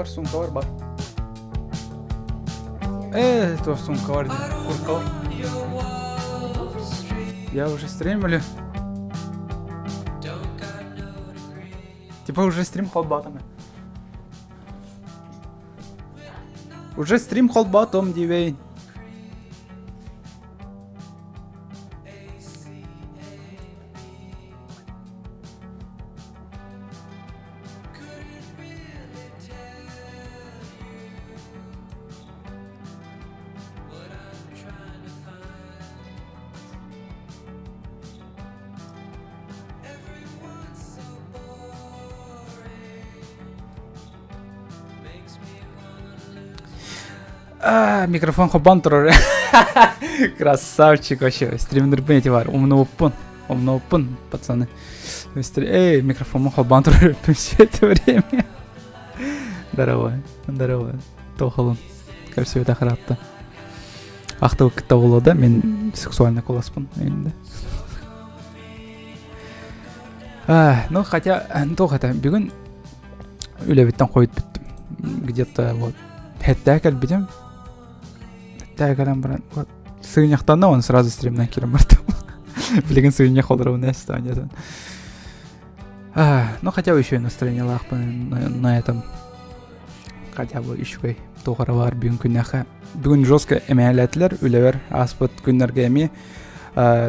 сумка бар. То сумка бар. Куртка бар. Я уже стримлю. Типа уже стрим холбатами. Уже стрим холбатом, дивей. Микрофон хобан турар. Красавчик вообще. Стример бенти бар. Умно оппун, пацаны. Микрофон хобан турар все это время. Здорово. Тохалын. Красиво тахратта. Ақтау кітті болады, мен сексуальный коласпын енді. Ну, хотя, бүгін үлебеттен қойып біттім. Где-то вот хәттәкәл бідем. Хәттәкәлем бірін. Вот сығыняқтан да оны сразу стримнен керім бардым. Білеген сығынях олар оны әсті. Ну, хотя бы еще настроение лақпын на этом. Хотя бы еще тоғыры бар бүгін күннәқі. Бүгін жестко әмәләтілер, үлевер аспыт күннерге әме.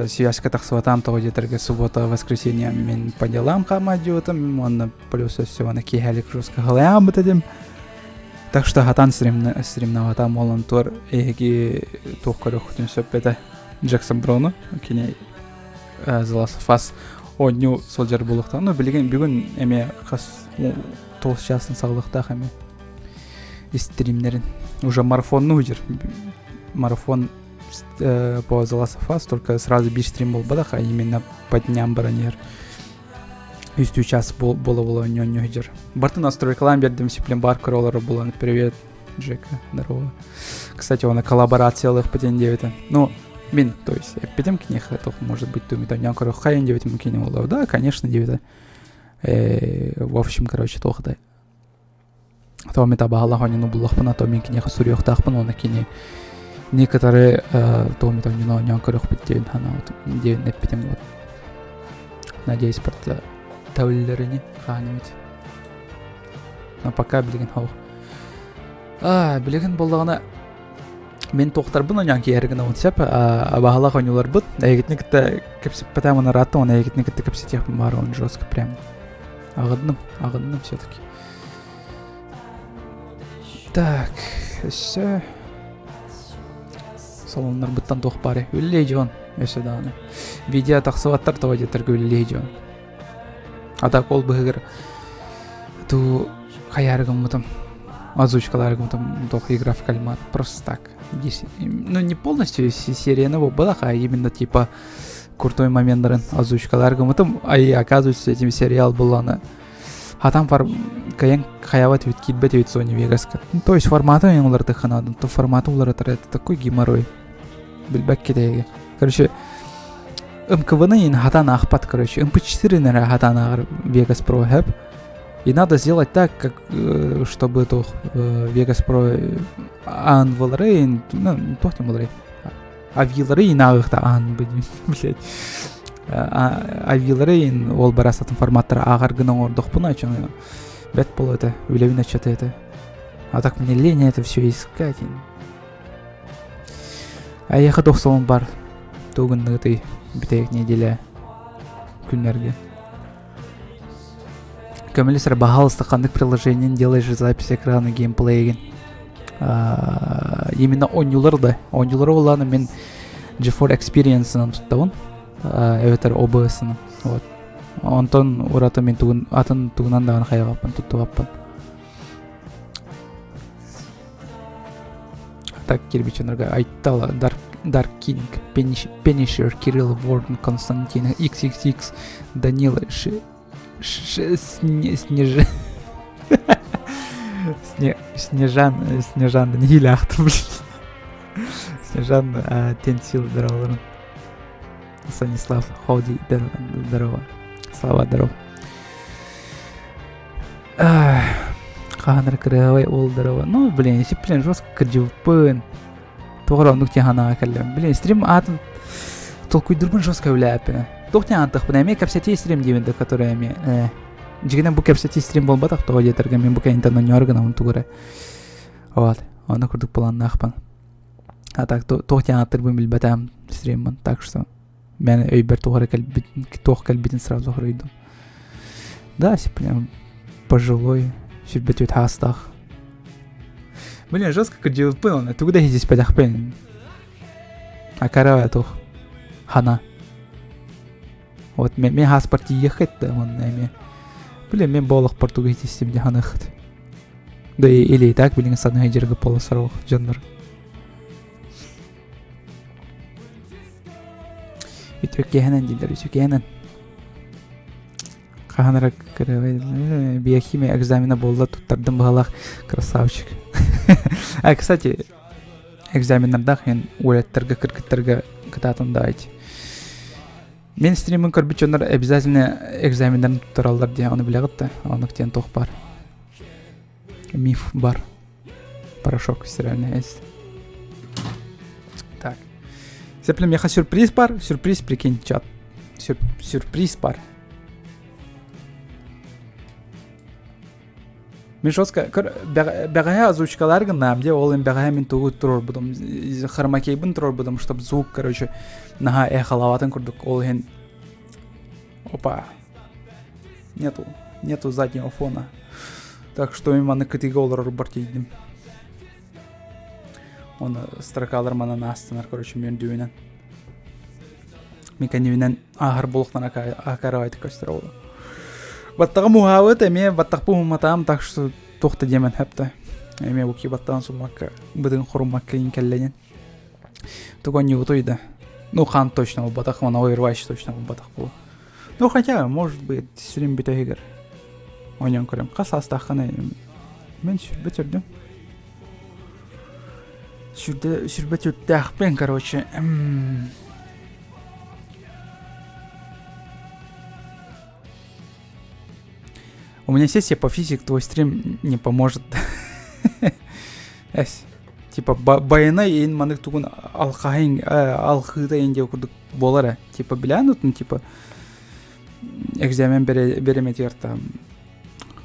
Связка тақсыватам тоғы жетерге суббота, воскресенье мен по делам қама жуытым. Оны плюс өссеваны кейхәлік жестко ғылаям бітедім. Так что хатан стримнаватам олон тур эги тоққары құтын сөппеті Джексон Брону. Кене зыласыфас ойню сол жер болуқтан. Ну, білген бүгін әме қас 9 жасын сағылықтақ әме. Стримнерин. Уже марафонный удер. Марафон по The Last of Us, только сразу бич стрим был бадах, а именно по дням баранер. Истую час было не удер. Барты настрой реклам бердем сиплем бар кроллера было. Привет, Джека, здорово. Кстати, он на коллаборации их по день 9. Ну, мин, то есть, пойдем к них, это может быть туми там някору хайен 9 мы кинем. Да, конечно, 9. В общем, короче, toch да. То ми таба Аллах они ну буллахпана, то ми кинеха сурьёх тахпан, он кине некоторые то ми там не на някору питтен хана вот 9 не питем вот. Надеюсь, просто тавлерини ханемит. Но пока билген хау. Билген болдағына мен тоқтарбын онян кейергіні онсеп, Аллах онылар бұд. Егетнекті кепсіп пәтамын ратты, он егетнекті кепсіп текпін бар, он жестко прям. Ағыдным все-таки. Так, все. Салонлар бұттан тоқ бары. Үллейді он, өсі дағыны. Видео тақсываттар тоға детіргі үллейді он. Атақ ол бұғығыр. Ту қаярығым мұтым. Озвучкаларығым мұтым. Тоқ игра в кальмар. Просто так. Ну, не полностью серия нового была, а именно типа крутой моменттарын озвучкаларығым мұтым. А и оказывается, этим сериал был она. А там каян хаяват вид китбет вид Sony Vegas. То есть форматы олар таханадын, то форматы олар это такой геморрой. Билбек кедеге. Короче, МКВны ин хатан ахпат, короче, МП4 наверное хатан агар Vegas Pro хэп. И надо сделать так, как чтобы то Vegas Pro ан волрейн, ну, тохтем волрейн. А вилрейн агахта ан будем, блядь. А вилрейн ол барасатын форматтары ағарғының ордық бұна чоны бәт бол это, үлевін отчеты это. А так мне лень это все искать. А ехы доқсалын бар тоғынды ты бітейік неделя күнлерге. Көмелесір бағалысты қандық приложениен делаешь запись экрана геймплейген. Именно онюлар оланы мен GeForce Experience'нан тұттауын. Эветер OBS-ны. Вот. Онтон ураты мен атын тугунан даган хайгаппын, туттугаппын. Так кирбиченерге айттала Dark King, Punisher, Кирилл Ворден, Константин, XXX, Данила, Снежан, Даниля Ахту, Снежан, Тенсил, здорово. Станислав, Ходи, здорово. Слава, здоров. Каханар кырыгай олдырова. Ну, блин, если блин жестко кыржылпын. Тогра ондук тихана келлем. Блин, стрим атын толкуйдурбун жестко влияппен. Тохтя антах, эме капсати стрим дивенде, который эме. Жигенен бу капсати стрим болбатак того жетерге мен бу кайнтан нёргана он тугура. Вот, аны курдук планнахпын. А так тохтя антырбын билбетам стримман, так что мен өйбер тогра келбит, тох келбитин сразу хройду. Да, если прям пожилой, сюрбетюет хастах. Блин, жестко кыржылпын, ты куда здесь падахпен? А карава тох. Хана. Вот мен хаспорти ехать да он нами. Блин, мен болох португий систем де ханахт. Да или и так, блин, с одной жерга полосорох, жанр. И тюкенен дилер, тюкенен. Каханарак биохимия экзамена болла туттардым балах, красавчик. А, кстати, экзаменнардах ен улеттерге кыргыттерге кытатын дайт. Мен стримин көрбүчөнөр обязательно экзамендерин туттаралар дей, аны билегит да, анық тен тох бар. Миф бар. Порошок стиральный есть. Так. Сеплем яха сюрприз бар, сюрприз прикинь, чат. Сюрприз бар. Мен жестко бегая озвучкалар гынам де, ол бегая мен тугу турор будым, хромакейбин турор будым, чтоб звук, короче, нага эхалаватын курдук, ол ген. Опа. Нету заднего фона. Так что мен маны категорилар бартейдим. Оны строкалар мана настынар, короче, мен дүйінен. Мен кәневінен ағыр болуқтан акарабайды көстер олды. Баттағы мухавыт эме баттақпы уматам, так что тоқты демен хепті. Эме буки баттаған сумакка, бұдың құрумакка инкелленен. Тугон не утойды. Ну, хан точно был баттақ, он Overwatch точно был баттақ был. Ну, хотя, может быть, стрим биті егер. Онен көрем. Қас астаққаны мен сүрбет үрдім. Сүрбет үрдді ақпен, короче. У меня сессия по физике, твой стрим не поможет. Типа баяна ен манык тугун алқайын, алқыда енде окудук болара. Типа билянут, ну типа экзамен беремет там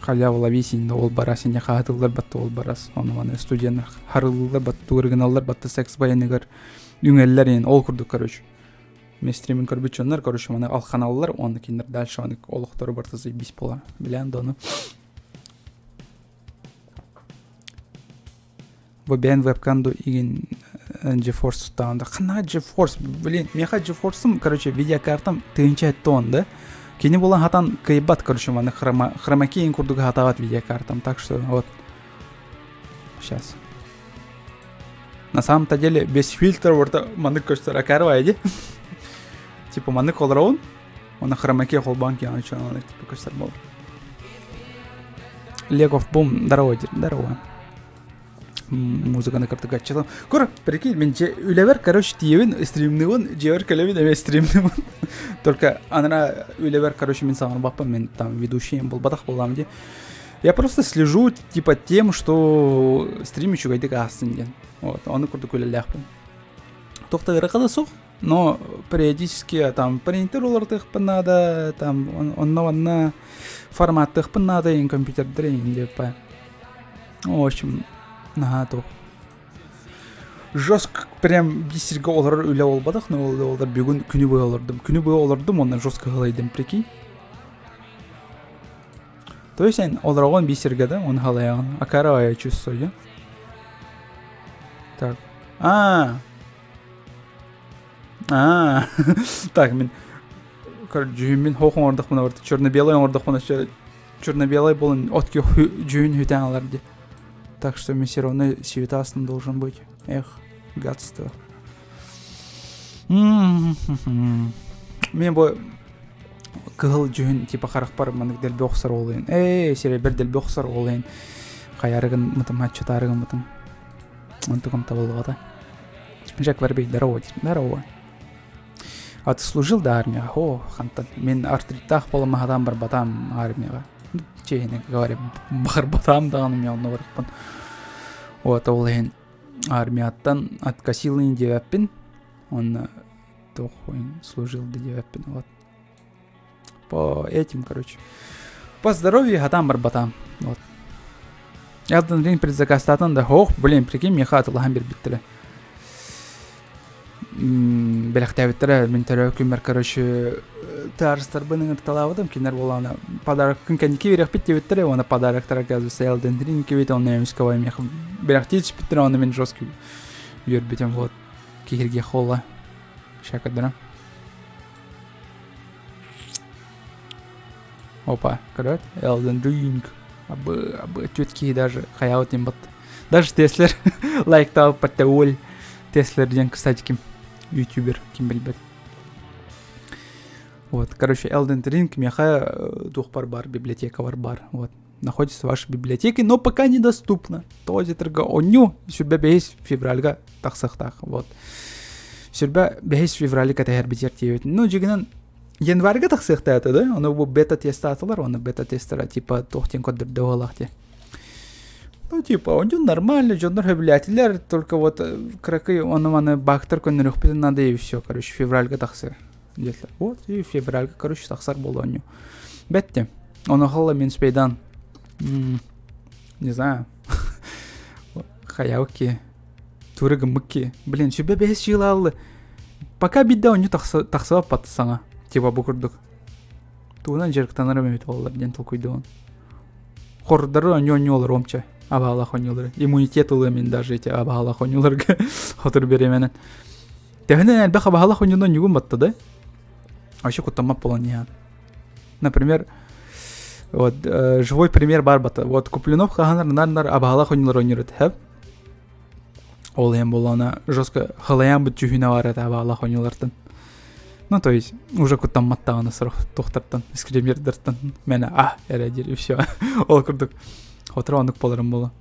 халявла висин ол барас, не хатылдар батты ол барас. Оны маны студенттер харылдар батты, оригиналдар батты секс баянығыр юңеллер ен ол курдук, короче. Мен стримин көрбүчөнөр, короче, маны алканаллар, оны киндер дальше аны олуктары барты заебись пола. Билен да оны. Бу бен вебкамду иген GeForce тутаганда. Кана GeForce, блин, меха GeForce'ым, короче, видеокартам тыынча тон да. Кени болан хатан кайбат, короче, маны хромакейн курдук хатават видеокартам, так что вот. Сейчас. На самом-то деле без фильтра вот маны көстөр акарвайды. Типа маны колраун, он хромаке холбанки, а что он типа көстөр бол. Легов бум, здорово. Музыканы кыртык ачылам. Көр, прикинь, мен үлебер, короче, тиевин стримнывын, жевер келебин эме стримнывын. Только анара үлебер, короче, мен сагын баппын, мен там ведущийм бол, батак болам де. Я просто слежу типа тем, что стримичу чугайдык астын ден. Вот, аны курдук үлеляхпын. Тохта ырыкада сук, но периодически там принтерлардык надо, там онна форматтык надо, ин компьютердер инде па. В общем, нага тох. Жестко прям бисерге олар үле болбадык, но олар бүгүн күнү бою олардым, ондан жестко кылайдым, прикинь. То есть оларгон бисерге да, он халаян, акарая чувствую. Так. Так, мен жүйүн хохун ордық мына барды, черно-белый ордық мына черно-белый болын отки жүйүн хүтен аларды. Так что мен все равно светастым должен быть. Эх, гадство. Мен бой кығыл жүйін типа қарық бар маңық дәл бөқсар олайын. Серебер дәл бөқсар олайын. Қаярығын мұтым, хатчатарығын мұтым. Онтығым табылғада. Жак Варбей, здорово. А ты служил до армии? О, хантан. Мен артриттах болым адам бар батам армияға. чейне говоря бар батам даганы мен оны барыппын. Вот ол ен армияттан откосилын деваппин. Он тохой служил деваппин. Вот. По этим, короче. По здоровью хатам бар батам. Вот. Elden Ring предзакастатын да хох, блин, прикинь, мне хатылыхан бер биттіре. Белектәбеттері, мен тәрі өкімер, короче, тарыстар бұның ұрталавыдым, кенер боланы подарок күнкәнеке верек биттебеттері, оны подароктар оказывается Elden Ring кебет, оны немесковай мех белектетіш биттері, оны мен жесткий үйер вот, кехерге холла, шакадырым. Опа, короче, Elden Ring. Абы тетки даже хаяут им бат. Даже Теслер лайктал паттеуль. Теслер ден, кстати, ким ютубер, ким билбет. Вот, короче, Elden Ring меха тухпар бар, библиотека бар. Вот, находится в вашей библиотеке, но пока недоступно. Този трга оню, сюрбе бейс февральга тахсахтах. Вот. Сюрбе бейс февральга тахер битер тиевет. Ну, жигнан январьга тахсахтаты, да? Оны бұл бета-тест атылар, оны бета-тестера типа тохтен кодырды олахте. Ну, типа, он нормально, жондар хөбілятилер, только вот кракы, оны бактар көннер өкпетін надо и все, короче, февральга тахсыр. Вот, и февральга, короче, тахсар болды оню. Бәтте, оны қалла мен спейдан, не знаю, хаяуки, турыгы мыкки, блин, сөбе бәс жыл алды. Пока бидда оню тахсыва патты саңа. Типа букурдук. Туынан жерктаныр өмет олар ден толкуйды он. Хордары оню-онюлар омча. Абағалақ онюлар. Иммунитет ұлы мен даже эти абағалақ онюларға отыр беременен. Тәхінен әлбәқ абағалақ онюдан югун батты да? Вообще кутамап болан ян. Например, вот живой пример бар баты. Вот Куплинов қағанар нар абағалақ онюлар онюрет. Хэп? Ол ем болана жестко халаян бұт жүхіне бар әті абағалақ онюлартын. Ну, то есть, уже кутам маттағаны сұрық тоқтартын, скримердіртін, мәні, әрәдер, и все. Ол күрдік. Отыра ондық боларым болу.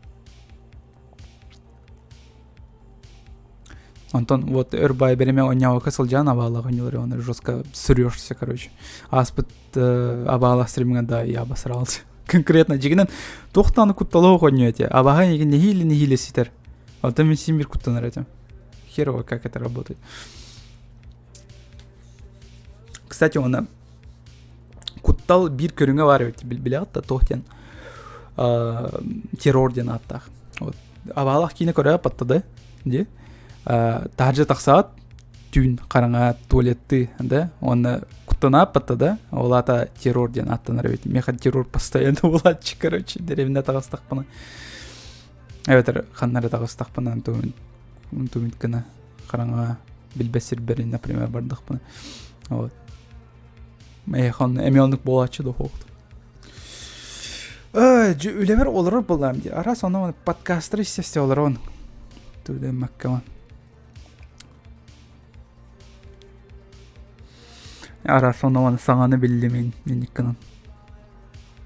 Антон, вот, өрбай береме онява кысыл жан абағалақ онюлары, оны жестко сүрешься, короче. Аспыт абағалақ стримінген да я басыралды. Конкретно, жегінен тоқтаны кутталығы оню әте. Абаға еген нехилі сетер. Вот там симбир куттанар этим. Херово, как это работает. Кстати, он куттал бир көріңе бар өте білбілі тоқтен террорден аттақ. Вот. Абағалақ кейіне көрі паттады. Тағжы тақсаат түйін қараңа туалетті. Оны куттана паттады. Ол ата террорден аттанар өте. Меха террор постоянно оладчы, короче, деревіне тағыстақ бұны. Әветер қаннары тағыстақ бұны. Тумит кіні қараңа білбәсір берін, например, бардық бұны. Вот. Мейхан эмелник болачы да хоқты. Үлемер олары болам де. Ара соны подкасттар істесте олар он. Туды маккаман. Ара соны саңаны білді мен екінін.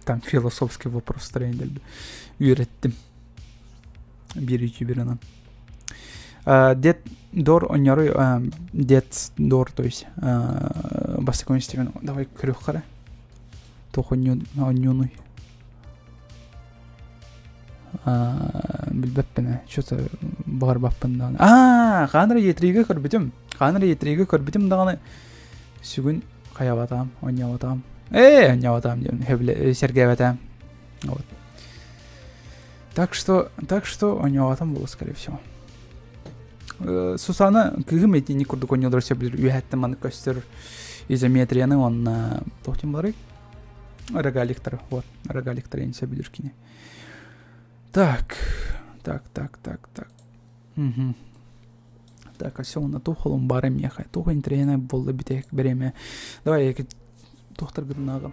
Там философский вопростар ендел үйреттім. Bir ютуберынан. Дед Дор онярой, Дед Дор, то есть бассакон стеген. Давай крюх қара. Тох онюной. Білбәппіне, что-то бар баппын дағаны. Қаныры етірегі көрбітім дағаны. Сүгін қаяватам, оняватам. Оняватам деймін, сергеватам. Вот. Так что оняватам было, скорее всего. Сусаны күйгім еті не күрдік онялдар сөбілер. Үйәттім аны көстер изометрияны онына тоқтен барай. Рогаликтор, вот, рогаликтор ең сөбілер кіне. Так. Угу. Так, а все, на тухолым барым ехай. Тухо интрияна болды бітек береме. Давай, екі тухтар гүрін ағым.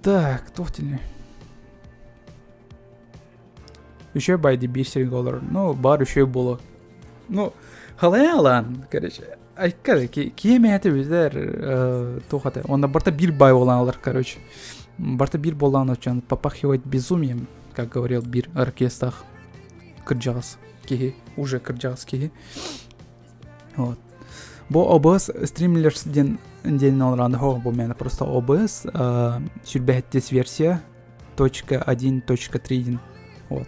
Так, тухтелі. Еще байды $1. Ну, бар еще было. Ну, халая алан, короче. Айкады, кеме әті өздер тухаты. Онда барта бір бай olan алар, короче. Барта бір болан өтчен попахивать безумием, как говорил бір оркестах. Кырджағыз кеге, уже кырджағыз кеге. Вот. Бо обыз стримлерсден ден олранда хо бу мене просто OBS сүрбәһеттес версия .1.3 вот.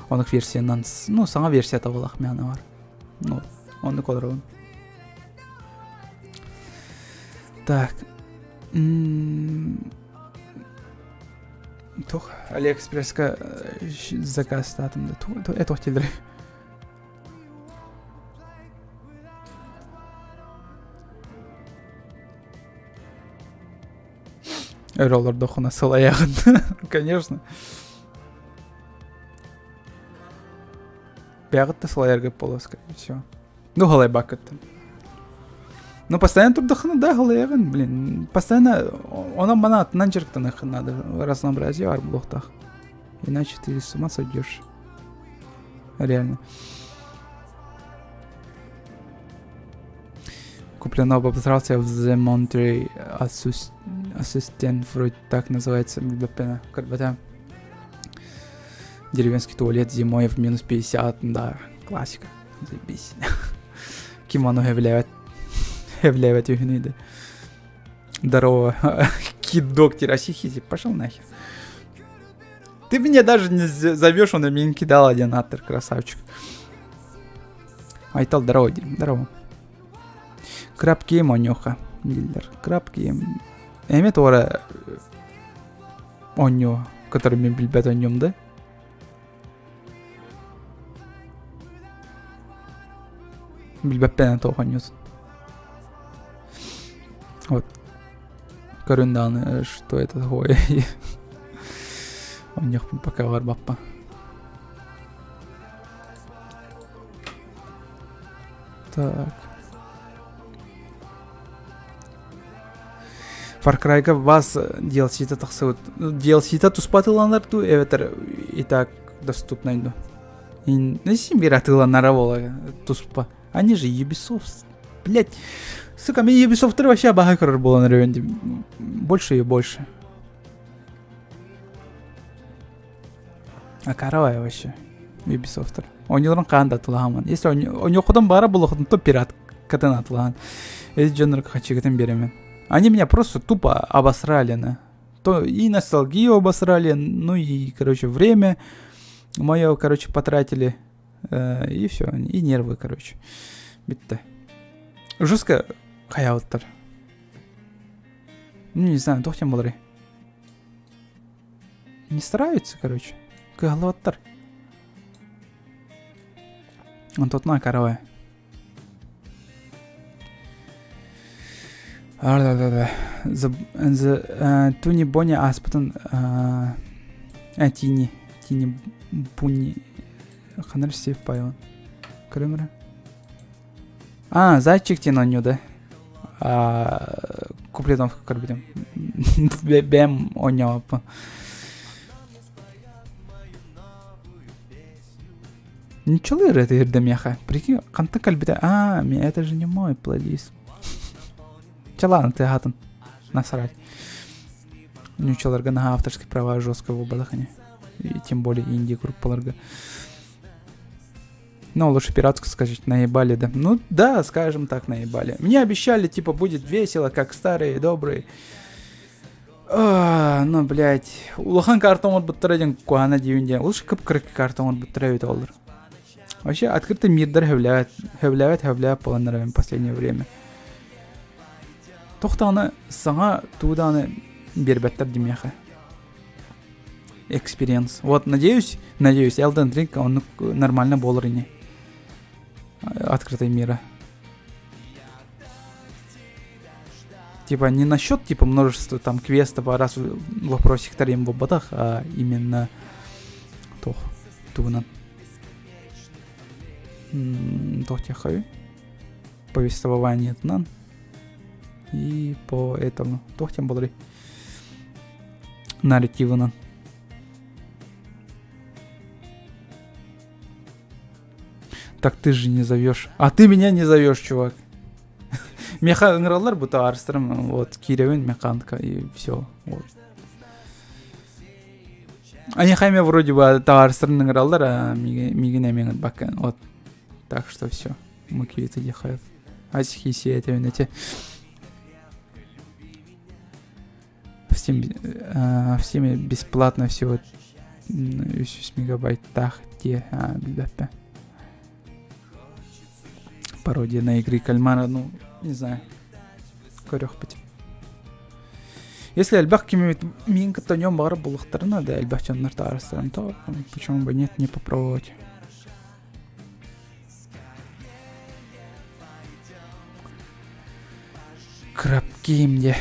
Онык версиянан, ну, саңа версия табылак мене бар. Ну, оны колорун. Так. Тух, Алиэкспрессқа заказ статымды. Это хотелдір. Роллар дохуна сыл аяғын. Конечно. Бәғытты сыл аяғы полоска. Все. Ну, халай бақытты. Ну, постоянно тут дохуна, да, халай аяғын. Блин, постоянно... Она мана атынан жырықтан аяғын надо. Разнообразие бар блоқтақ. Иначе ты с ума сойдешь. Реально. Куплено обосрался в The Monterey Assistant, вроде так называется, когда деревенский туалет зимой в минус 50, да, классика, заебись. Кимоно являет югниды. Здорово, кидок терасихизи, пошел нахер. Ты меня даже не зовешь, он мне кидал один аттер, красавчик. Айтал, здорово, здорово. Крабки монёха, дилдер. Крабки. Эмет ора онё, который мне билбет о нём, да? Билбет пена то онёс. Вот. Корюнданы, что это такое? Онёх пока var баппа. Так. Far Cry'ga вас DLC-те тахсыут. DLC-те туспатыланар ту, эветер и так доступно инду. И сим биратыланара вола туспа. Они же Ubisoft. Блять. Сука, мне Ubisoft вообще багай корор было на ревенде. Больше и больше. А каравай вообще. Ubisoft. Ойныларын каанда атылаган. Если ойнокудан бара булохтун то пират катан атылаган. Эти жанры хачигатен беремен. Они меня просто тупо обосрали, на. То и ностальгию обосрали, ну и, короче, время мое, короче, потратили. И все, и нервы, короче. Битта. Жестко хаяуттар. Ну, не знаю, тохтем болары. Не стараются, короче. Кагалаваттар. Он тут на корове. Туни Бони Аспатон Тини Буни Ханар Стив Пайон Крымра. Зайчик тина ню, да? Куплетом в карбидем. Бем оня. Ничего ли это ирдемяха? Прикинь, канта кальбита. Это же не мой плейлист. Ладно, ты гатан. Насрать. Ничего на авторские права жестко в обладахане. И тем более инди группаларга. Ну, лучше пиратско сказать, наебали, да. Ну, да, скажем так, наебали. Мне обещали, типа, будет весело, как старые, добрые. Ну, блядь. Улахан картон от батарейден куана дивинде. Лучше капкарки картон от батарейд олдер. Вообще, открытый мир хевляет полонарами в последнее время. Тохтаны саңа туданы бербеттер демеха. Experience. Вот, надеюсь, Elden Ring, он нормально болыр ине. Открытой мира. Типа, не насчет, типа, множества там квестов, раз вопросик тарим в ободах, а именно тох, тунан. Тох тяхаю. Повествование тунан. И по этому тохтем болри нарративно. Так ты же не зовешь. А ты меня не зовешь, чувак. Меха игралар будто арстером, вот, киревин механка и все. Вот. Они хайме вроде бы арстером игралар, а мигине миган бакен. Вот. Так что все. Мы кириты ехают. Асихи это винете. всеми бесплатно всего 300 мегабайтах те, билбеппе. Пародия на игры кальмара, ну, не знаю. Көрөх бит. Если альбах кими мин катаньем бара булахтарна, да альбах чаннар таарыстарам, то почему бы нет, не попробовать. Крабки мне.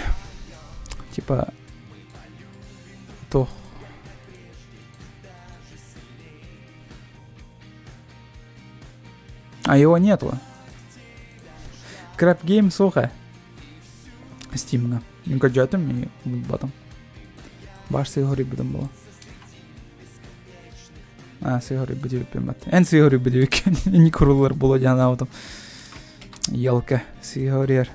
Типа то. А его нету. Crab Game, сука. Стимга. Гаджетом и батом. Баш сигори будем было. Сигори буде пимати. Сигори буде не крулер було дяна аутом. Елка сигорер.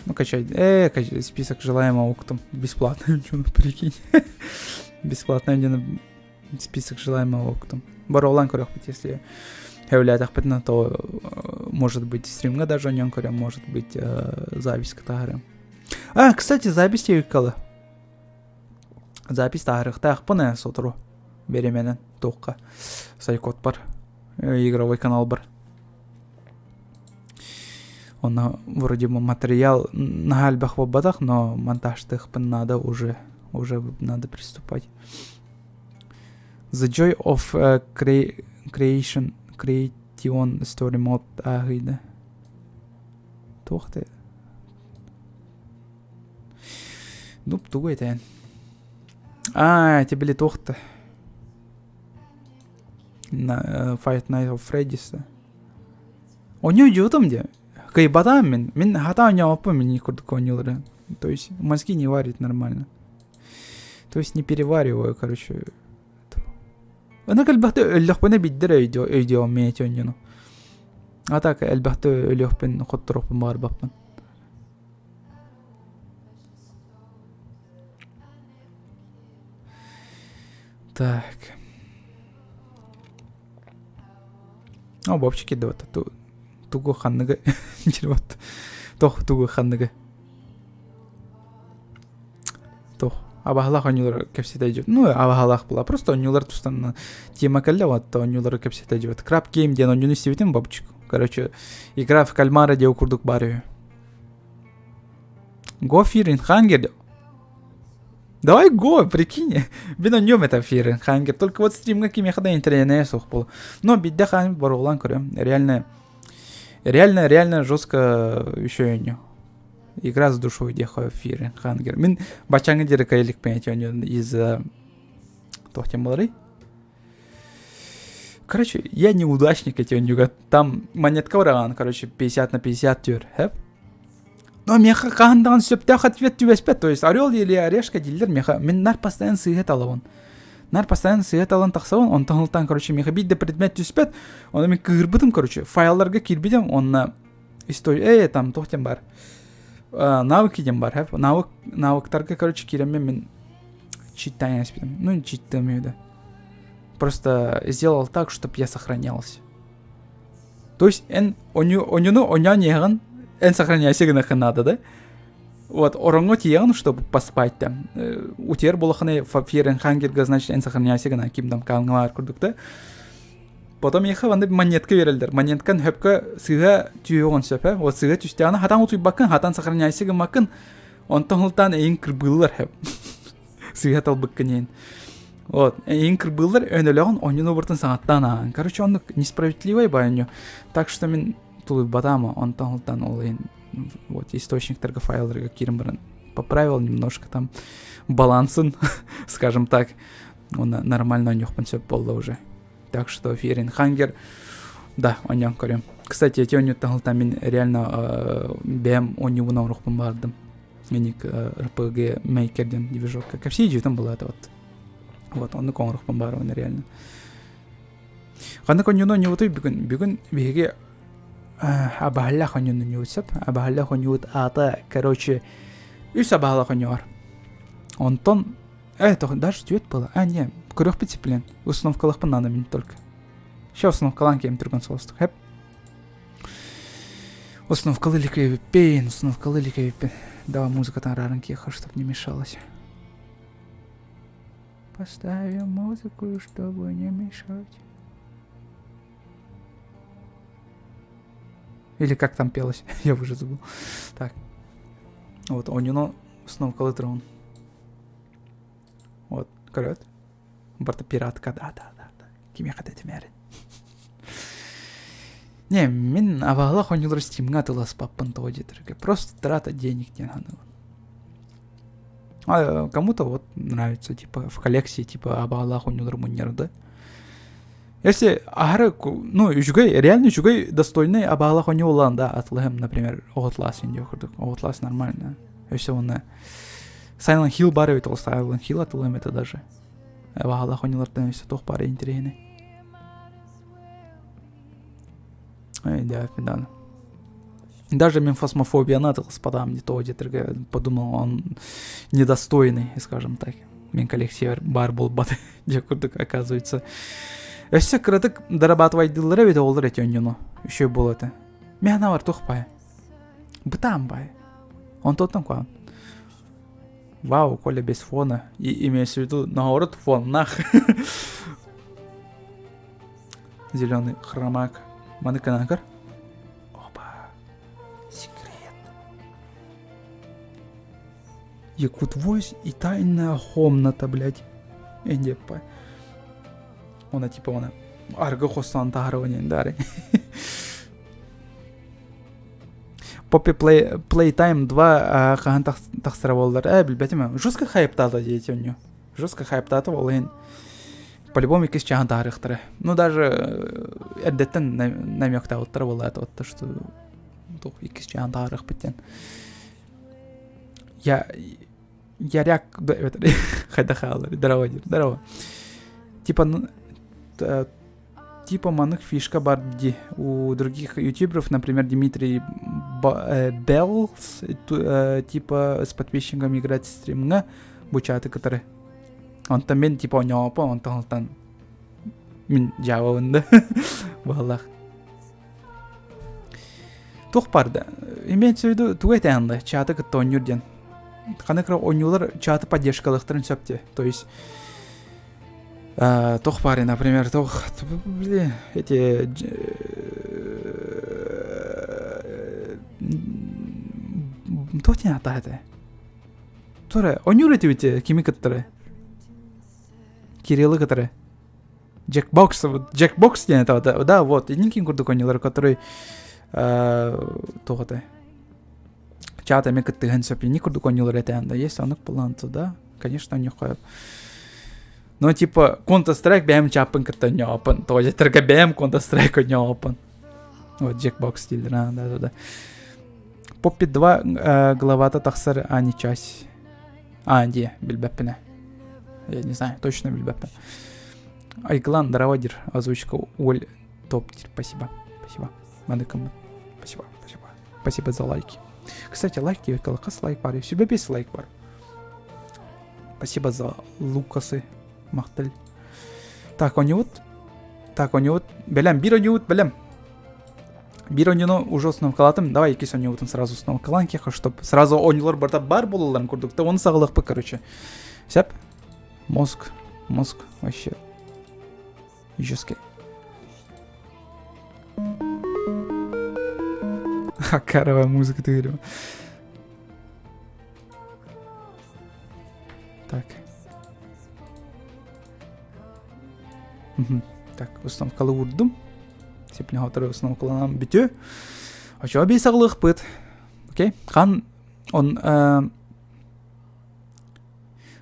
Ну качай. Качай список желаемого оптом. Бесплатно. Прикинь. Бесплатно список желаемого оптом. Баролан корох, если является пятна, то может быть стримга даже не он может быть запись катары. Кстати, запись юкала. Запись тахарых так поне сотру. Беременен тоққа. Сайкот бар. Игровой канал бар. Он вроде бы материал на альбах в ободах, но монтаж тых надо уже надо приступать. The Joy of Creation Story Mode агида. Тохте. Дуп тугайтен. Тебе ли тохта? На Fight Night of Freddy's. У него ютом где? Кай батам мин хата у него помню не курдконилры. То есть мозги не варит нормально. То есть не перевариваю, короче. Она кальбахты лёхпене биддер өйдё метёньну. А так элбахты лёхпен хоттроп бар баппан. Так. Бобчики да вот туго ханныга. Вот. Тох туго ханныга. Тох. Абахалах онюлар кепсете жеп. Ну, абахалах была. Просто онюлар тустан тема калля вот, то онюлар кепсете жеп. Краб гейм ден онюны сивитим бабчик. Короче, игра в кальмара де укурдук барю. Go Fear in Hunger. Давай го, прикинь. Бин он нём это Fear in Hunger. Только вот стрим каким я хода интернет сухпол. Но бидда хан барулан корем. Реально жестко еще и не. Игра с душой дехаю Fear in Hunger. Мин бачанга дирекайлик понять из тохтемалры. Короче, я неудачник эти онюга. Там монетка ураган, короче, 50 на 50 тюр. Но меха кагандан сөптах ответ тювеспет. То есть орел или орешка дилер меха. Мен нар постоянно сыгет алаван. Нар постоянно сыгет алан тахсаван. Он таңылтан, короче, меха бидде предмет тюспет. Он мен кырбытым, короче, файларга кирбидем. Он на история. Там тохтем бар. Навыки дем бар. Навыктарга, короче, киремен мен читание спидем. Ну, читамию, да. Просто сделал так, чтобы я сохранялся. То есть, оня неган, сохраняйся надо, да? Вот, оронго тияган, чтобы поспать там. Утер булаханы Fear in Hunger, значит, сохраняйся на ким там калгамар курдук, да? Потом ехал, анда монетка верилдер. Монеткан хөпка сыга түйөгөн сөпе. Вот сыга түстяна хатан утуй бакын, хатан сохраняйся макын. Он таңылтан эйин кырбылар хөп. Сыга талбыкканен. Вот, эйин кырбылар өнөлөгөн онюну бұртын саңаттан. Короче, он несправедливый байню. Так что мен тулуй батама, он таңылтан олайын. Вот, источниктарга файларга кирим барын поправил немножко там балансын, скажем так. Он нормально онюхпан сөп болды уже. Так что Fear in Hunger, да, оньян көрем. Кстати, эти онью таңылтан мен реально бәм онюбынан рухпан бардым. Меник RPG Maker'ден движок. Как все там было это вот. Вот, он кон рухпан барын реально. Ханна онюно не вот бүгін беге абахаллах онюно не утсап. Абахаллах онюут ата, короче, үс абахаллах онюар. Онтон, это даже тюет было. Не, көрөх бітсіплен. Установкалықпын надо мен только. Ще установкалан кем түрген солыстық. Хеп. Установкалы ликвипейн, установкалы ликвипейн. Давай музыка там раранкеха, чтоб не мешалась. Поставим музыку, чтобы не мешать. Или как там пелось, я уже забыл. Так. Вот, онино установкалы трон. Вот, корот. Барта пиратка, да. Ким я хотите мерить? Не, мен абалах онилар стимга тылас паппан тоодетерге. Просто трата денег не надо. А кому-то вот нравится, типа, в коллекции, типа, абалах онилар муньер, да? Если агары, ну, жүгей, реально жүгей достойный абалах они улан, да, атлыгым, например, Outlast инде окурдук. Outlast нормально. Если он Silent Hill бары бит ол, Silent Hill атылыгым это даже. Абалах онилардан өсі тоқ бары интерегіне. Да, финально. Даже мен фосмофобия надалась подам не то, где подумал, он недостойный, скажем так. Мен коллекция бар был баты, где оказывается. Өсі кірдік дорабатывайдылары беді олар әте өнені. Үші бұл әті. Мен бар тұқ бай. Бытам бай. Он тоттан қуан. Вау, коля без фона. И имеется в виду наоборот фон. Нах. Зеленый хромак. Маныка нагар. Опа. Секрет. Якут войс и тайная комната, блядь. Эндепа. Она типа она арга хосан тахарование дари. Poppy Playtime 2 хахан тахсыра болдыр. Билбетиме, жестко хайптады дети у нее. Жестко хайптады болын. По-любому икис чахан тахарыхтыры. Ну даже эрдеттен намекта оттыры болады отты, что икис чахан тахарых биттен. Я ряк хайдахалыр. Здорово. Типа маных фишка барди у других ютуберов, например, Дмитрий Беллс, типа с подписчиками играть в стриминга, бучаты, которые он там мен типа нёпа, он там мен жава онда баллах. Тух парда. Имеется в виду туэтенда, чаты который онюрден. Ханекра онюлар чаты поддержкалыктарын сөпте, то есть тох пари, например, блин, эти тох не атады. Торе, онюры тивите, кими каттары? Кириллы каттары? Джекбокс не это, да, вот, единкин курдук онюлар, который тохоты. Чата ме каттыгын сөпли, не курдук онюлар это анда, есть анық планты, да, конечно, они хоят. Но типа Counter-Strike бәм чапын кірті нёпын. Тоже тіргі бәм Counter-Strike нёпын. Вот Jackbox стиль, да. Poppy 2 главата тақсыр, а не часть. Не, білбәппіне. Я не знаю, точно білбәппі. Айглан, Даравадир, озвучка Оль Топтир. Спасибо. Мадыкам. Спасибо за лайки. Кстати, лайки, колокас лайк бар. Себе без лайк бар. Спасибо за лукасы. Мақтал. Так, онюут. Белем, бір онюут, белем. Бір онюну уже установкалатым. Давай, екес онюутын сразу установкалан кеха, чтоб сразу онюлар бар болыларын көрдікті. Оны сағылық бы, короче. Сәп. Мозг. Вообще. Жесткий. Хакаровая музыка, ты говоришь. Так. Так, установкалы урдум. Сеплен хатары установкаланам бітө. Ачуа бейсағылық бұд. Окей. Қан онды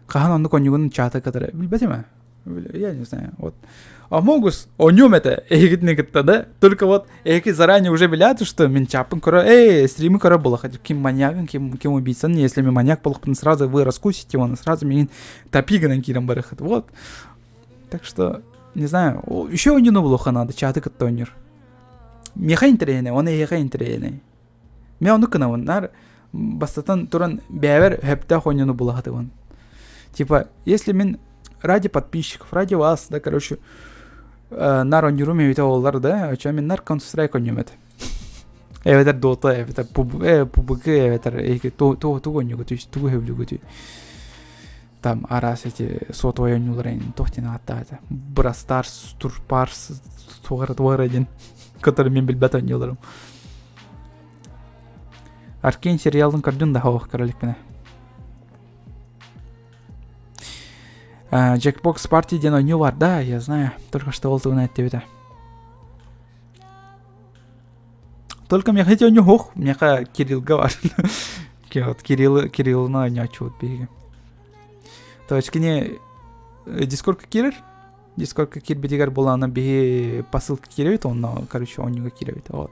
конюгының чаты катары. Білбәте ме? Я не знаю. Вот. Амогус, онюм это, эгитнегітті, да? Только вот, эги заранее уже біляды, что мен чапын көрі, стримы көрі болық. Кем маньягын, кем убийцан. Если мен маньяк болықпын, сразу вы раскусите его, сразу мен топиганын кирен барыхат. Вот. Так что... Не знаю, еще у него плохо надо, чаты каттонер. Меха интерейный, он еха интерейный. Мен оны кына он, нар бастатан туран бәвер хэпта хонену булахаты он. Типа, если мен ради подписчиков, ради вас, да, короче, нар онюру мевите олар, да, ача мен нар Counter-Strike онюмет. эветер дота эветер пубг эветер эки тугоню гөтү тугу хөвлү гөтү там арас эти сотовый онюларын тохтина аттаата брастарс турпарс тугар один который мен билбет онюларым Аркейн сериалын көрдүн да хох королек мене Jackbox Party ден ойну бар, да, я знаю. Только что олтугун айтты бите. Только мен хотел ойну хох, меха Кириллга бар. Вот Кириллна ойну ачуут биги. То есть кене Дискордка кирер? Дискордка кирбетигер болана биги посылка киребит, онна, короче, ойнуга киребит. Вот.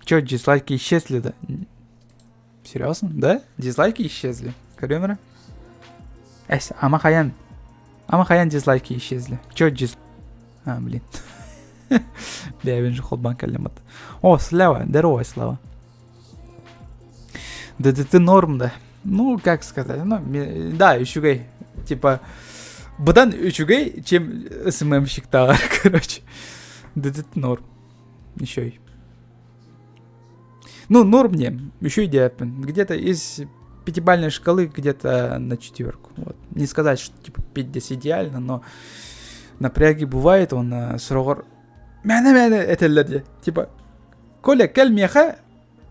Чё, дизлайки исчезли, да? Серьезно? Да? Дизлайки исчезли. Көрөмөрө? Амахаян дизлайки исчезли. Чё блин. Бевин же холбан калимат. О, Слава, здорово, Слава. ДДТ норм, да. Ну, как сказать, ну, да, үшүгей. Типа, бұдан үшүгей, чем СММщик-то, короче. ДДТ норм. Еще и. Ну, норм мне, еще идея. Где-то из 5-бальной шкалы где-то на 4. Вот. Не сказать, что типа 5 здесь идеально, но напряги бывает, он срогор. Мәне этеллерде. Типа, Коля, кел меха,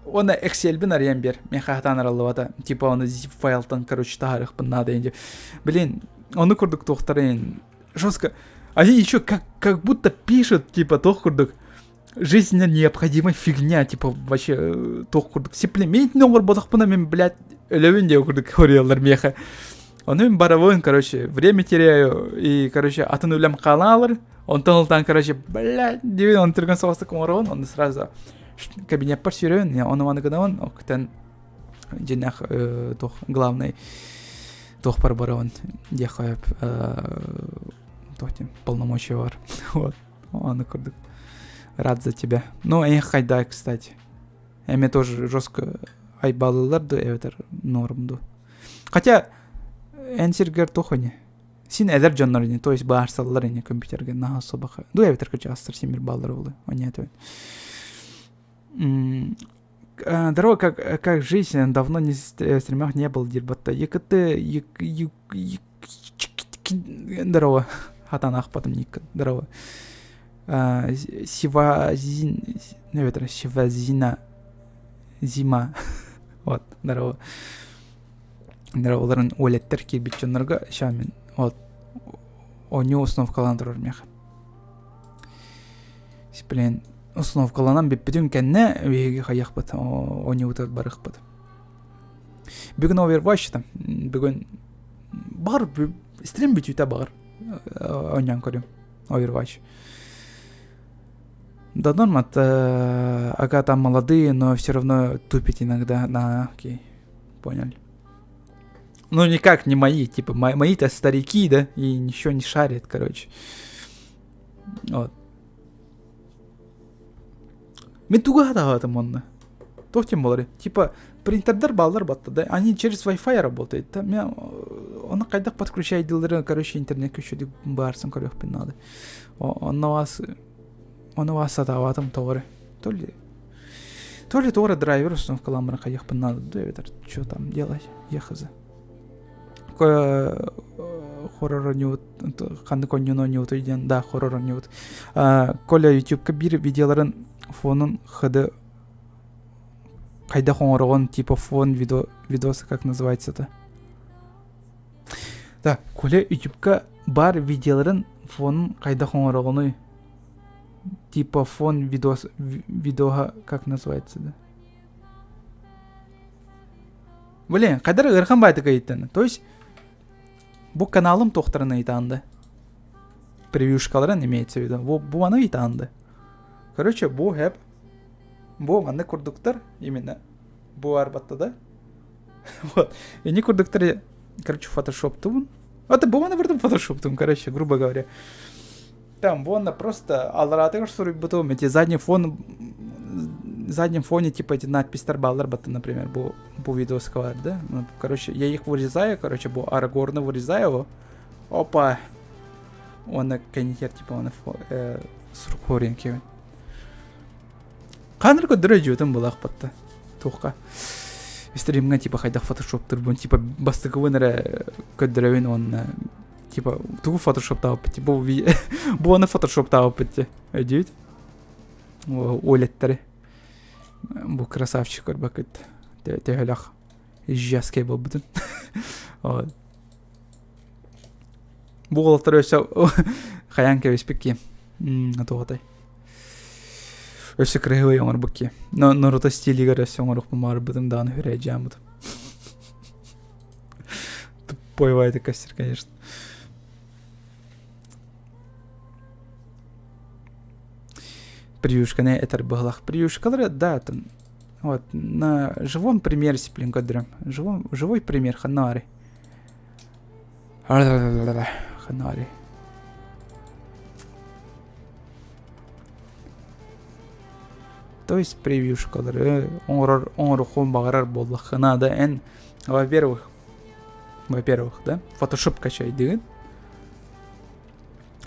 он Excel бен арьян бер. Меха таныралывата. Типа, он zip файлтан, короче, тағарық бін надо инде. Блин, оны курдук тохтарын. Жестко. Они еще как будто пишут, типа, тох курдук. Жизненно необходимая фигня, типа, вообще, тох курдук. Сиплемейт номер бодахпына мен, блядь, өлөвін де курдук хориялар меха. Он им баровойн, короче, время теряю, и, короче, атын өлем қалалар. Он тонылтан, короче, блядь, девин, он түрген соғысты комарован, он сразу кабинет пар сүйрен, он ваны гынаван, оқтан женах тох главный тох пар барован, де қойып, тохтем, полномочия бар. Вот, оны курдук. Рад за тебя. Ну, я хайдай, кстати. Эми тоже жестко айбалыларды, эветер нормду. Хотя, энсергер тохоне. Син эдер джоннорыне, то есть баарсалларыне компьютерге наха собаха. Ду эветер кача астыр семир баллар болы. Он не ответ. Здорово, как жизнь, давно не стримах не был, дирбатта. Здорово. Хатанах потом ник. Здорово. Сивазина зима. Вот, здорово. Здорово, оларын ойлеттер келбет жонларға шамен. Вот, оне установкаландырыр меха. Блин, установкаланам беппеден кәнне веге қаяқ бат, оне утар барық бат. Бүгін Overwatch там, бүгін бар, стрим бітюта бар. Онян көрем, Overwatch. Да норм, ага, там молодые, но все равно тупить иногда. На, окей, поняли. Ну, никак не мои, типа, мои-то старики, да, и ничего не шарят, короче. Вот. Мен тугада этом он. То тем более. Типа, принтердер баллар батта, да, они через Wi-Fi работают. Там я, он кайдак подключает дилдеры, короче, интернет еще барсом, короче, надо. Он на вас атаватым товары. То ли товары драйвер установка ламбара каяк надо, да, ветер, что там делать, ехаза. Хоррор ньют, ханды конюно ньют, да, хоррор ньют. Коля YouTube кабир видеоларын фонын хады кайда хоңорогон типа фон видосы, как называется-то? Да, Коля YouTube бар видеоларын фонын кайда хоңорогоны типа фон видео, как называется, да? Блин, кайдар ырхан байды кайттан. То есть bu каналым тохтарын айтанды. Превьюшкаларын имеется в виду. Бу аны айтанды. Короче, бу хэп. Бу маны курдуктар именно. Бу арбатта, да? Вот. И не курдуктар, короче, фотошоптун. Это бу маны вырдым фотошоптун, короче, грубо говоря. Там вон просто алратыгар сурик бутум. Эти задним фоне типа эти надпись Тарбаллар бата, например, бу видос кавар, да? Ну, короче, я их вырезаю, короче, бу арагорно вырезаю его. Опа. Оны кенихер типа оны суркорин кевен. Каныр көдөрө жөтөн булак батта. Тухка. Стримга типа хайдах фотошоптыр бун типа бастыгы нere көдөрөбүн он типа тугу фотошопта алып типа бу оны фотошопта алып битти. Өдүт. Олеттери. Бу красавчик бакыт. Тегелах. Жаскей бол бүтүн. Вот. Бу голоттор өсө хаян кебеспекки. Атогатай. Өсө крыгы оңор букки. Но Наруто стилиге өсө оңор бумар бутым дан хүрө жам бутым. Тупой вайды кастер, конечно. Приюшка не этер баглах. Приюшкалары да, вот на живом примере сиплин кадрам. Живой пример ханари. Ханари. То есть превьюшкалары оңор хом багарар болду ханада эн во-первых, да, фотошоп качай деген.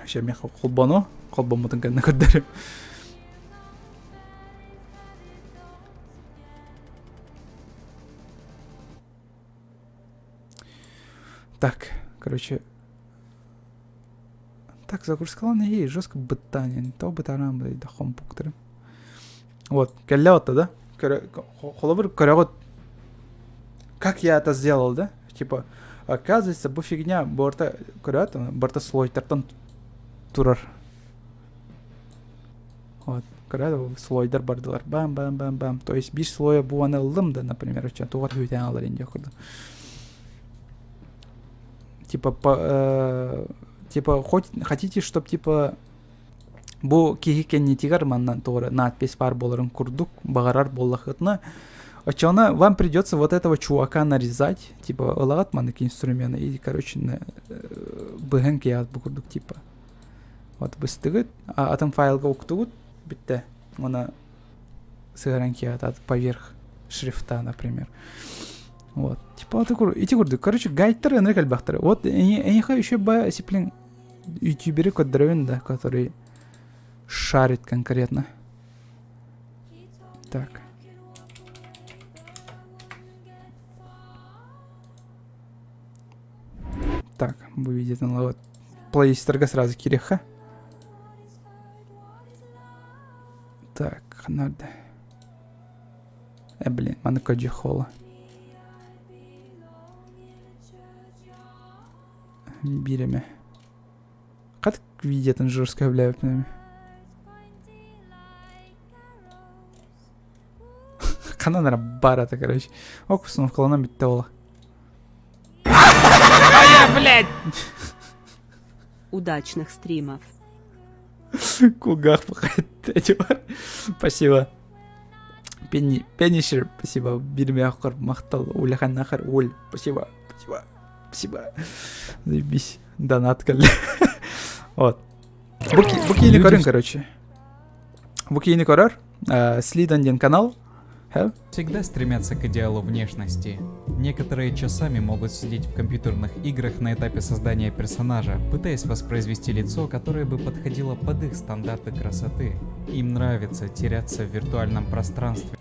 Аша мен колбомутун кана кадрам. Так, короче. Так, загрузка не жестко бытание. То бытарам, блядь, да хом пуктырым. Вот, келлеотта, да? Холобыр корягот. Как я это сделал, да? Типа, оказывается, бу фигня борта корят, борта слой тартан турар. Вот, корят слойдар бардылар. Бам. То есть биш слоя бу аны ылдым да, например, уча тугар хүйтен алар инде курду. Типа, хотите, чтоб типа бу кихикен не тигар маннан тоора надпись бар боларын курдук багарар боллахытна. Очона вам придется вот этого чувака нарезать, типа ылагат маныки инструменты и короче быгын кият бу курдук типа. Вот быстыгыт, а атом файлга уктугут битте. Она сыгаран кият поверх шрифта, например. Вот. Типа эти курды. Короче, гайдтары энергия бахтары. Вот они еще сиплин ютуберы кодровен, да, который шарит конкретно. Так. Так, вы видите, ну вот. Плейстерга сразу киреха. Так, надо. Блин, манакоджи хола. Биреме. Как видит он жестко являет нами. Кананара барата, короче. Окусом в колонна битола. Блядь! Удачных стримов. Кугах пахает. Спасибо. Пенишер, спасибо. Бирме ахкар махтал. Уляхан нахар. Уль. Спасибо. Заебись. Донат, каль. Вот. Буки не корин, короче. Буки не корар. Слидан ден канал. Всегда стремятся к идеалу внешности. Некоторые часами могут сидеть в компьютерных играх на этапе создания персонажа, пытаясь воспроизвести лицо, которое бы подходило под их стандарты красоты. Им нравится теряться в виртуальном пространстве.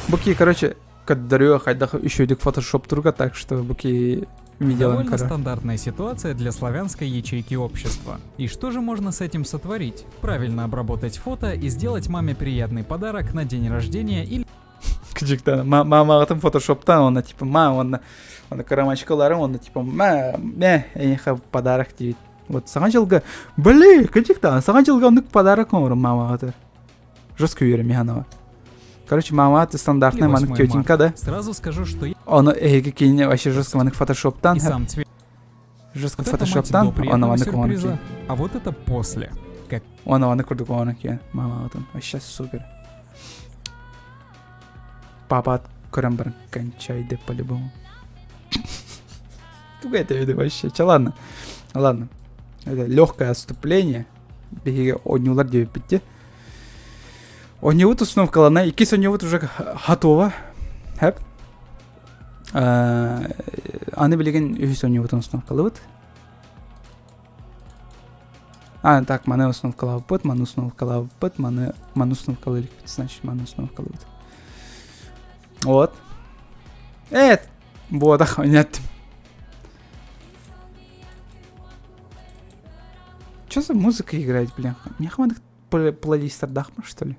Буки, короче, каддарю хайдах еще идет фотошоп турга, так что буки видел. Довольно стандартная ситуация для славянской ячейки общества. И что же можно с этим сотворить? Правильно обработать фото и сделать маме приятный подарок на день рождения или... Кичиктан, мама там фотошоптан, она типа, она карамачкалары, она типа, я подарок тебе. Вот сагачилга, блин, кичиктан, сагачилга он подарок он мама это. Жестко верю механова. Короче, мама это стандартная манк тетенька, да? Сразу скажу, что я... Он какие вообще жестко манк фотошоптан. И сам цвет. Жестко фотошоптан, он манк конки. А вот это после. Как... Он манк конки. Мама там, вообще супер. Папа от Курамбар кончай де по-любому. Туго это виду вообще. Че, ладно. Это легкое отступление. Беги однюлар 9-5. Оневут установка лана. И кис оневут уже готова. Хэп. Аны билеген үйс оневут установка лывыт. А, так, маны установкалап быт, маны установкалап быт, маны установкалап быт, значит, маны установкалап быт. Вот. Вот, охуенеттім. Чё за музыка играет, блин? Мне хватит плейлистер дахма, что ли?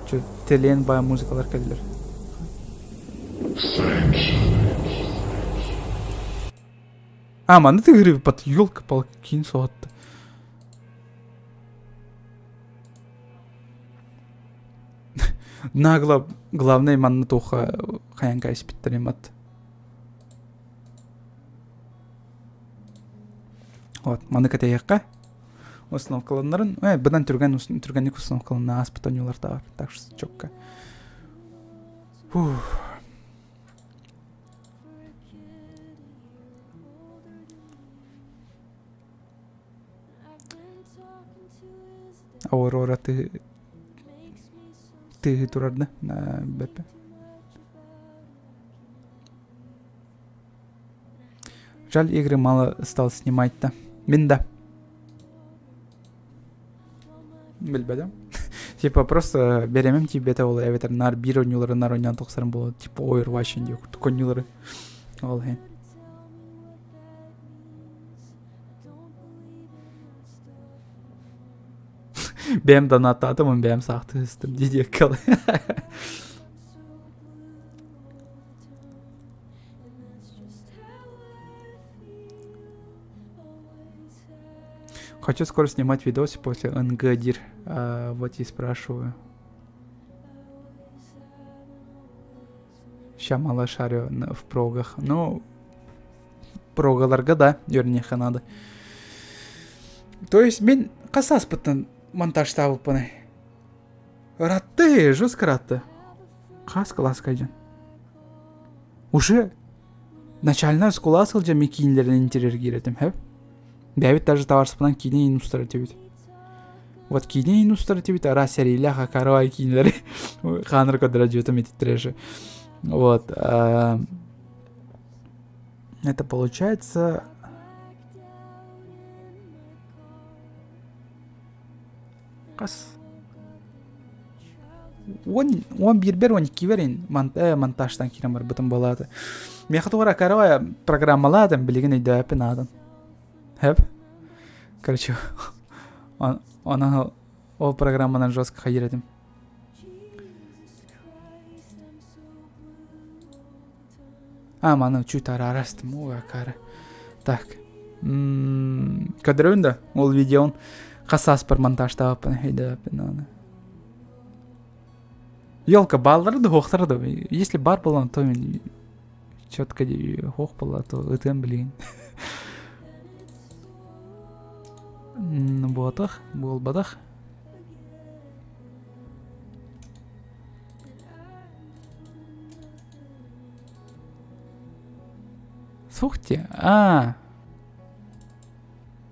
Чё, телен бая музыкалар келдер. А, маны ты игры под ёлка-палка кейін соғатты. Нагло, главное, манны тоха хаянка испиттерем от. Вот, маны катаяққа. Установкаланларын, бұдан түргенік установкаланына аспыт ойнулар да бар. Так что чокка. Аурора ты турарды на бепе. Жаль, игры мало стал снимать-то. Минда. Билбедем. Типа просто беремем тебе ол ветеринар бир ойнулары нар ойнан токсарым болот. Типа Overwatch инде ойнулары. Ол хен. Бем донататымын, бем сақты үстім дейді калы. Хочу скоро снимать видосы после НГДИР. Вот и спрашиваю. Ща мало шарю в прогах. Ну, прогаларға да, өрнеха надо. То есть мен қасаспытын монтаж табып бұны. Ратты, жестко ратты. Қас класс кайден. Уже начальная школа сылжа мен кейінлерін интерьер керетім, хэп? Бәбіт даже товарсыпынан кейіне инустары тебет. Вот кейіне инустары тебет, ара сәрейляға қаруай кейінлері. Қаныр көдірі жөтім ететтірежі. Вот. Это получается... Қас. Он бир он екі верен монтажтан керем бар бұтын болады. Мен қатуғыра қаруай программаладым, білеген үйді әпін адын. Хэп? Короче, она ол программадан жестко хайырадым. А, маны чуть арастым, ой, акары. Так. Кадрында ол видеон қасас бір монтажтап хайда апын. Ёлка балларды хоқтырды. Если бар болан, то мен четко хоқ бола, то өтем білген. Ботах, болбадах. Сухте,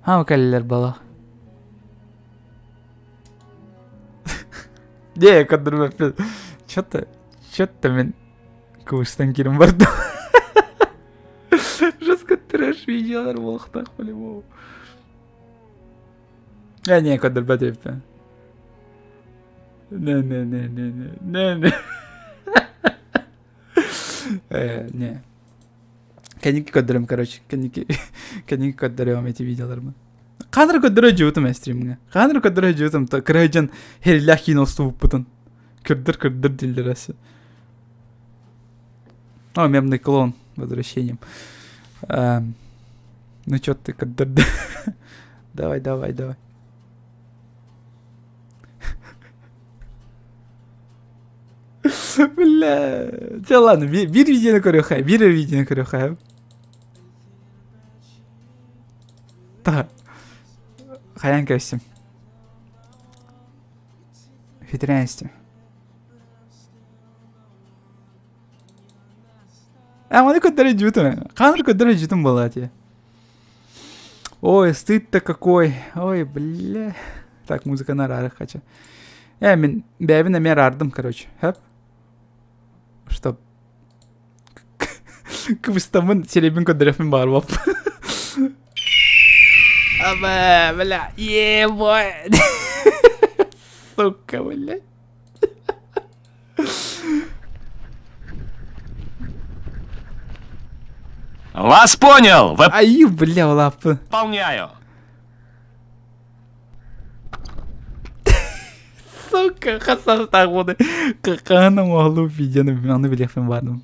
өкәлілер балақ. Не, қадырма пен. Чё-то мен көштен керім барды. Жестко трэш видеолар болықтақ по-любому. Не, қадырма депті. Не. Не. Кәнекі көдірім, короче. Кәнекі көдірім эти видеолармы. Қаныр көдірі жүйтім әстриміңе. Қаныр көдірі жүйтім. Крайжан херлях киносты бұппытын. Күрдір дилдер әсі. О, мемный клон. Возвращением. Ну чё ты көдірді? Давай. Бля. Те ладно, bir videonu көріқай. Bir videonu көріқай. Так. Қаян көстім. Фитренстім. Маны көттері жүтім. Қаныр көттері жүтім болады. Ой, стыд-то какой. Ой, бля. Так, музыка нарары хочу. Мен бәбіне мен ардым, короче. Хэп? Чтоб Кыбыстамын серебин көндөрөмүн барып. Аба, бля, ебой. Сука, бля. Вас понял! Ай, бля, лапы. Выполняю! Сука, хасар тагуды. Какана моглу видеоны аны билефим бардым.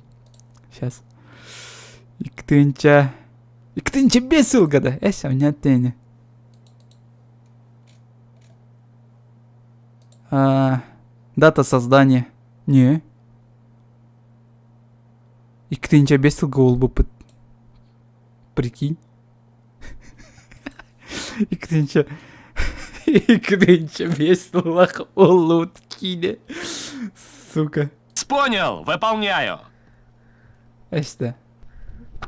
Сейчас. Иктинче 5 ылгада. Эс, онятыны. Дата создания. Не. Иктинче 5 ылга болуп. Прикинь. Иктинче 5 ылга болуп кине. Сука. Понял! Выполняю! Эсте.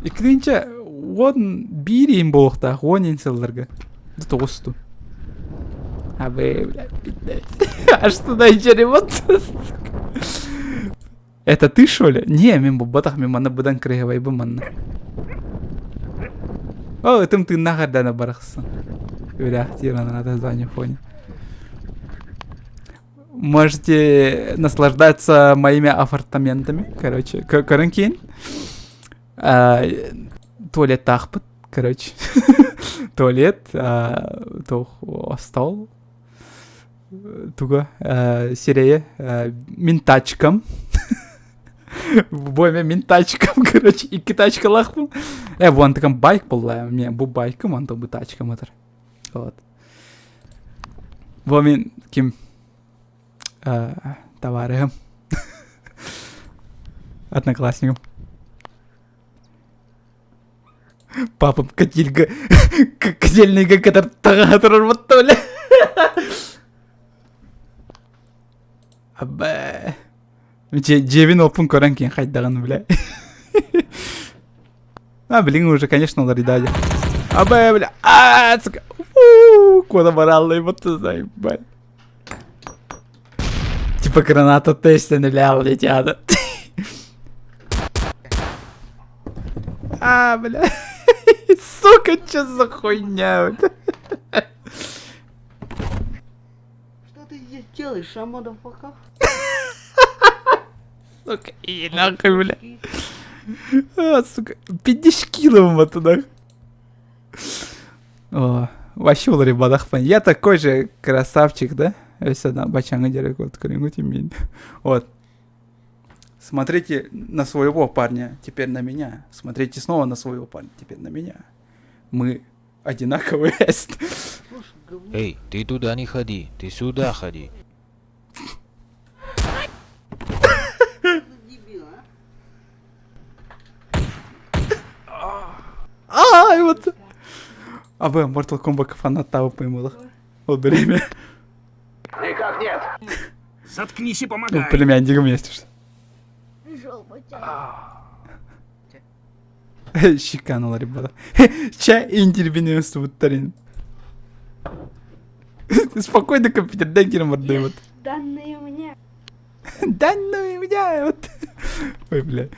Икринче он бирим болукта, он инселлерге. Досту. Абе, блядь, 15. А что дайче ремонт? Это ты, что ли? Не, мен бу батах мен мана будан крыгавай бы манна. О, этим ты нахардана барахсан. Реактивно на название фоне. Можете наслаждаться моими апартаментами. Короче, карантин. Туалет тахпыт. Короче. Туалет. Стол. Туга. Серия. Ментачкам. Бойме ментачкам. Короче, и китачка лахпыл. Вон таком байк был. Мне бу байком, он то бы тачкам. Вот. Вон ким. Товарищем. Одноклассником. Папа котельга. Котельника, который работали. Абе. Джевин опун коранкин хайдаган, бля. Блин, уже, конечно, ларидали. Абе, бля. Сука. Куда баралла, вот ты знаешь, бля. Типа граната теста лял летят. Бля. Сука, чё за хуйня? Что ты здесь делаешь, мotherfucker? Сука, и нахуй, бля. Сука, 50 килов туда. О, вообще у ребятах, я такой же красавчик, да? Вот. Смотрите на своего парня, теперь на меня. Смотрите снова на своего парня, теперь на меня. Мы одинаковые. Эй, ты туда не ходи, ты сюда ходи. Дебил, И вот. Mortal Kombat фанат того поймал. Вот время. Никак нет! Заткнись и помогай! Племянник вместе. Шиканула, ребята. Ча интервенился вот тарин. Спокойно, компьютер, дайте нам одной вот. Данные мне. Данные меня вот. Ой, бля.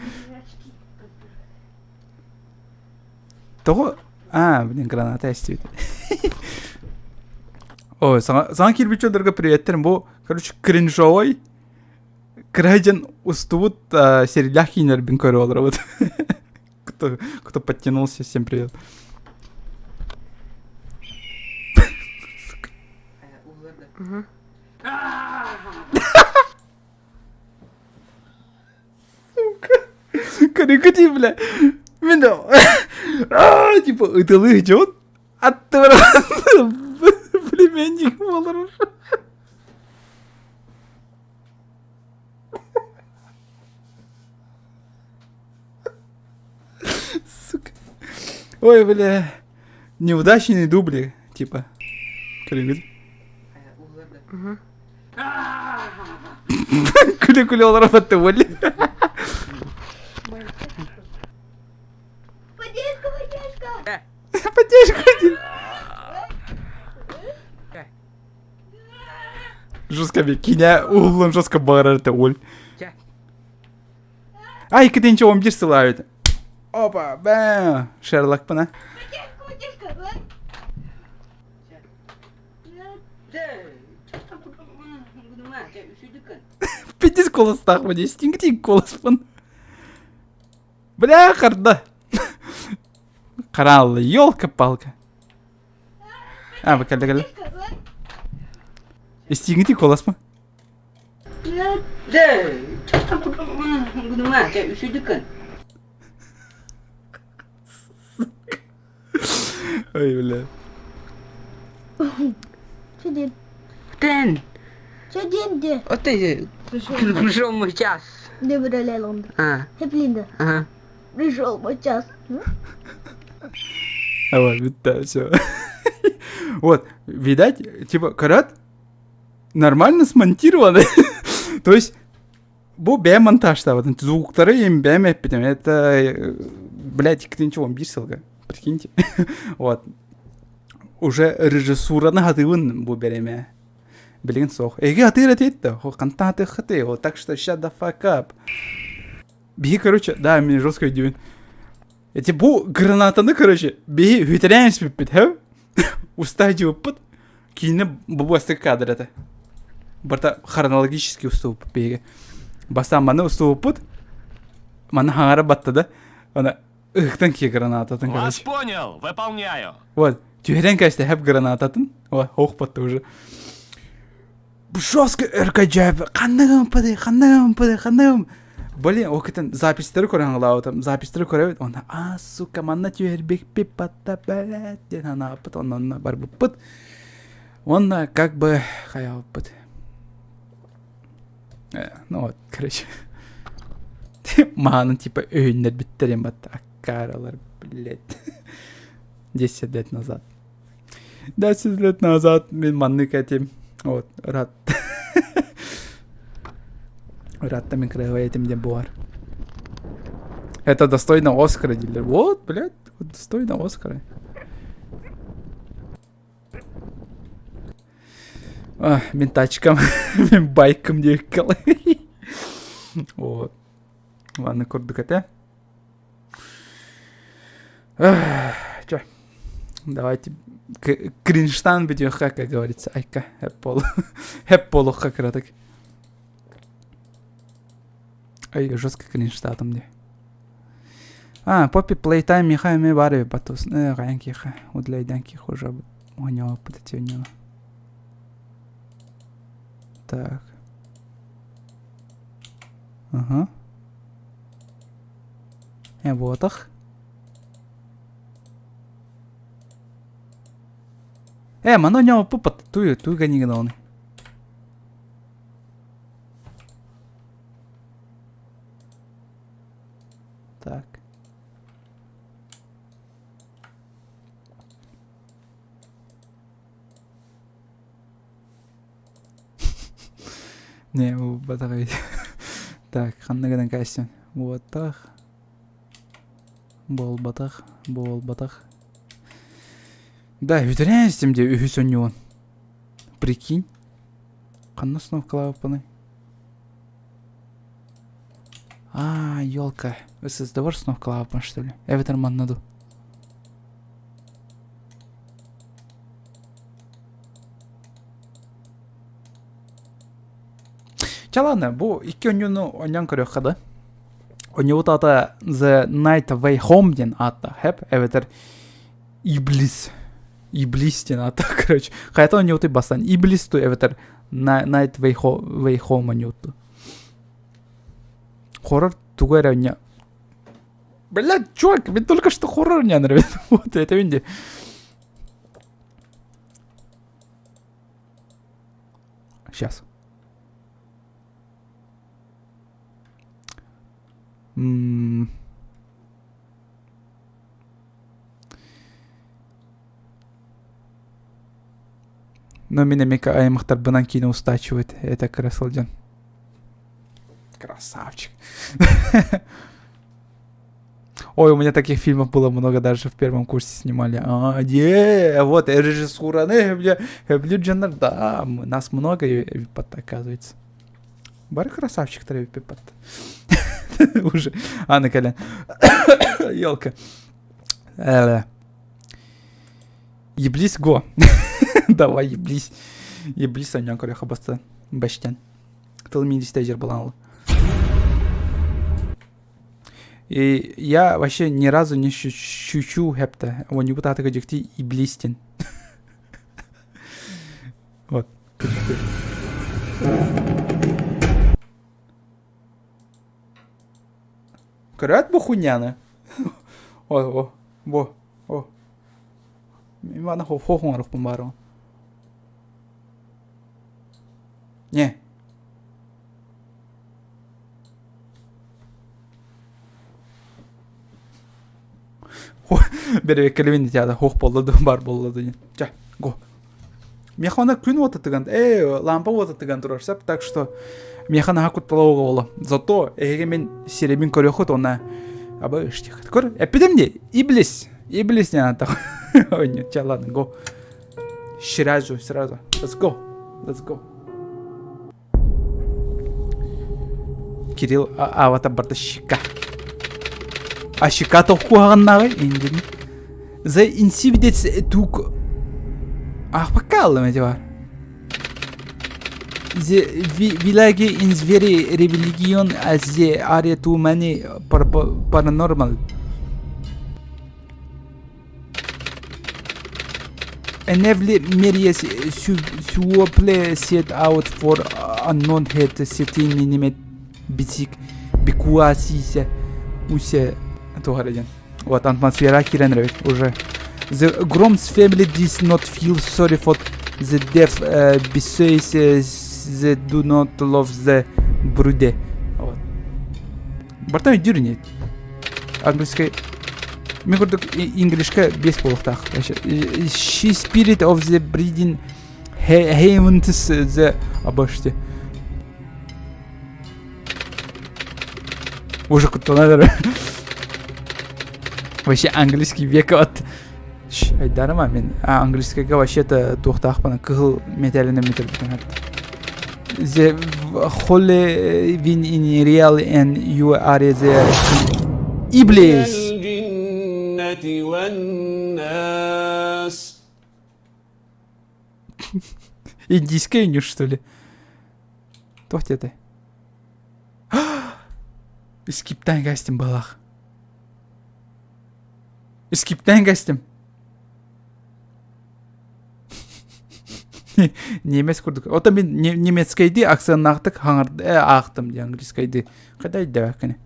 Того? Блин, граната есть. Ой, саңа кирбичодорга приветтерим. Бу, короче, кринжовый. Крайден устут сериалях кинер бинкороллер. Вот. Кто подтянулся, всем привет. Сука. Карикати, бля. Меня. Типа, это идет. Племянник Малруш. Сука. Ой, бля. Неудачные дубли, типа. Кули-кули он работает, Оля. Поддержка. Жестко киня углом жестко bağırır Оль. Ай, кетенче 11 сылают. Опа, бэм. Шерлок пына. Пиздец колос тахмын, естеңгітейін колос пын. Бля, қарды. Қаралы, елка-палка. А, бәкәлді кәлді. Естеңгітейін колос пын. Ой, бля. Что дед? Тен, Что дед де? вот ты пришел мой час. Не брали лонда. Hep Линда. Ага. Пришел мой час. А вот, да, все. Вот, видать, типа, карат нормально смонтированы. То есть, bu бе монтажта, вот, звуктары им бәм әппетем. Это, блядь, ничего, 11 жылға, прикиньте. Вот. Уже режиссураны хатывын bu береме. Білген соқ. Эге атыр әтетті. Қанта аты хаты. Так что, shut the fuck up. Беги, короче, да, мне жестко идею. Эти bu гранатаны, короче, беги, хүйтерян спиппет, хэв? Устади опыт. Кейіні bu басты кадр это. Барта хронологический уступ беги. Баста маны уступ опыт. Маны хаңары батты да. Она ыхтан ке гранататын, Вас короче. понял, выполняю. Вот. Тюрен, конечно, хэп гранататын. Вот, хоқ батты уже. Жестко РКД. Қандығым пыды. Блин, оқытын запистері көріңілау там. Запистері көріп, она, сука, манна тюрбек пипатта, блядь, ден ана апыт, онна бар бұппыт. Онна, как бы, хая опыт. Ну вот, короче. Мағанын, типа, өйінлер біттерен батты. Акаралар, блядь. 10 лет назад. 10 лет назад мен манны кәтем. Вот, рад. Рад-то мен крайва этим где буар. Это достойно Оскара, дилер. Вот, блядь, вот достойно Оскара. Мен тачкам, мен байкам ехал. Вот. Ладно, курдукате. Чё? Давайте кринштан видео, как говорится. Айка, хэпполу хакраток. Ай, жестко кринштан там где. Поппи плейтайм михай ми барви батус. Ранкиха, удлайданки хуже. У него подойти у него. Так. Ага. Вот их. Мано няма пупат. Туй га ни гнауни. Так. Не, батарей. Так, ханнагадан кайсын. Вот так. Бол батах. Да, ветерянстем де үйсөнюон. Прикинь. Қанна сновкалау паны. Ёлка. ССДВР сновкалау паны, что ли? Эветер маннаду. Ладно, бу iki oyunu oynayan körüyor. Oyunu ata The Night Way Home ден ата. Hep eveter İblis. İblis ден ата, короче. Hayata oynuyordu basan. İblis tu eveter Night Way Home oynuyordu. Хоррор тугайра oynuyor. Блядь, чувак, мне только что хоррор не нравится. Вот это видите. Сейчас. Но Минамика аймақтар бұнан кейін устачивает. Это красавчик. Красавчик. Ой, у меня таких фильмов было много, даже в первом курсе снимали. Вот, режиссура, бля, да, нас много, оказывается. Бар красавчик, треба пипат. Уже. На колен. Елка. Иблис го. Давай, иблис. Иблис аннан көрі қабасты бәштен. Тыл мен стейджер боланлы. И я вообще ни разу не шучу хепта. Он не будет атака дикти иблистен. Вот. Көрәт бұ хуйняны. О. Мен бана хоғын рұқпын бары. Не. Бәрі кәлемені тияда хоқ болды, бар болды. Жа, го. Механа күн отытыған, лампа отытыған тұрарсап, так что механа хақут палауға олы. Зато әйге мен серебін көрі құт, она абы үштек. Көр, әппедім де, иблис не анатақ. Ой, не, ча, ладно, го. Сразу. Let's go. Кирилл, авата барды шика. А шика тоқу ағаннағы, енден. За инсибидец тук... Ах, покаллы мәде бар. Зе вилаги ин звери религион, а зе аре ту мәне паранормал. Enevli Merias suople set out for unknown head setting minimate битик бикуасисе усе тугараден. Вот атмосфера киренревит уже. The Grom's family does not feel sorry for the deaf besides they do not love the brood. Вот. Бартан дюрнет. Английский мен көрдік инглишка бес болықтақ. She spirit of the breeding haunts the обоште. Уже күттонадыр. Вообще английский века от... Айдарыма мен английскийға вообще-то тоқтақпына кығыл металіне метал бітін. The holy win in real and you are the Iblis. Индийская нюш, что ли? Тохт это? Скиптан гастим балах. Скиптан гастим. Немец көрдік. Ота мен немецкайды акцент нақтық хаңарды ақтым де английскайды. Қадай да бәкіне.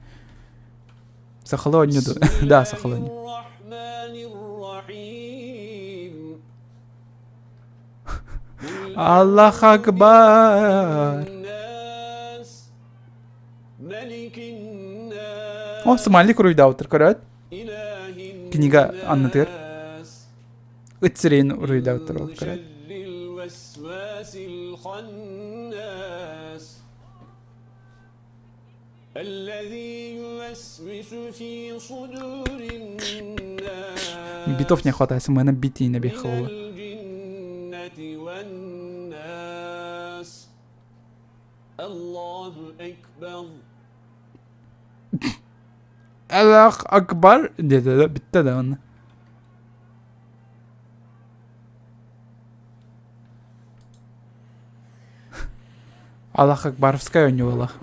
Сақылау неді? Да, сақылау неді. Аллах акбар. О, смайлик ройда отыр, көрәт. Книга аннатыр. Үтсірейін ройда отыр, көрәт. Битов не хватает, мы на бите и набегал. Аллах акбар. Деді, бітті да оны. Аллах акбаровская у него Аллах.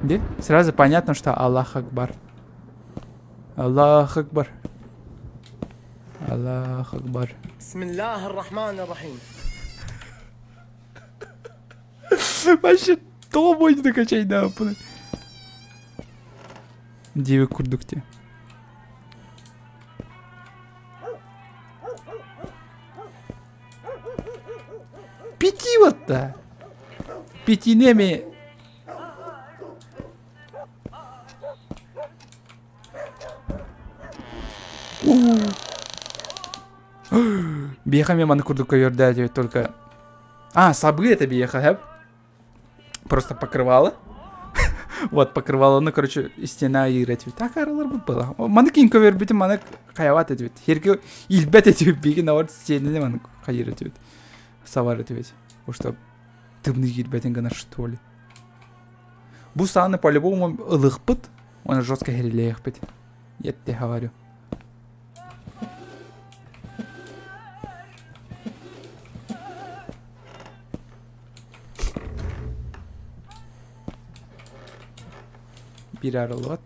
Где? Сразу понятно, что Аллах акбар. Аллах акбар. Аллах акбар. Бисмиллахи р-Рахмани р-Рахим. Вообще, то будет докачать, да. Девы курдукте. Пяти вот-то. Пятинеми. Беха мен маны курдукка йорда деп только. А, сабы это беха, хэп? Просто покрывало. Вот, покрывало, ну, короче, стена играть. Так, аралар было. Маны кейін ковер бітім, маны қаяват етіп. Херке илбет етіп, беги на орд стеніне маны қайыр етіп. Савар етіп. Потому что тымны илбетен гана что ли. Бұл саны по-любому ылық бұд, оны жестко херелеяқ бет. Yetti говорю. Bir aralık.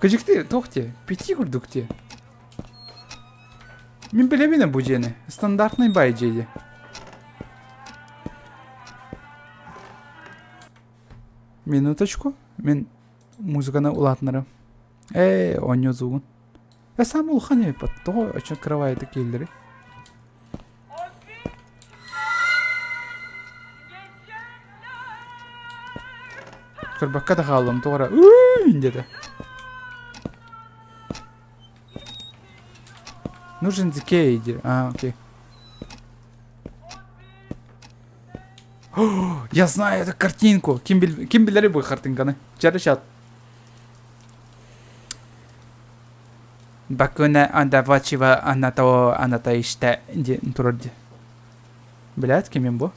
Gıcıktı, tohti. Piti kurdukti. Мен білемін бұл жені. Стандартный бай жейді. Минуточку. Мен музыканы улатынырым. Он озуғын. Сам улхан епат. Тоғы очень кровайды келдірі. Кырбаққа да қалым. Тоғыра. Деді. Нужен дикей. Окей. О, я знаю эту картинку. Ким билери бұл картинканы? Жары чат. Бакуна андавачива аната иште турарди. Білет, кемен бұл?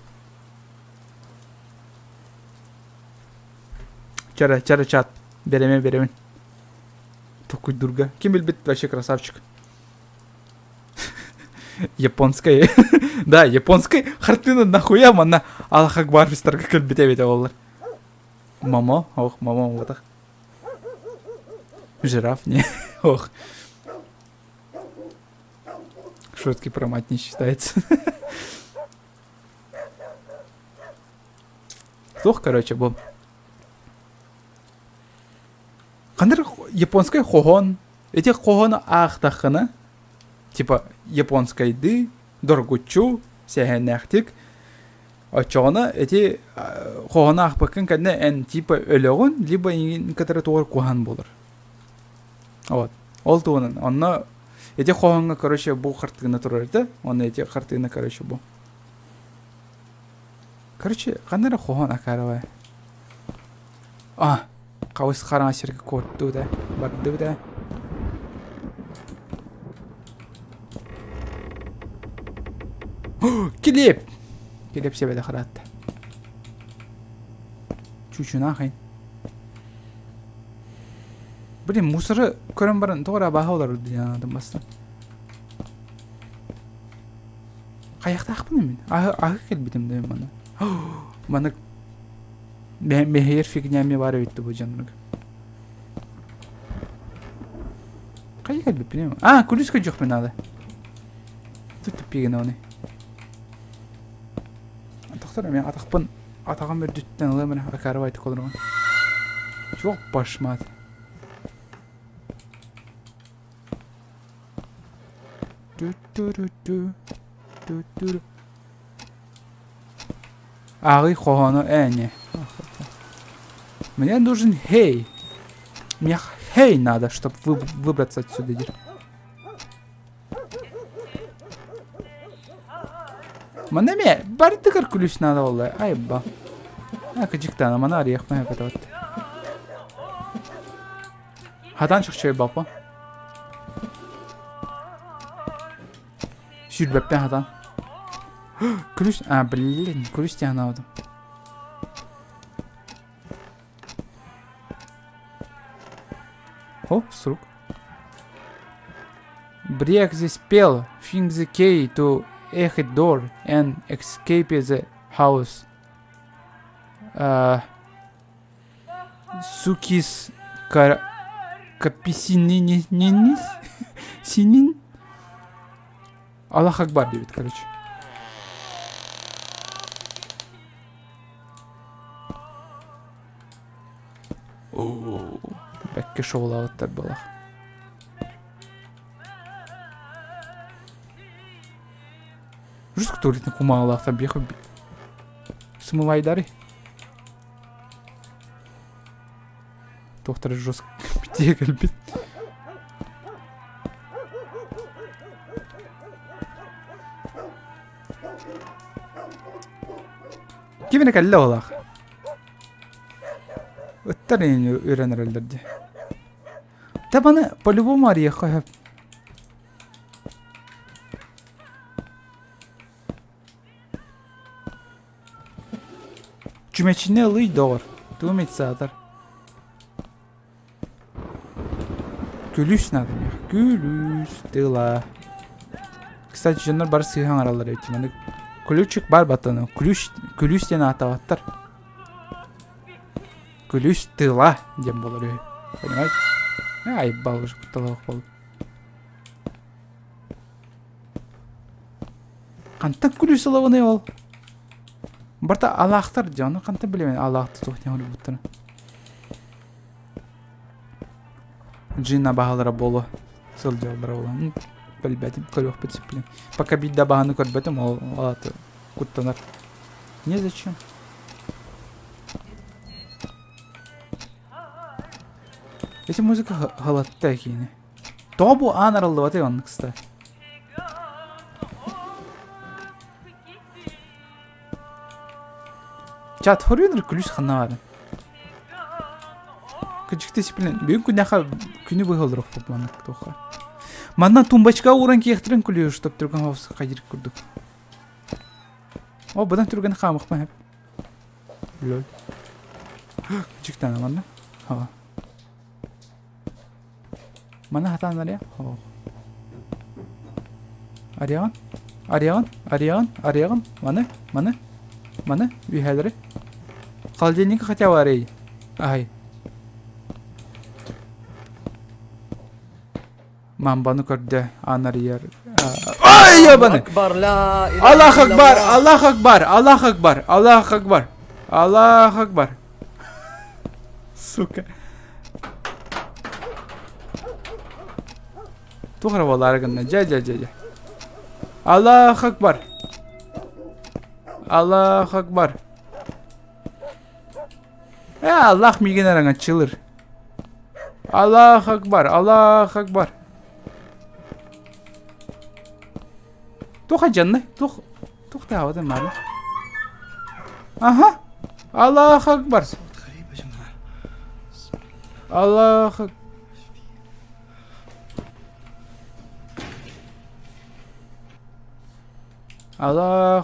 Жары чат. Беремен. Такой дурга. Ким билбит вообще красавчик. Японская. Да, японская картина нахуя мана Аллах Акбар фистарға кілбіте бете олар. Мамо, мамо вот так. Жираф, не, Шутки про мать не считается. Короче, был. Қандыр японская хохон. Эти хохона ақтақына. Типа японскайды, доргучу, сәхәнәхтик. Очоғына эти хохона ақпақын кәдіне ән типа өліғын, либо некоторы тоғыр кухан болыр. Вот. Ол туғынан. Онна эти хохонға, короче, бұл қартығына тұрарды. Онна эти қартығына, короче, бұл. Короче, қандары хохон ақарывай. Қауыс қараң асерге көтті да. Барды да. Келеп себеді қыратты. Чучуна қайын. Блин, мусоры көрін барын тоғыра баға олар жанадым басты. Қаяқта ақпын емен? Ағы келбетім дейм мана. Мана мехер фигнями бары өйтті бұл жанырғы. Қаяқ келбетпін емен? Күліскі жоқ мен ады. Түттіп пеген оны. Мен атақпын атаған бір дүттен ұлы ақарып айты қолырған. Жоқ башмады. Ағы қоғаны әне. Мне нужен хей. Мне хей надо, чтобы выбраться отсюда. Мана ме, бары тыкыр күліш надо олай. Айба. Кыжықтан, мана арияқ мәе бәді. Хадан шық чөй бапа. Сүрбәппен хадан. Күліш, блин, күліш те ана одым. Срук. Break the spell, find the key to exit door and escape the house. Сукис каписининис синин. Аллах Акбар дейді, короче. Бәкке шоулауыттар балақ. Жұрсық туритін құмағалақтар беқі смывайдары. Тоқтары жұрсық бітек әлбет. Кемені кәлі олақ. Өттер ені үйренер әлдерде. Да баны по-любому арияққа хөп. Кимечине лый догор. Тумит сатар. Күлүс надо мне. Күлүс тыла. Кстати, жандар бар сыйхан аралар эти. Мында ключик бар батаны. Күлүс ден атаваттар. Күлүс тыла дем болар. Понимаете? Ай, бал уже куталак бол. Канта күлүс алабыны ол. Барта алақтар жаны канта билемен алақты тоқтен өлі бұттыры. Джинна бағалара болу. Сыл жолдара болу. Білбәдім, көріп бітсіп білем. Пока бидда бағаны көрбәдім, ол алаты құттанар. Не зачем? Эти музыка халатта кейіне. Тобу ан аралды батай оны, кстати. Чат хорюнер күлүс ханна барын. Күчікті сепілін. Бүгін күнәқа күні бұйғалдырық болып маңық тоқа. Манна тумбачка уран кеқтірін күлі ұштап түрген хаусы қайдырып күрдік. О, бұдан түрген қамық ма әп? Лөл. Күчіктен аманна? Ха. Мана хатанар я? Ха. Ариаган? Мана? Үйхәлірі? Холодильник хотя бы арей. Ай. Мамбаны көрді. Анар ер. Ай, ябаны! أكبر لا إله Аллах إلا акбар! الله. Аллах акбар! Аллах акбар! Сука. Тухра болар гынна. Жа. Аллах акбар! Аллах миген араңа чылыр. Аллах акбар. Туха жанны. Тухта авады мали. Аха. Аллах акбар. Аллах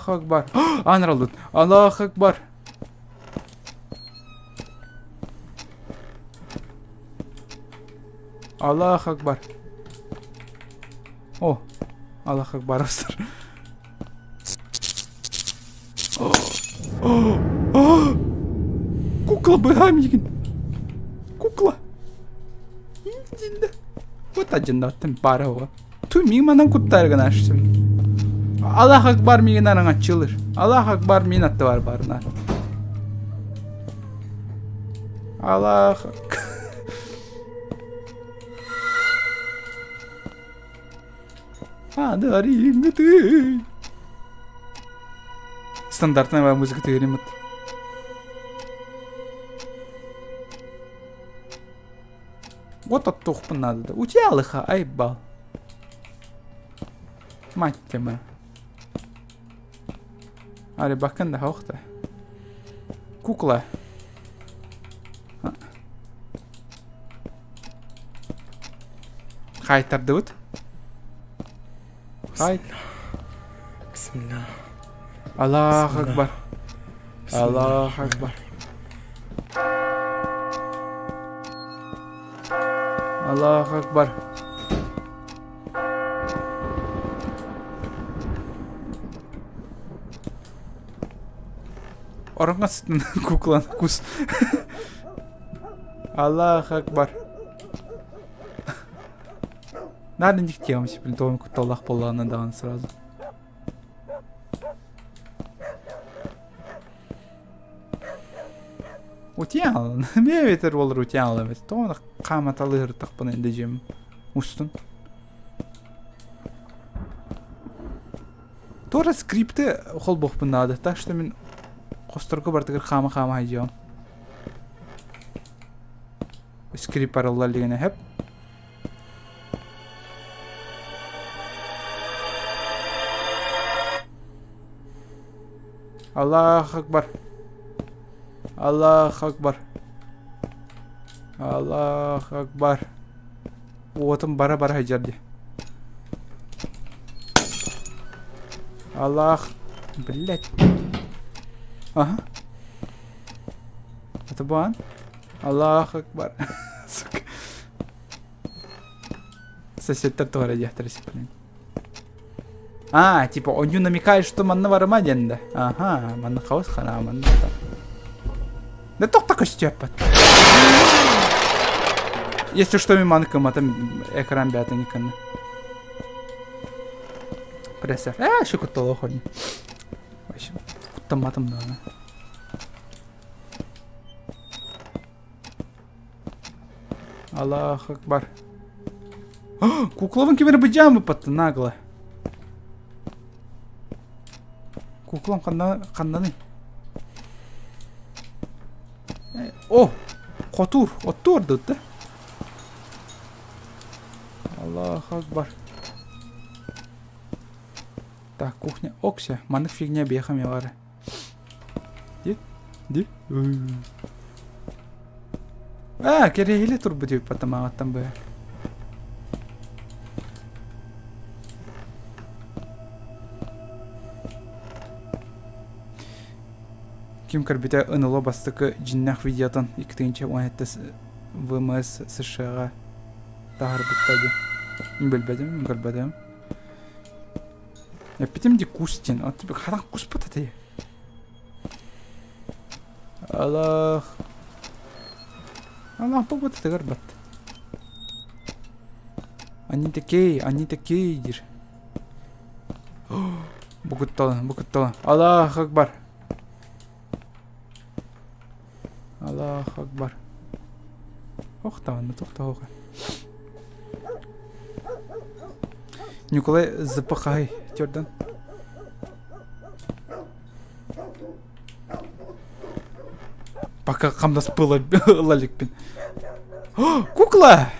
акбар. Анралдут. Аллах акбар. Аллах акбар. О, Аллах акбар астыр. Кукла быгам еген. Кукла. Индинді. Вот ажындаттым бары оға. Ту мен манан құттарыған ашысым. Аллах акбар меген араңа чылыр. Аллах акбар мен атты бар барына. Аллах Адарин ты. Стандартная музыка ты ремонт. Вот оттухпа надо да. У тебя лыха айбал. Мать тебя. Ари бакында хоқта. Кукла. Қайтарды өт. Хайт. Бисмилlah. Аллах акбар. Аллах акбар. Аллах акбар. Ораңғасын кукланы кус. Аллах акбар. Надо не хотелось, блин, то он Аллах полла надаван сразу. Утял, мне ветер волр утял, ведь то он камат алыр так по нендежем устун. Тора скрипты холбох надо, так что мен косторку бартыгыр хама хайжам. Скрип параллель дегене хеп. Аллах акбар. Аллах акбар. Аллах акбар. Отым бара-бара хайжарды. Аллах. Блять. Ага. Это бан? Аллах акбар. Сука. Соседтер тоже яхтарсы, блин. А, типа, он намекает, что манна бар ма денде. Ага, манна хаус хана, манна там. Да только степат. Если что, ми манкам, а там экран бята никогда. Прессер. Еще кутало ходим. Вообще, кутаматом надо. Аллах акбар. Кукловын кемер быджамы патты нагло. Куклам қанданы. О! Котур! Оттур дұтты. Аллах акбар. Так, кухня. Окся. Мандық фигня бейхам явары. Ди? А, керегелі тұр бұдеп патам ағаттан бұя. Ким карбите ынылы бастықы жиннақ видеотан 2-ші 17 ВМС США тағыр бұттады. Білбедім, білбедім. Яппетім де кустен. Аты бек хадан куст бұттады. Аллах. Аллах бұл бұттады ғарбат. Они такие дир. Бұғытталы. Аллах акбар. Аллах акбар. Оқтағанды, тоқта. Николай запахай, тердан. Пока қамдас пыла лаликпен. Кукла!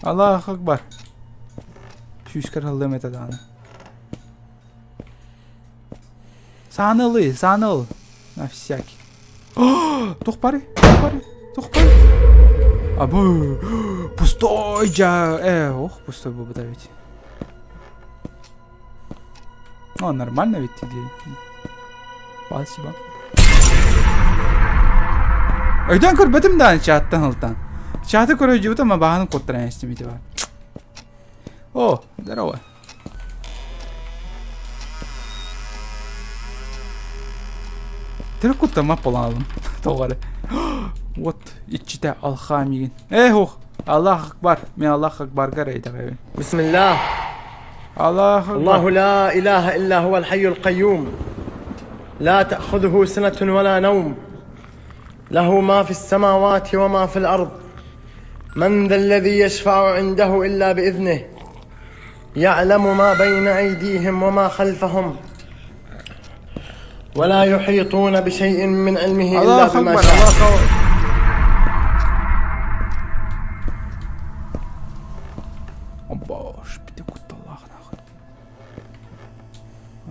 Аллах акбар. Шүйшкар алдым етеді аны. Саныл. На всякий. Тухпари. Абу. Пустой жа. Ох, пустой был бы давить. О, нормально ведь идея. Спасибо. Айдан көрбедім да чаттан алтан. Чаты көріп жібіті ма бағанын қоттыран естемейді бар. О, здорово. Тірі ма поланалым. Тоғары. Вот, итчіте алхам еген. Ох, Аллах акбар. Мен Аллах акбарға рейді ғайбен. Бисмиллах. Аллах акбар. Аллаху ла илаха илля хуа al-hayyul qayyum. لا تأخذه سنة ولا نوم له ما في السماوات وما في الأرض من ذا الذي يشفع عنده إلا بإذنه يعلم ما بين أيديهم وما خلفهم ولا يحيطون بشيء من علمه إلا بما شاء.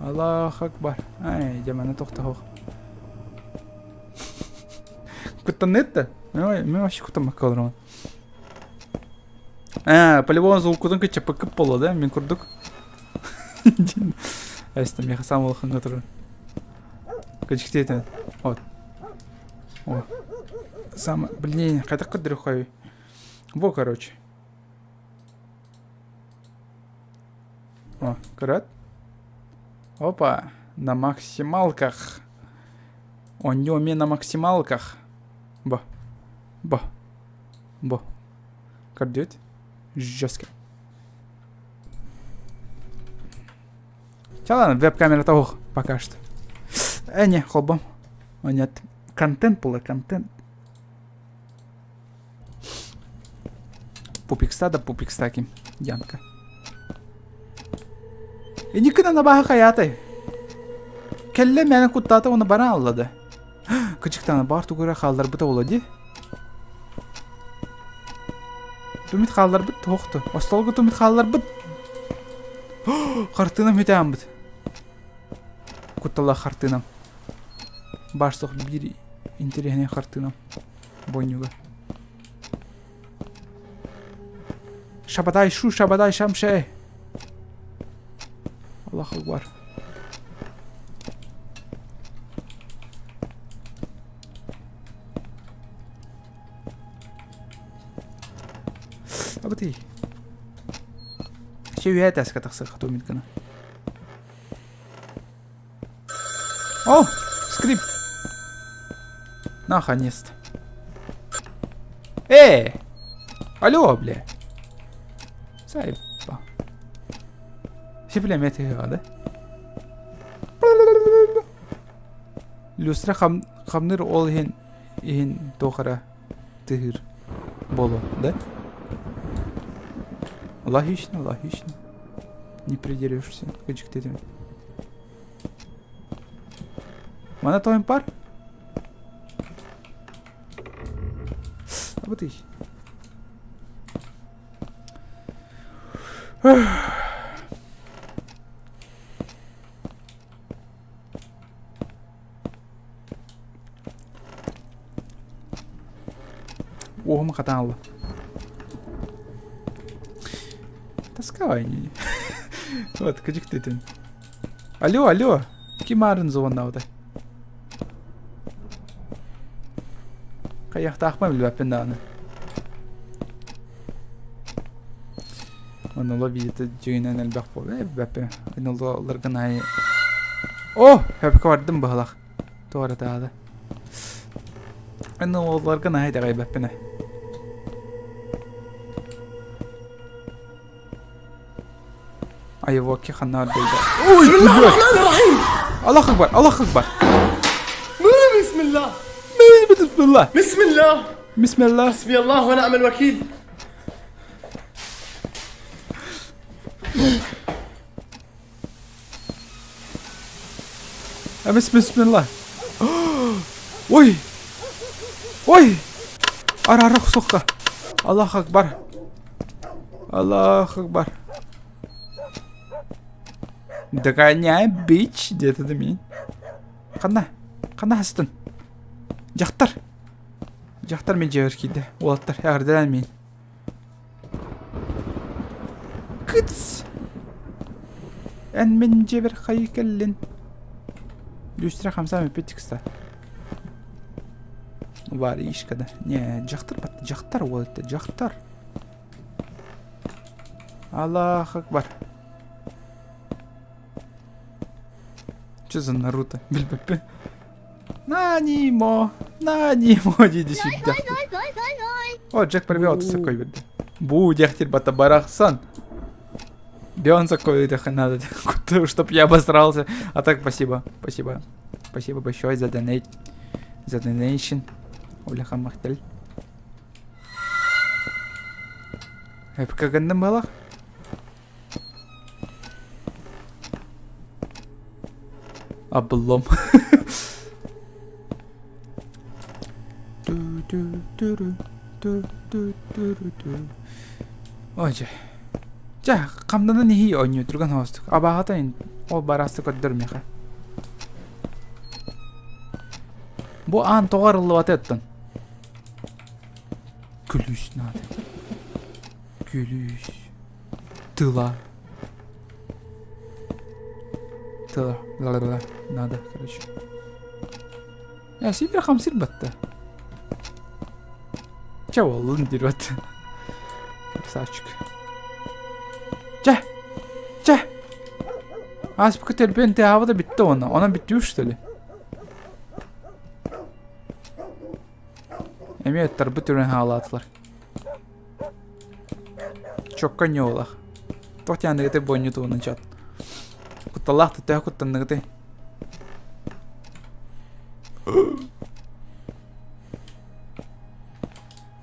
Аллах акбар. Ай, жаманы тоқтауы. Күттан нетті? Мен вообще күттан маққа олырмын. По-любому звукудың көтче пықып болу, да? Мен күрдік. Әсті, меха сам олықынға тұрын. Көчікте етін. Вот. Сам, блин, қайта қыдыры қойы. Во, короче. О, көрат? Опа, на максималках. Он не умеет на максималках. Бо. Кардет. Жестко. Ладно, веб-камера того пока что. Не, хобом. О, нет. Контент был, контент. Пупикста да пупикстаки. Янка. И никогда на баха хаятай. Келле мене куттата оны бара аллады. Кычыктаны бар тугура халдар быта олади. Тумит халдар быт тоқты. Осталғы тумит халдар быт. Хартынам хетям быт. Куттала хартынам. Баштық бір интерегіне хартынам. Бойнюга. Шабадай шу, шабадай шамше. Аллах акбар. Абыты. Шевия таска такса хату миткана. О, скрип. Наконец-то. Алло, бля. Сайпа. Сиплемет да? Люстра хамныр ол хин тохара тыгыр боло, да? Логично. Не придерешься, кычык дедим. Мана тоим пар? Вот и. Оғым қатан алды. Таскавай не. Вот, кычык дедим. Алло. Ким арын звоннауды? Каяқта ақпай білбәппен дағаны. Оны лоббиді жүйінен әлбәқ болды. Бәппе. Оларғын ай... О! Хөпкі бардым бағылақ. Тоғары тағады. Оларғын ай дағай бәппені. Айыва ки қанар дейді. Аллах акбар. بسم الله بسم الله حسبي الله ونعم الوكيل. بسم الله. Ой! Арарық соққа. Аллах акбар. Догоняй, бич, деді де мен. Қана хастын. Жақтар мен жевер кейді. Олаттар, яғырдан мен. Күтс! Ән мен жевер қайы кәлін. Люстра қамса мен петікста. Бар ешкада. Не, жақтар батты. Жақтар олатты. Жақтар. Аллах акбар. Что за Наруто? Білбеппе. Нанимо дейді сүйді. О, Джек пробел отысы қой берді. Бұ дяқтер бата барақсан. Бионса қойды надо, чтоб я обосрался. А так, спасибо. Спасибо большое за донейшн. Оляха мақтал. Әпі кағандым балақ? Абылом. Ой, жа, қамдана нехи ойны тұрған хостық. Абағатайын, ол барасты көддірмеға. Бұ аң тоғарылы баты өттін. Күліш, нады. Күліш. Тыла. Ла-ла-ла. Надо, короче. Я себе хамсир батта. Чего лун дерет? Красавчик. Ча! Аз пока терпен те авада битті она. Она битті что ли? Эметтер bu türün halatlar. Çok kanyolar. Toch yani gete boynu tuğunun çat. Kutallah tutaya kutandı gete.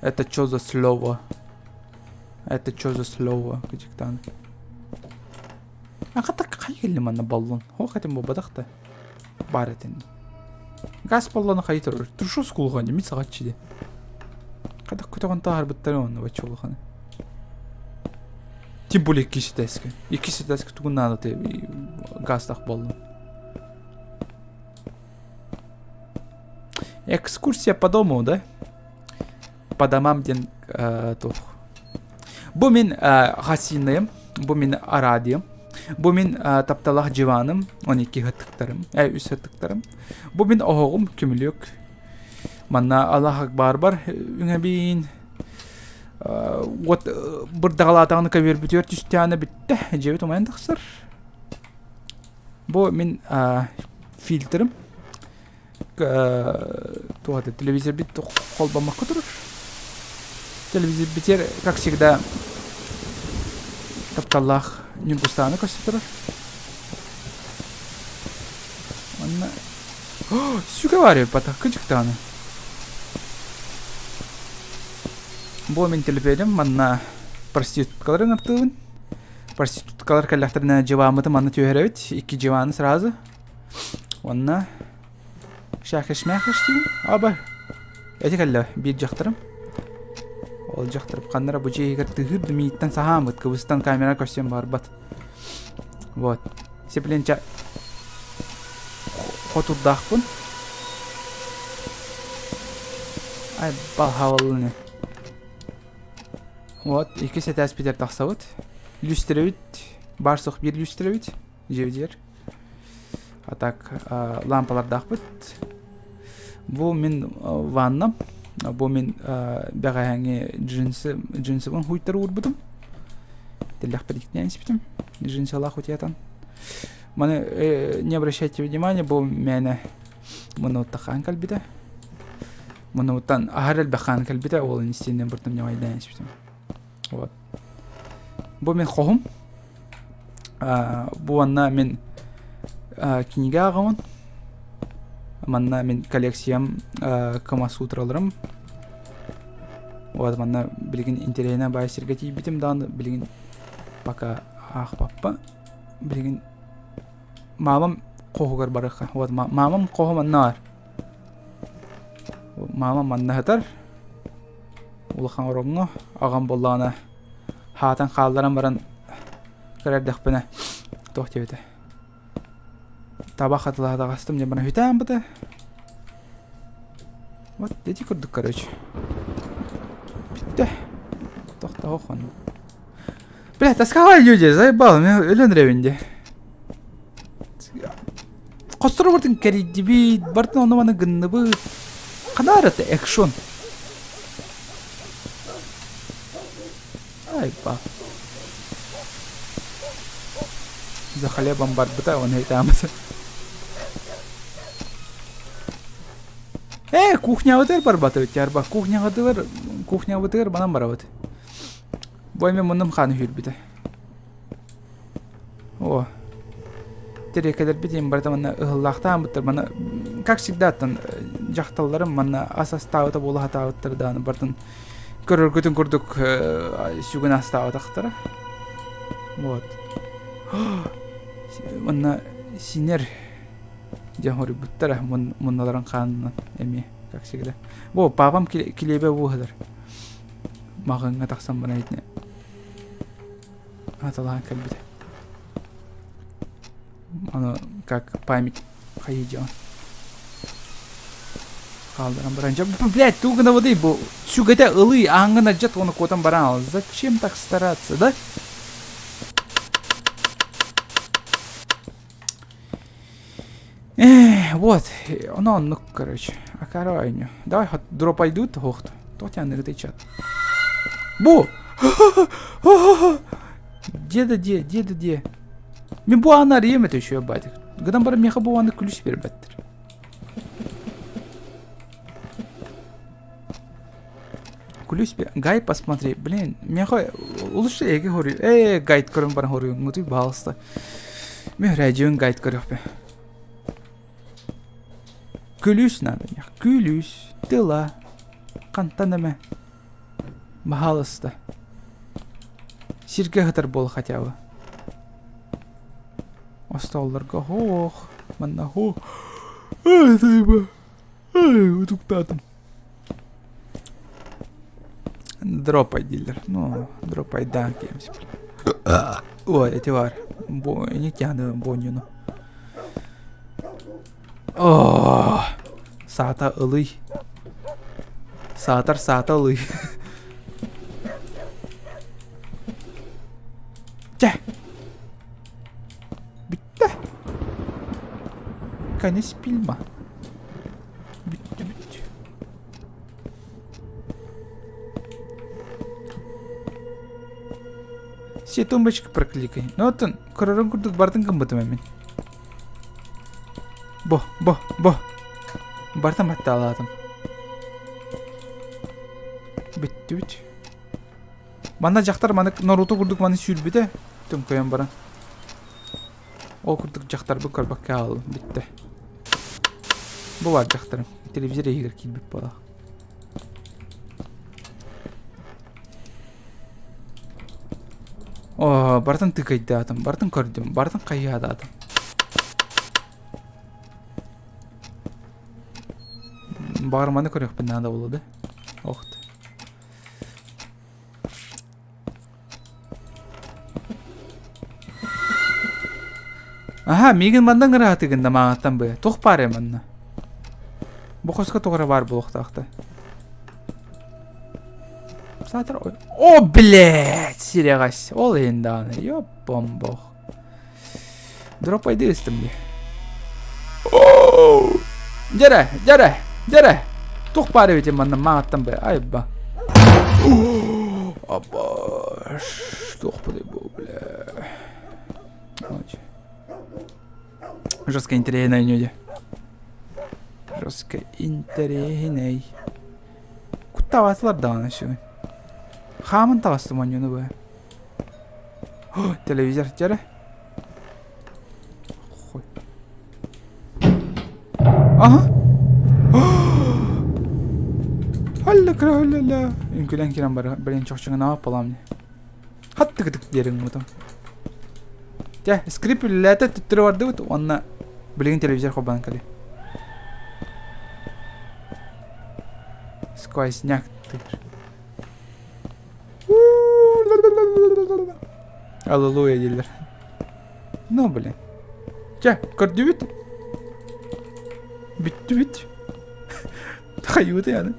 Это что за слово? Gıcıktan. Akata kayılı mana ballon. Ho katim bu badakta. Baretin. Gaz ballonu kayıtır. Turşu skulğanı mi saatçıydı. Kadak kutawan tahar bittari onu bachulğanı. Тем более кисетеска. И кисетеска тук надо те гастах бallon. Экскурсия по дому, да? По домам ден тух. Bu min hasinayım, bu min aradiyim, bu min taptalaq civanım, 12 hıtıktarım, 3 hıtıktarım. Bu min oğum kümülük. Manna Allah akbar bar, üne bin Вот бырдагалатаганы кабер бүтөр түстәне битте. Жебет омайын тахсыр. Бу мен фильтрым. Туады телевизор бит колбамакка турur. Телевизор битер, как всегда, тапталлах Нюргустаны көрсөтөр. Анна сүгө бар пата кычыктаны. Бу мен телефедим, манна проституткаларын артыгын. Проституткалар каллахтарына жевамыты манна түйөрөбүт, 2 жеваны сразу. Онна шахиш-махиш дейм. Аба. Эти калла бир жактырым. Ол жактырып кандыра бу жегер тыгыр димиттен сахамыт, кыбыстан камера көрсөм бар бат. Вот. Сепленча хотурдакпын. Ай балхавалны. Вот, 2 сетас питер тахсабыт. Люстребит, барсық бир люстребит, жевдер. А так, лампалар дақпыт. Бу мен ваннам. Бу мен бәғайаңе джинсы бун хуйттар урбудым. Теллях предикнен септим. Джинсы аллах утиятан. Маны не обращайте внимания, бу мене мұны тақан калбида. Мұны уттан ахарел бақан калбида, ол инстинен бұртым не майдан септим. Вот. Бу мен хохум. Бу анна мен книга агамын. Манна мен коллекциям Камасутраларым. Вот манна билген интерейна байсырга тийбитим даны билген пока ахпаппа билген мамам кохугар барыха. Вот мамам кохум аннар. Мамам манна хатар. Улахан оромно агам боллана хатан халдаран баран кырардакпына тохтебете. Табах атылада гастым не бана хүтәм бите. Вот дети курдук, короче. Битте. Тохта охон. Бля, таскавай люди, заебал, мен өлөн ревинде. Костро бартын керидиби, бартын оны мана гынныбы. Канараты экшон. Ай ба. За хлебом бар бита, он айтамыз. Кухня вытыр бар батыбыт, ярба. Кухня вытыр банан барабыт. Бойме мұным ханы хүйір біті. О. Терекелер бітейм барда мана ығыллақтан бұттыр. Мана, как всегда, жақталарым мана асас тауыта болы хатауыттырдан бардын. Көргөтін көрдік сүгін астауытақтары. Вот. Мана синер жахори бұттара мұналарын қанынан әме, как всегда. Бо, папам келебе бұғыдыр. Мағынға тақсам бұна етіне. Аталаған кәлбеді. Оны, как память қайыджаған. Қалдыран баран жап. Блядь, тугына воды, бұл сүгіде ылы аңғына жат, оны котан баран ал. Зачем так стараться, да? Вот, ну, короче, акарайню. Давай, дропай идут, хохт. То тебя нырты чат. Бу! Деда. Мен bu anlar yemedi şu batık. Gıdan bara meha bu anı kulüs bir battır. Kulüs bir gayet посмотри, блин, meha улучши эге хорю. Гайд көрüm бара хорю. Муты балста. Мен радион гайд көрөп бе. Kulüs надо, meha. Kulüs, тыла. Кантанеме. Махалыста. Сирге хатар бол хотя бы. Осталларга хох. Манна хох. Зайба. Утуктатым. Дропай дилер. Ну, дропай да, кемси. Ой, эти var. Bu не тяну бонюну. О! Saata ılый. Saata ılый. Bitti. Конец фильма. Bitti. Все тумбочки прокликай. Ну вот он, коророн курдук бартын кымбытым эмин. Бо. Бартын батты аладым. Битти бит. Мана жактар маны Наруто курдук маны сүйүлбүдө. Түм коям бара. Ол курдук жактар бу көрбакка ал битти. Бу бар жактарым. Телевизор эгер килбип бала. О, бартын тыкайды атым, бартын көрдүм, бартын кайяды атым. Багырманы көрөкпүн нада болду. Окут. Аха, меген мандан гыратыгында маңаттан бы. Тох бар манна. Бохоска тогра бар булуктакта. Сатыр ой. О, блядь, сирегас. Ол енді аны. Ёп, бомбох. Дропайды үстімде. Оу! Жара. Тух бары өте манна маңаттан бы. Айба. Абба. Тух бары бұл, бля. Жестко интересный люди. Жестко интересный. Куда ватлар да аны şu. Хамын тағыстым анюны бі. Телевизор жәрі. Қой. Аха. Алла. Үнкілен керен бары. Білен чоқчыңын ап боламын. Хатты күтік берің мұтым. Жә, скрип үліләті түттірі барды бұд. Онына білген телевизор қобан кәлі. Сквозняк тыр. Аллилуйя дилер. Ну, блин. Жә, көрді бүт. Бүтті бүт. Тайуды яны.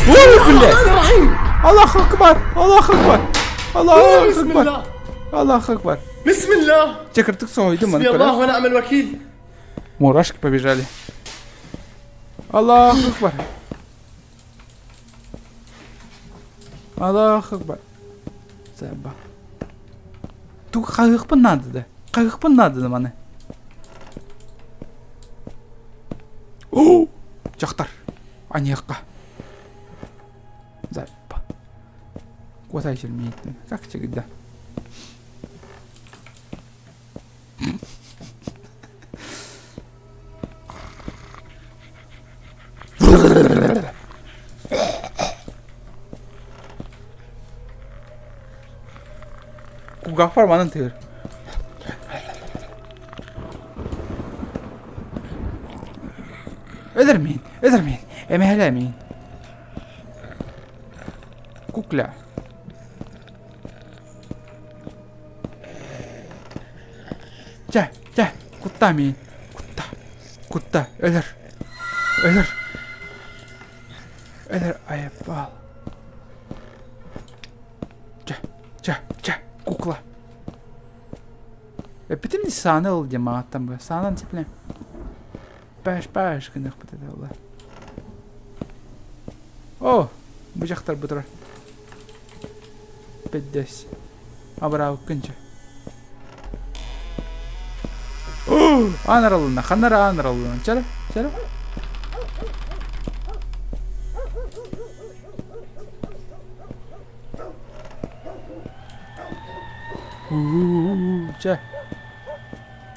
Ой, блин. Аллах акбар. Аллах акбар. Бисмилlah. Чекртык сойды маны. Бисмилlah ва ни'мал вакил. Мурашки побежали. Аллах акбар. Аллах акбар. Заба. Тук қайықпын надыды маны. Оу! Жақтар. Анияққа. Заба. Қотай жүрмейді. Как чегіді? Кугақ бар манын тығыр. Öldürmeyin. Emehlemeyin. Kukla. Gel. Kutta meyin. Kutta. Ölür. Ayıp al. Gel. Kukla. Bitim sahne oldu cemaatten bu. Sahnen tiple. Baş kınık bu dedi Allah. Oh, bıçaklar bu taraf. Beddes. Abra kınca. Oh, anaralına, anaralına. Çara.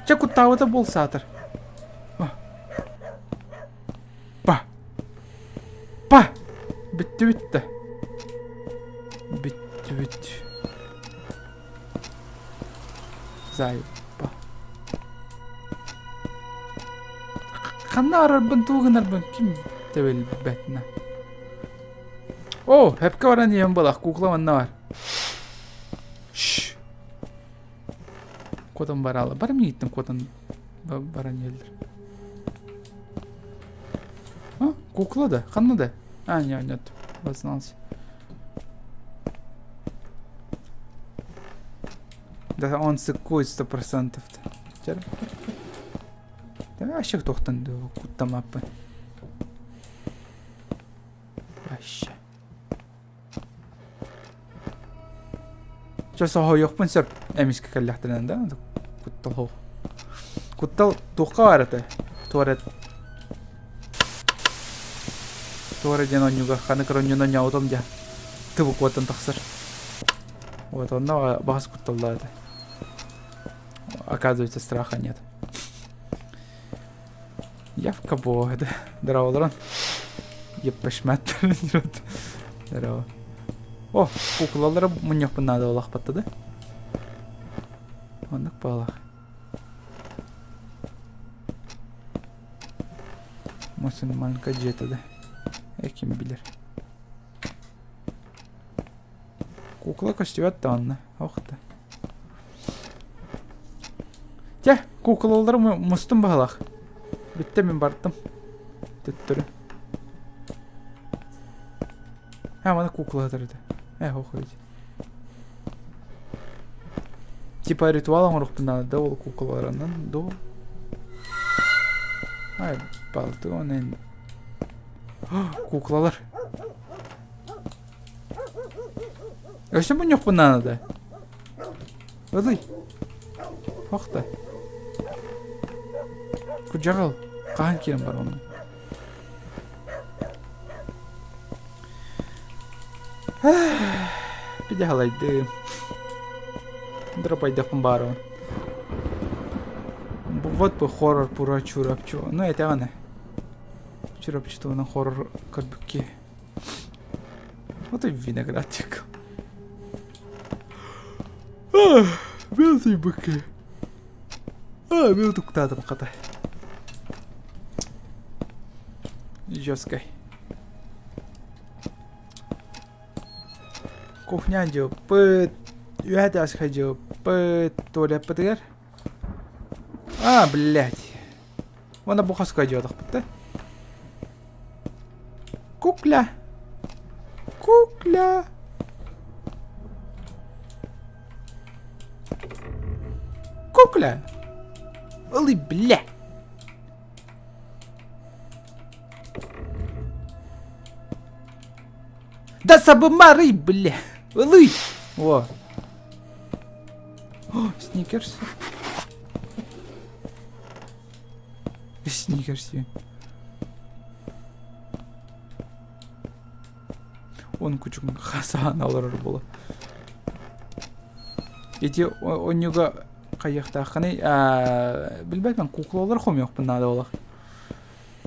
Çe kuttavada bol satır. Bah. Bitti. Zayıf. Kanna arar ben kim tebel betna. Oh, hep kawaran yan balak kuklaman ne var? Şşş. Kodan baralı. Bara mı gittin kodan baran yerler? Ha? Kukla da. Kanna da. Ha, нет. Познался. Да он сыкует 100%. Да вообще тоқтанды куттамаппын. Вообще. Жоса хойоқпын сөрп әміскі кәлләқтінен да. Күттал хоқ. Күттал туққа барыты. Туарет. Туарет ден онюға. Қаны кіронюн оня отом дя. Тыбық отын тақсыр. Вот онна бағас күтталда это. Оказывается, страха нет. Явка бо, да. Здорово, Лоран. Еппешмәттер. Здорово. О, куклалары мұньоқпын нады олақ батты, да? Ондық бағалақ. Мұсылманка жеті, да. Кім білер. Кукла көстебәт та онны. Оқты. Те, куклалары мұстым бағалақ. Бітті мен бардым. Түттірі. Мана кукла тұрды. Оқойды. Типа ритуалың ұрықпын да ол куклаларынан. До. Балды онын. Куклалар. Өшін бұн жоқпын да. Өзі. Оқты. Күджағал. Қаған керім бар оның. Піде галайды. Дропайдақпын бары. Вот бы хоррор пура чурапчу. Ну это аны. Чурапчу оның хоррор көрбікке. Вот и виноградчик. Мен сүйбікке. Мен тұқтадым қата. Жесткой. Кухня жо пыт. Үйәді асқа жо пыт. Толя пытығар. Блядь. Оны бұқасқа жодық бітті. Кукля. Кукля. Кукля. Ылы, бля. Да сабымары, бля. Ылы. О. О, сникерс. Сникерси. Он күчігін қасаған алырыр болы. Ете, онюға қаяқта қаны, білбәйтмін, куклалар қом еқпін нады олақ.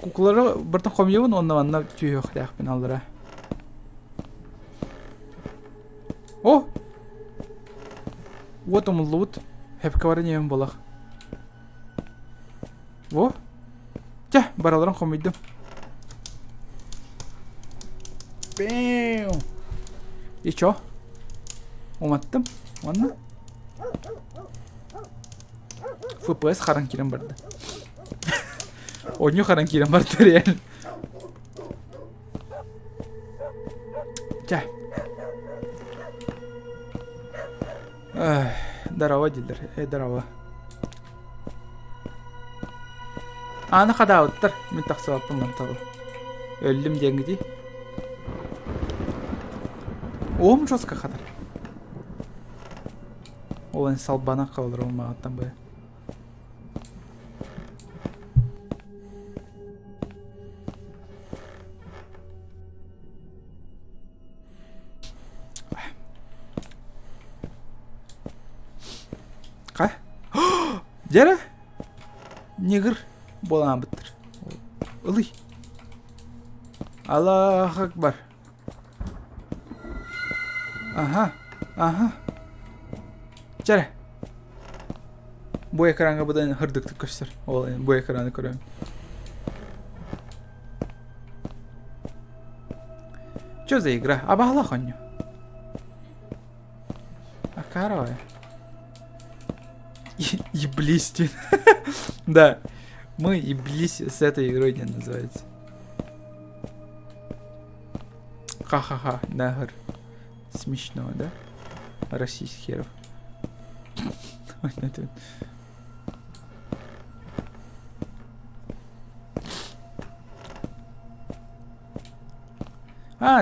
Куклалары біртін қом еуін, онна түйе еқті еқпін алыра. О! Вот омылы ұт. Хәпкі бары неуін болақ. О! Тя, бараларын қом едім. Бэм! И чё? Уматтым? Онна? ФПС харан керем барды. Оню харан керем барды реально. Тя. Дарава дилдер. Дарава. Аны қада ауыттыр. Мен тақсы алыптым мантағы. Өлім деңгідей. Оғым жосқа қадар. Олан салбана қалдыр олмағаттан бай. Қа? Жәрі? Негір болан біттір. Ұлы. Аллах акбар. Ага. Жәрі. Бұл экранға бұдан хырдықты көштір. Ол бұл экраны көрем. Чё за игра? Абағала қоню. Каравай. Еблисти. Да. Мы еблись с этой игрой не называется. Ха-ха-ха. Нахер. Смешно, да? Российских херов.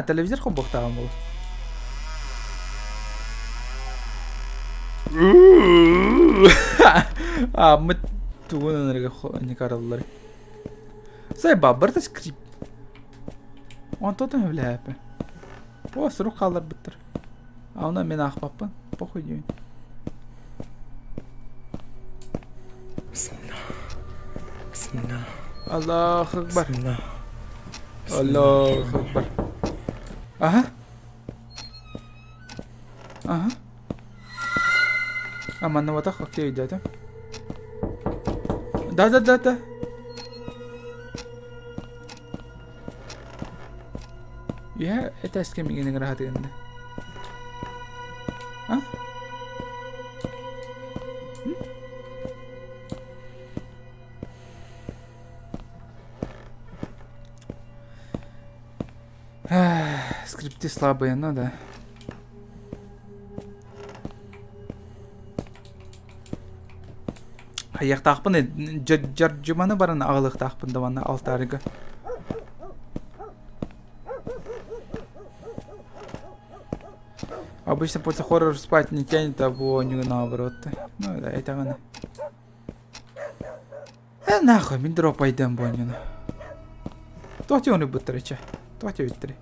Телевизор хом боқтаған бұл. Мы тугун энерго не караллар. Сай бабырда скрип. Он тотын өвләпе. О, сұру қалар біттір. Ауна мен ақпаппын. Похуй дейін. Bismillah. Аллах акбар. Bismillah. Аллах акбар. Ага. Ага. Аманна ватах окей да. Да. Я это с кем не играть инде. А? Скрипты слабые, ну да. Аяқ тақпын жаржыманы барын ағылық тақпын даваны алтарыға. Обычно после хоррора спать не тянет, а было не наоборот. Ну да, это она. Нахуй, мен дроп айдам бойнена. Тоқти оны бұттыры ча. Тоқти өттірі.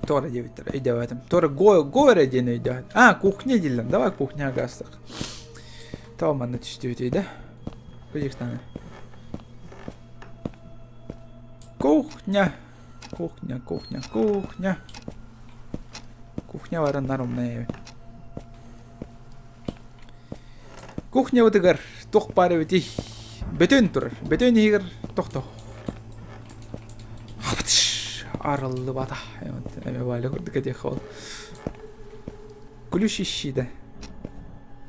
Тора девятер, иди в этом. Тора горе день идет. А, кухня делим. Давай кухня гастах. Tamam anne düştüydü. Bir tane. Кухня. Кухня варан нарумная. Кухня вот игр. Тох пары бити. Бетон тур. Бетон игр. Тох. Арылы бата. Эме вали курдык эти хол. Күлүш ишиде.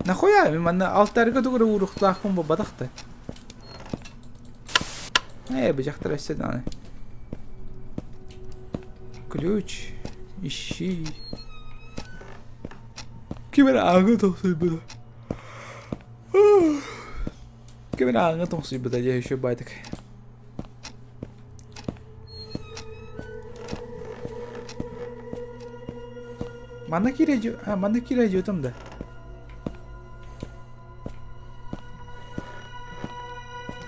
Нахуя? Мен алтарга тугры урухтахым бадакты. Бежактыр эседаны. Ключ. Ищи. Кимер аңы токсуй буда. Кимер аңы токсуй буда, я еще байтык. Мана кире жутум да.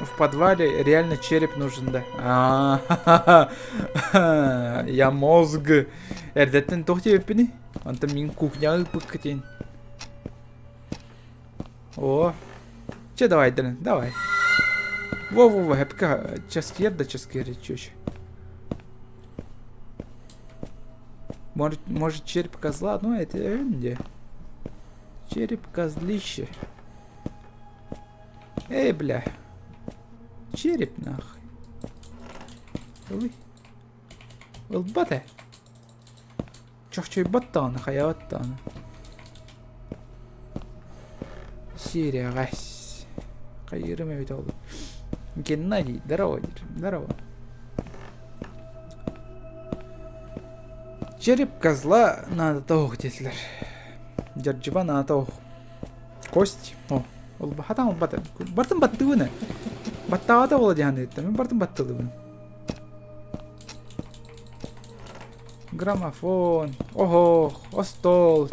В подвале реально череп нужен, да. Я мозг. Эрдеттен тохти өппини. Антон мен кухняга пыккетин. О. Че давай, Дэн, давай. Во, хэпка часкер, чёщ. Может череп козла? Ну это где? Череп козлище. Бля. Череп нахуй. Ой. Улбата. Чохчой баттаны, хаяваттаны. Сирия гась. Кайырым эбит олду. Геннадий, здорово. Череп козла надо таух детлер. Жаржыба надо таух. Кость. О, ол хатан бата. Бартын баттыгыны. Баттаада бола дегенде айтты. Мен бартын баттылыбын. Граммофон. Ого, остол.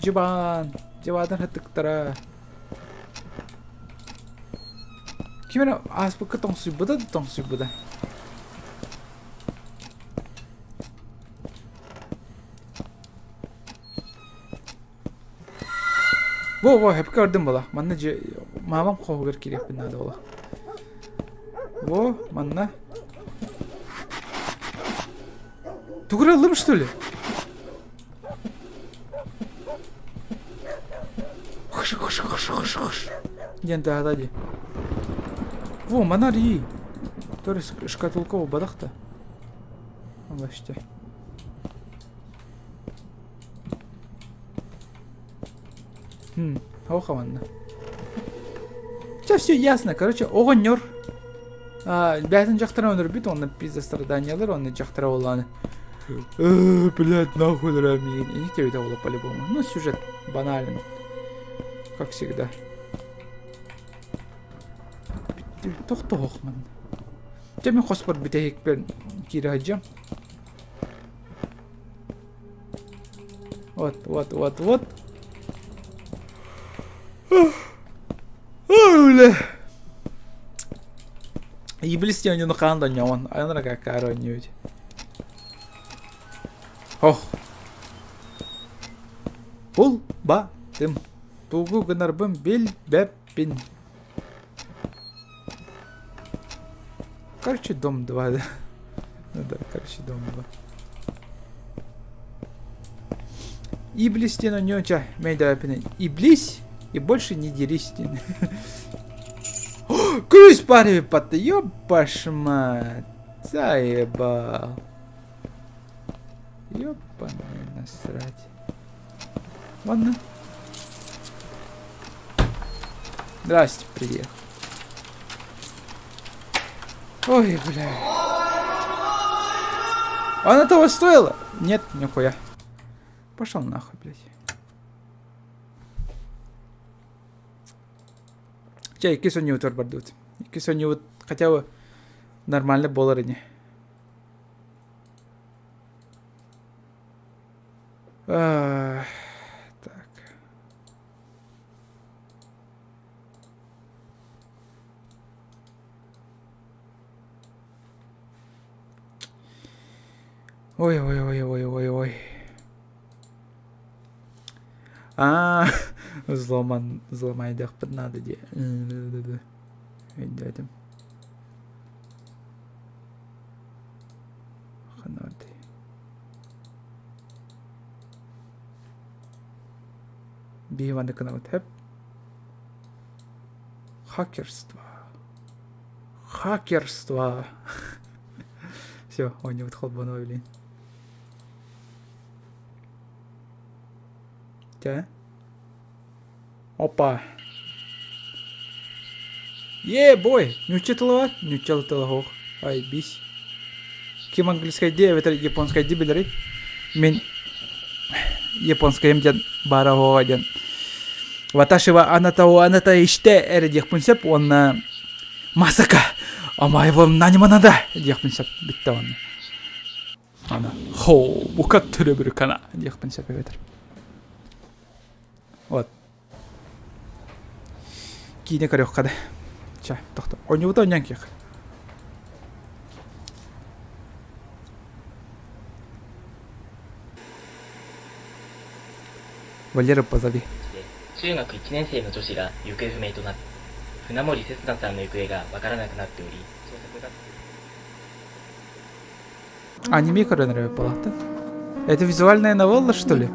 Жыбадан хаттыктара. Кимера аспыкка тоңсуйбуда да тоңсуйбуда. Во, hep gördüm bola. Manna mamam qoğur kirek binada bola. Во, манна. Тугралым, что ли? Хош. Енді адади. Во, манари. Тори шкатулково бадақта. Алаште. Хаухаванна. Сейчас все ясно. Короче, оғынер. Бәтін жақтыра өнір бит, оны пизда страданиялар, оны жақтыра оланы. Блядь, нахуй рамень. И не тебе это было по-любому. Ну, сюжет банален. Как всегда. Тоқтоқмын. Темен хоспор битейікпен кирajam. Вот. Öyle. İblis yanını kandan yaman. Ayınlara kakar oynuyor. Oh. Bul ba dim. Тугу гынарбым бел бәппин. Короче, дом 2, да? Ну да, короче, дом 2. Иблистин у него ча, мейдапин. Иблись и больше не дерись. Круиз паре пот, ёпашмат. Заебал. Ёпаный насрать. Ладно. Здрасте, приехал. Ой, бля. Она того стоила? Нет, нихуя. Пошел нахуй, блядь. Чай, кису не утор бардут. Кису не вот хотя бы нормально болары не. Так. Ой. Взломай под надо де. Видим. Ханаты. Биваны канал тэп. Хакерство. Все, он не выдохал бы блин. Да? Опа. Бой! Не учитывала? Не учитывала. Ай, бись. Кем английская идея, это японская идея, билери. Мен японская имден бараго один. Ваташи ва аната иште эре дехпунсеп, он масака. Омайво нанима надо. Дехпунсеп, битта он. Ана. Хоу, букат требрю кана. Дехпунсеп ветер. Вот. Кине корёх кады. Ча, тохто. Он не вот он нянких. Валера, позови. 中学1年生の女子が行方不明となり、船森節奈さんの行方がわからなくなっており、捜索が。Аниме коронавирус палата. Это визуальная новелла, что ли?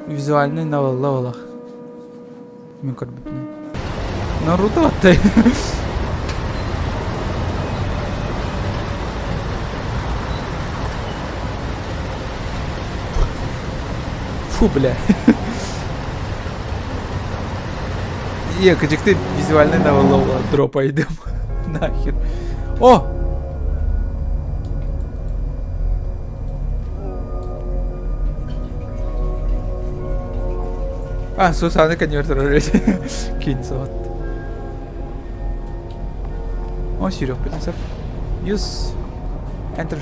Визуальный новелла, Аллах. Наруто ты. Фу, бля. Качек ты визуальный новелла дропа идем. Нахер. О! Susana конвертер. Кинь вот. О, Серег, принцип. Use. Enter.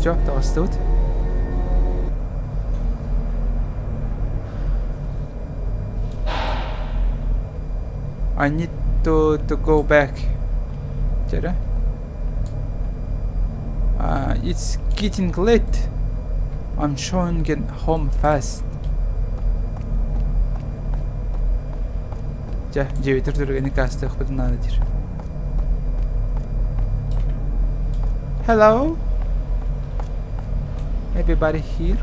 Чё, это вас тут? I need to go back. It's getting late. I'm showing it home fast. Ja, 9:30 кастах поднадир. Hello? Everybody here?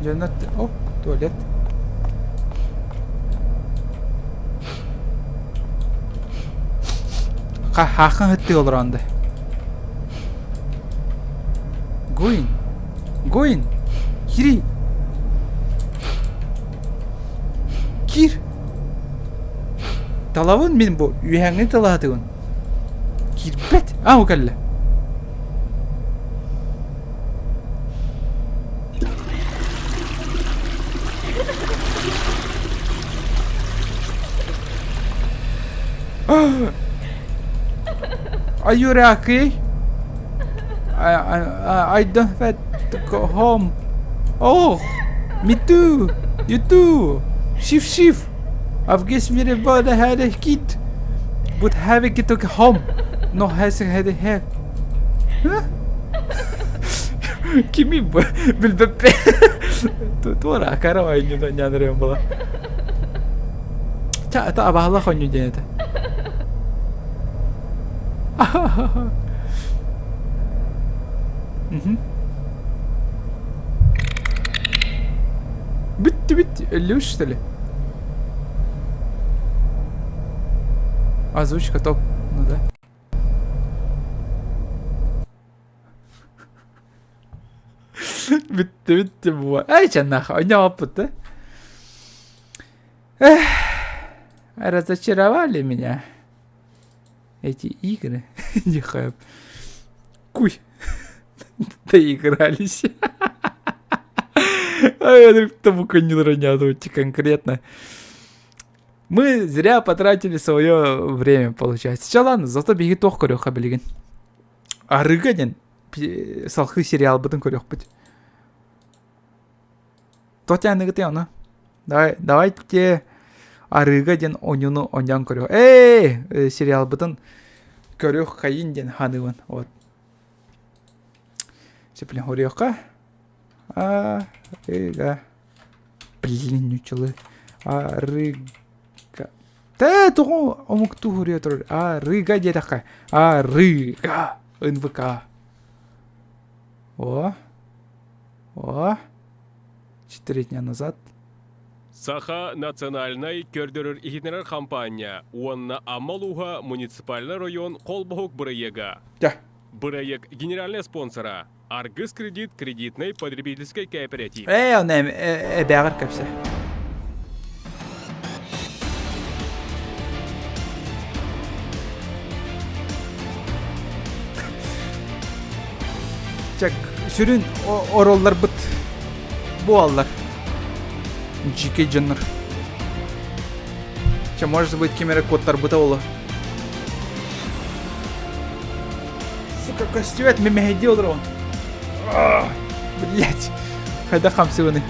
Janat, oh, tualet. Хақын хытты olur анда. Goin. Kiri. Kir. Talavun min bu. Üyhangi talatığın. Kirbet. O kalla. Are you okay? I don't want to go home. Oh, me too. You too. Shift. I've guessed me about had a kid. But have it to home. No has had a hair. Kimi bu? Bilbepe. Tuara cara oyuncu da nyadırıyorum bala. Ta bahla oyuncu denedi. Bitti 53 стали. Озвучка топ, ну да. Bitti bu. Ay canına oyna yaptı. Разочаровали меня эти игры. Нехай. Куй. Доигрались. Я тому коню ронят конкретно. Мы зря потратили свое время, получается. Сейчас ладно, зато беги тох көрөк билген. Арыгаден салхы сериал бытын көрөк бит. Тотяны гыты аны. Давайте Арыгаден онюну оньян көрөк. Сериал бытын көрөк кайынден ханывын. Вот. Сеплен хорёкка. Арыга. Блин, нючылы. Арыга. Та тугу омукту хорё тур. Арыга дедакка. Арыга. НВК. О. 4 дня назад. Саха национальный көрдөрөр ихинерер компания. Уонна Амалуха муниципальный район Колбохук Бырыега. Бырыег генеральный спонсора. Аргыс кредит кредитный потребительский кооператив. Он бягыр кепсе. Чак сүрүн ороллар быт. Буаллар. Жике жаннар. Че может быть кемере коттар быта олы. Сука, костюет мемеди олар он. Блять. Хайда хамсываны.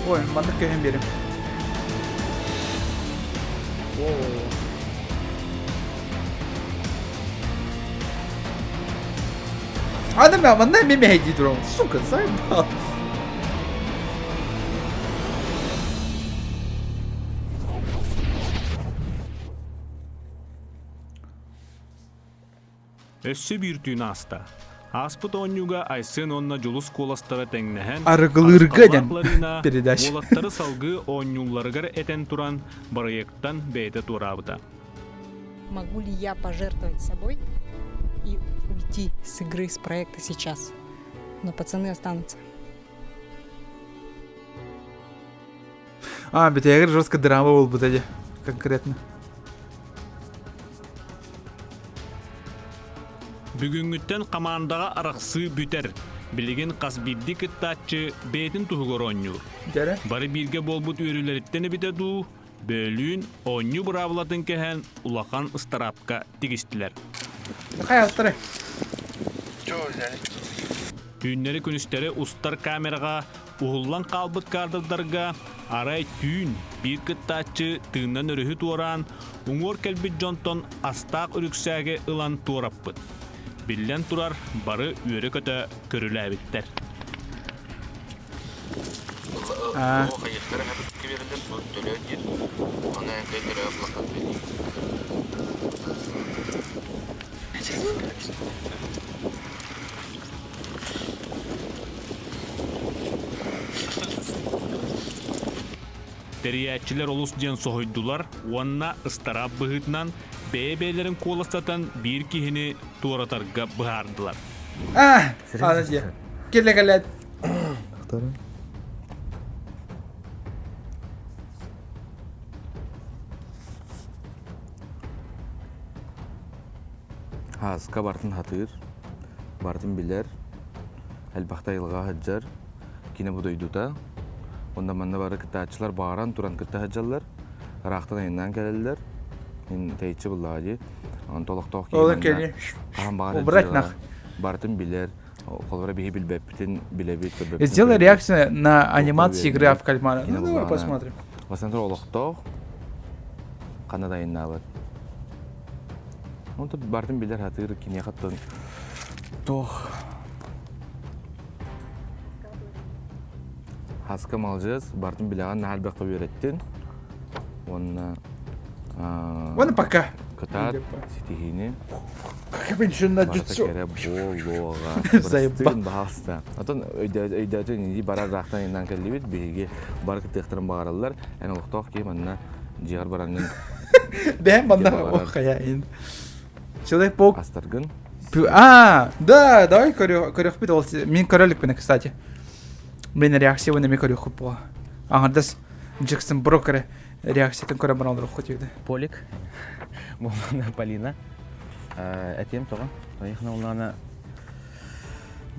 Ой, мандык көйен берем. Adam ya bana mimeydi durum. Сука, заебал. Өссө биртүүнү аста. Аспыт онюга айсын онна жолус коластары теңнehen. Арыгылыргаден передача. Болаттары салгы онюлларыгар этен туран проекттан бейте турабыта. Могу ли я пожертвовать собой и уйти с игры, с проекта сейчас? Но пацаны останутся. Бетегер жестко драма был бы тогда. Конкретно. Бүгүнгүттен командаға арақсы бүтер. Билеген қасбирди кыттачы бейтін туғыр оню. Бары бирге болбут өрілеріттені бітеду, бөлүүн оню бұрабылатын кәхен улақан ыстарапқа тигістілер. Қайалтыры. Үннері күністері ұстар камераға ұғылан қалбыт кардырдарға арай түйін бір кыттачы тыңнан өріхі туаран ұңор кәлбіт жонтон астақ үріксәге ылан туараппыт. Биллен турар бары үйері көті көрілі әбіттер. Deriyatçiler olus diyen sohuydular, onna ıstara bıhıtnan, bebelerin kolastatan bir kihini tuğratarga bıhardılar. Ah, anacı. Gel. Haska bartın hatır, bartın biler, elbaqta yılga haccar, kine bu doyduta. Onda manna barı kıtaççılar bağıran turan kıta haccarlar, raqtan ayından gelirler. Men teyitçi bullağı. An tolaq toq ki. Ola keli. O bırak nak. Bartın biler, kolora bihi bilbeptin bilebit. Сделай реакцию на анимацию игры в кальмара. Ну, давай посмотрим. Басантыр олaq toq, Kanada ayından var. Onda bartın biler hatır, kine qattan toq. Haskam alacağız. Bartın bilağın nahal baqta öğrettin. Оны пока. Катар, ситихини. Как я шунда жутсу. Заебал. Баста. Атон өйдәтен инди барар рахтан индан келдибит, биге баркы тектирин багаралар. Аны уктак ки манна жигар баранын. Бем банда окая ин. Человек паук. Астаргын. Да, давай корёх бит ол. Мен королик мен, кстати. Мен реакция на микро хупо. Аңардас Джексон Брокер реакциятын көрө баралар окутуйду. Полик. Мона Полина. Этем тоға. Тояхна улана.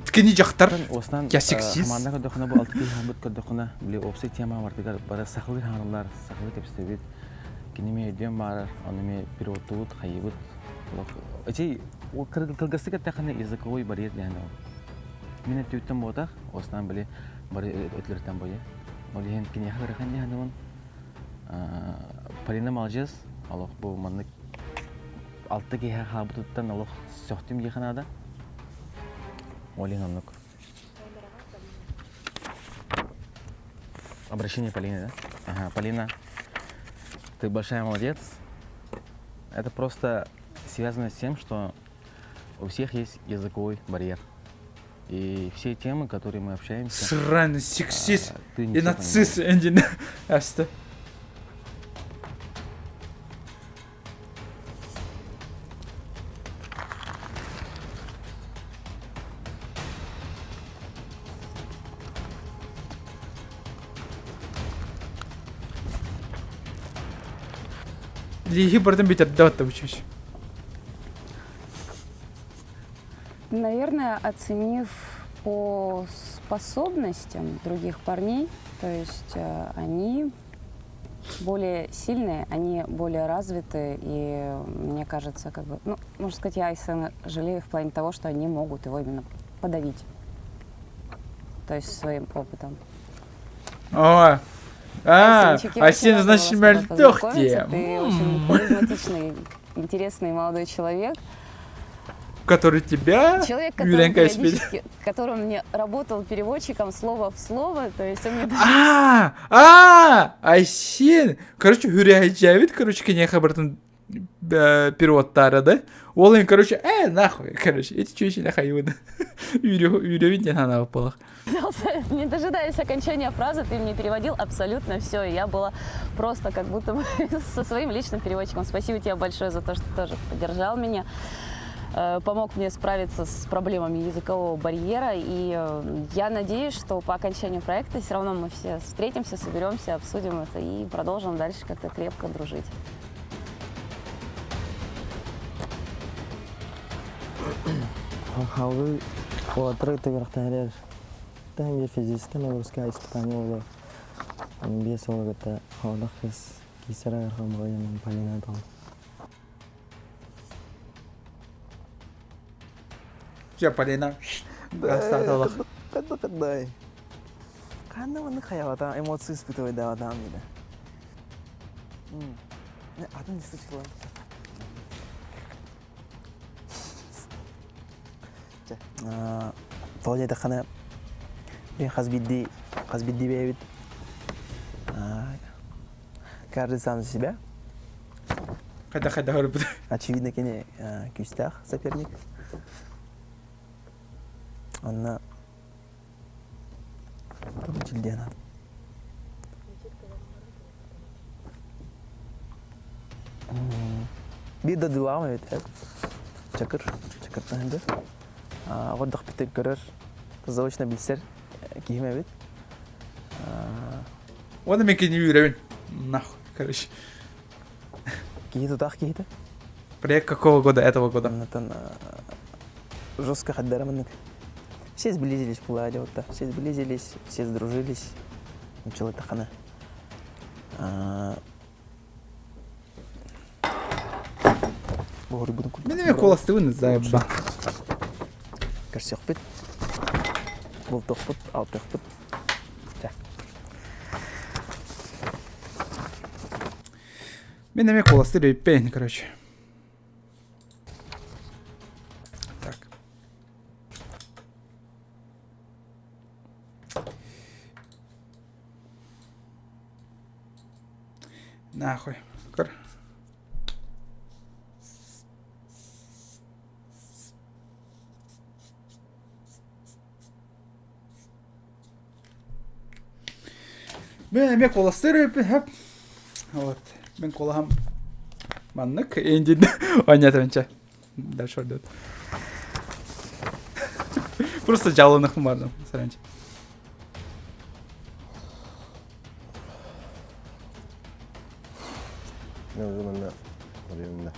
Ткини жактар. Осынан я сексист. Манда көдөхнө бу 6 хамбыт көдөхнө биле опсай тема бардыгар бара сахлы ханымлар, сахлы тепстебит. Кинеме эдем бар, анеме пиротут, хайбыт. Эти о кыргызстыга тахана языковой барьер яны. Мен төттем бота, осынан биле бар өтлөртөн бою. Олен кине хархан яны. Полина Малжес, Аллах бу манны 6 кеһә хабыттан Аллах сөхтим яханада. Олен аннык. Обращение Полины, да? Ага, Полина, ты большая молодец. Это просто связано с тем, что у всех есть языковой барьер. И все темы, которые мы общаемся... Сраный сексист и нацист, Эндин. Аста. Лиги бардым битер, да вот учусь. Наверное, оценив по способностям других парней, то есть они более сильные, они более развиты, и мне кажется, как бы, ну, можно сказать, я Айсена жалею в плане того, что они могут его именно подавить, то есть своим опытом. О, Айсен, значит, мертвёхте. Ты очень харизматичный, интересный молодой человек. Который тебя, человек, который мне работал переводчиком слово в слово, то есть он мне Айсен, короче, Хюряйджавит, короче, кене хабартын переводтары, да? Олын, короче, нахуй, короче, эти чувачи нахуй его, Юревить не надо в полах. Не дожидаясь окончания фразы, ты мне переводил абсолютно все, и я была просто как будто бы со своим личным переводчиком. Спасибо тебе большое за то, что тоже поддержал меня. Помог мне справиться с проблемами языкового барьера, и я надеюсь, что по окончанию проекта все равно мы все встретимся, соберемся, обсудим это и продолжим дальше как-то крепко дружить. Хавы открыто верхтаряж. Там я физически нагрузка испытание без олгата хавлах из кисера хамроян Полина там. Все, Полина. Остаток. Когда. Когда он хаята эмоции испытывает да адам ида. А ты не слышала? Толя это хана. Я хазбиди бевит. Каждый сам за себя. Когда очевидно, кене кюстах соперник. Она Bir de duam evet. Çakır. Çakırtan hem de. Orada bir tek görür. Zavuçna bilser. Kiyim evet. O demek ki yüreğin. Нахуй, короче. Кието так, кието. Проект какого года? Этого года? Жестко отдаривали. Все сблизились, пулади вот так. Все сблизились, все сдружились. Ничего такого. Мен эме коластыбын заебба. Көрсөк бит. Бул токпут, ал токпут. Мен эме коластыр өйпейін, короче. Так. Нахуй. Кор. Мен эме коластыр өйпейін. Вот. Ben kolaham manlık endinde oynatınca. Дальше ордет. Просто жалынықым бардым, саранча. Ne o zaman da oraya da.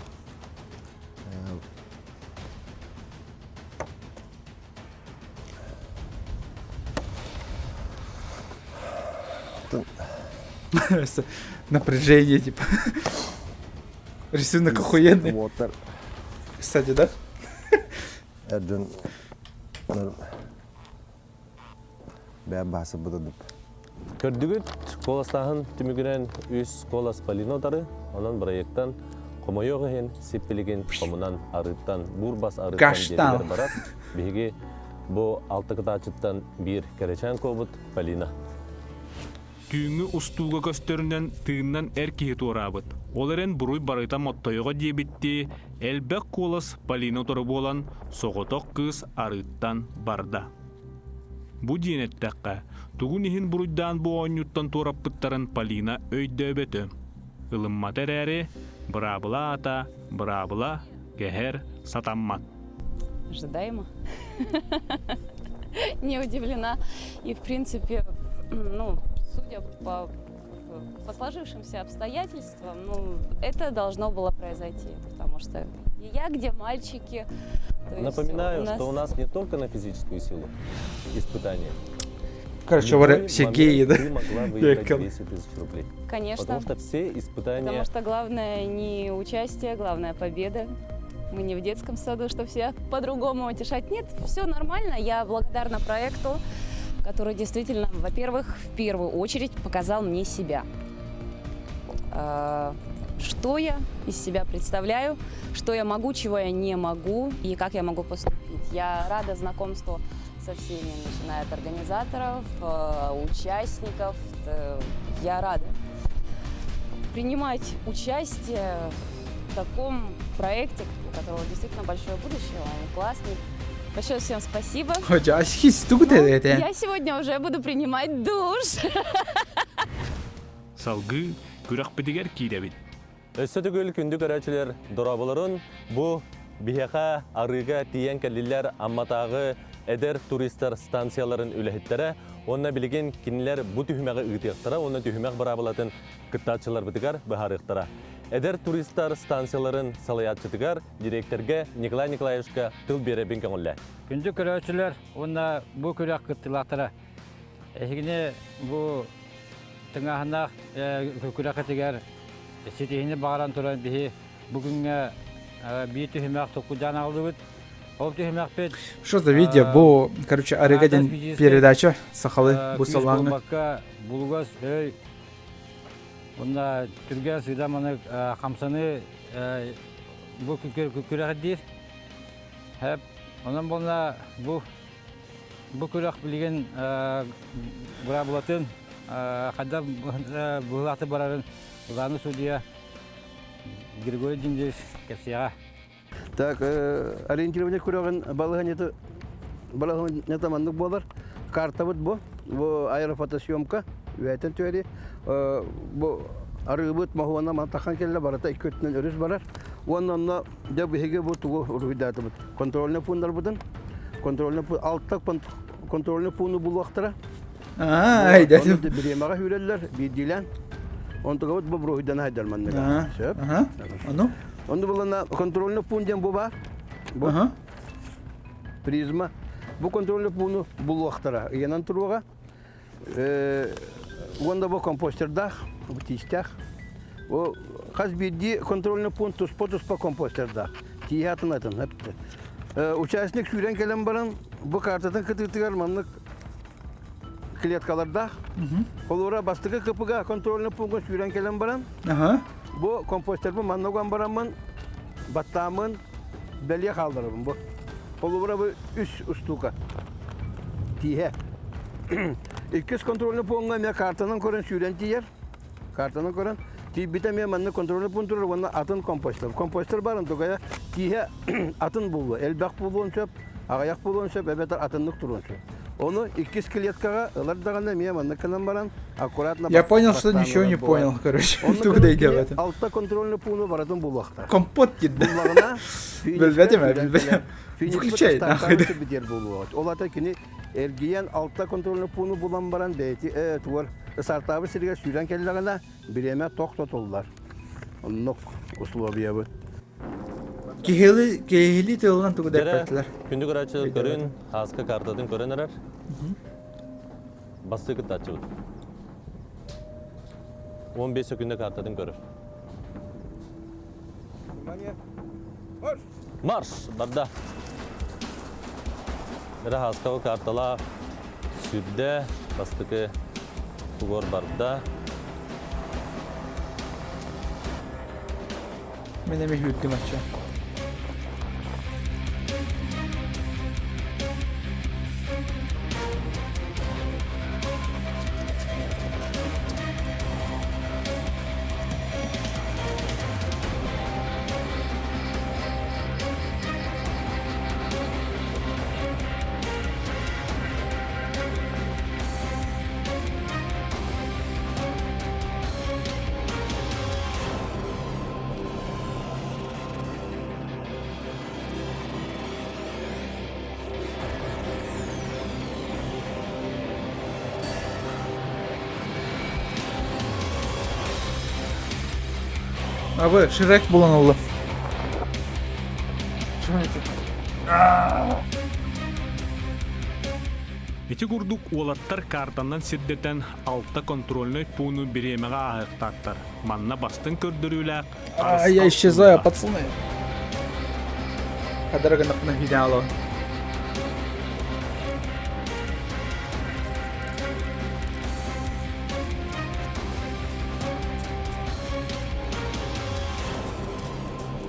Напряжение, типа. Рисунок охуенный. Кстати, да? Ercan bahsi budadıp. Kördügüt kolastahın tümügüren üs kolas palinotары, onun proyektan komoyoğu hen seppeligin komunan arıttan, burbas arıttan deriler barat. Bihigi bu altı kıtaçıttan bir kereçen kobut palina. Tüңü ustuğu göstöründen tığından erkeği tuğrabıt. Olaren buruy barıta mottoyoğa diyebitti, elbek kolas palinotoru bolan soğutok kız arıttan barda. Bu dinettekka, tuğun ihin buruydan bu onyuttan tuğrapıttaren palina öydöbeti. Ilımma tereri, brabıla ata, brabıla geher satammat. Ожидаемо. Не удивлена. И, в принципе, ну, судя по сложившимся обстоятельствам, ну, это должно было произойти. Потому что где я, где мальчики. Напоминаю, что у нас не только на физическую силу испытания. Короче, говоря, все геи, да? Ты могла выиграть 10 тысяч рублей. Конечно. Потому что все испытания... Потому что главное не участие, главное победа. Мы не в детском саду, что всех по-другому утешать. Нет, все нормально. Я благодарна проекту, который действительно, во-первых, в первую очередь показал мне себя. Что я из себя представляю, что я могу, чего я не могу и как я могу поступить. Я рада знакомству со всеми, начиная от организаторов, участников. Я рада принимать участие в таком проекте, у которого действительно большое будущее, он классный. Большое всем спасибо. Я сегодня уже буду принимать душ. Салгы күрәкпедигер кийләбит. Өссөтүгүл күндү көрәчүләр дорабыларын бу бихеха арыга тиен кәлилләр амматагы эдер туристар станцияларын үләһиттәре, онна билеген кинләр бу түһмәгә ыгытыктыра, онна түһмәк барабылатын кыттачылар битигар бахарыктыра. Эдер туристар станцияларын салаятчытыгар директорга Николай Николаевичка тыл беребин көңүлләр. Күндү көрәчүләр, онна бу көрәк кыттылактыра. Эһигене бу тыңаһынак көрәкәтегәр ситеһине багаран туран бихи бүгүнгә бии түһмәк токудан алдыбыт. Ол түһмәк бит. Что за видео? Бу, короче, арыгаден передача сахалы бу салаңы. Булгас онда түргә сыйдаманы хамсаны бу көрәк дир. Һәп онан бона бу көрәк билген бурабулатын хадда булаты барарын главный судья Григорий Димдевич Касьяга. Так, ориентирование кураган балаганета мандык болар. Карта вот бу аэрофотосъемка. Уятен төри бу Arıbıt mahuana mantakan kelle barata ikkötünden örüs barar. Onunla da bihege bu tuğu ruhidatı bud. Kontrolüne punlar budun. Kontrolüne altta kontrolüne punu bulvaktara. Haydi. Onu da bir yemeğe hürerler, bir dilen. Onu da bu ruhidan haydalmanlığa. Söp. Onu? Onu bulana kontrolüne puncan bu var. Bu. Prizma. Bu kontrolüne punu bulvaktara. Yanan turuğa. Onda bu komposterdağ, bu tiştağ. O kas bildiği kontrolüne pun tuspa komposterdağ. Tihatın atın hepti. Uçaşlık süren gelen baran bu kartadan kıtırtıgar manlık kletkalarda. Kolora bastığı kapıga kontrolüne pun süren gelen baran. Bu komposter bu manlıgan baranman battamın belye kaldırırım bu. Kolora bu üst ustuka. Tihe. İlk kontrolünü puanla ya kartanın koran sürenci yer. Kartanın koran. Ti bitemeye manna kontrolünü punturur valla atın komposter. Komposter barın tokaya tihe atın bulu. Elbak bulun çöp, ayak bulun çöp, ebetar atınlık turun çöp. Onu ikiz kliyetkaya ılır dağında miye manna kanan baran akkuratla. Я понял, что ничего не понял, короче. Туда и говорят. Altta kontrolünü punu baratın bulakta. Компот girdi. Bulağına. Bilmedim. Finikçey. Biter bulu. Olata kini ergiyen altta kontrolünü punu bulan baran beyti. Evet var. Sartabı sirge süren kelleğine bireme tok tutuldular. Nok uslu abiye bu. Kehili tığılan tuğda yaptılar. Күндүк арачылык көрүн, хаска картадын көрөнөрөр. Басты кытачы бут. 15 секундда картадын көрөр. Марш! Бадда. Бира хаска картала сүддө, бастыкы тугор барда. Мен эми хүттүм ача. Abi Shrek bulan oldu. Эти курдук уолаттар картандан сирдетен алта контрольный пуну биремеге ахыктаттар. Манна бастын көрдөрүләк. Я исчезаю, пацаны. Кадырга на финалу.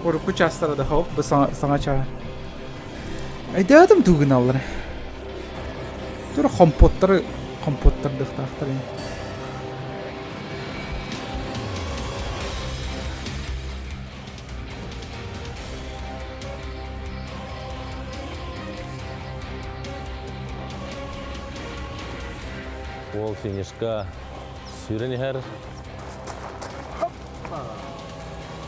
Урку частары да хоп, bu sana çağır. Ayda adam tuğun alır. Dur kompotları dıktaqtır. Ол финишка сүренер.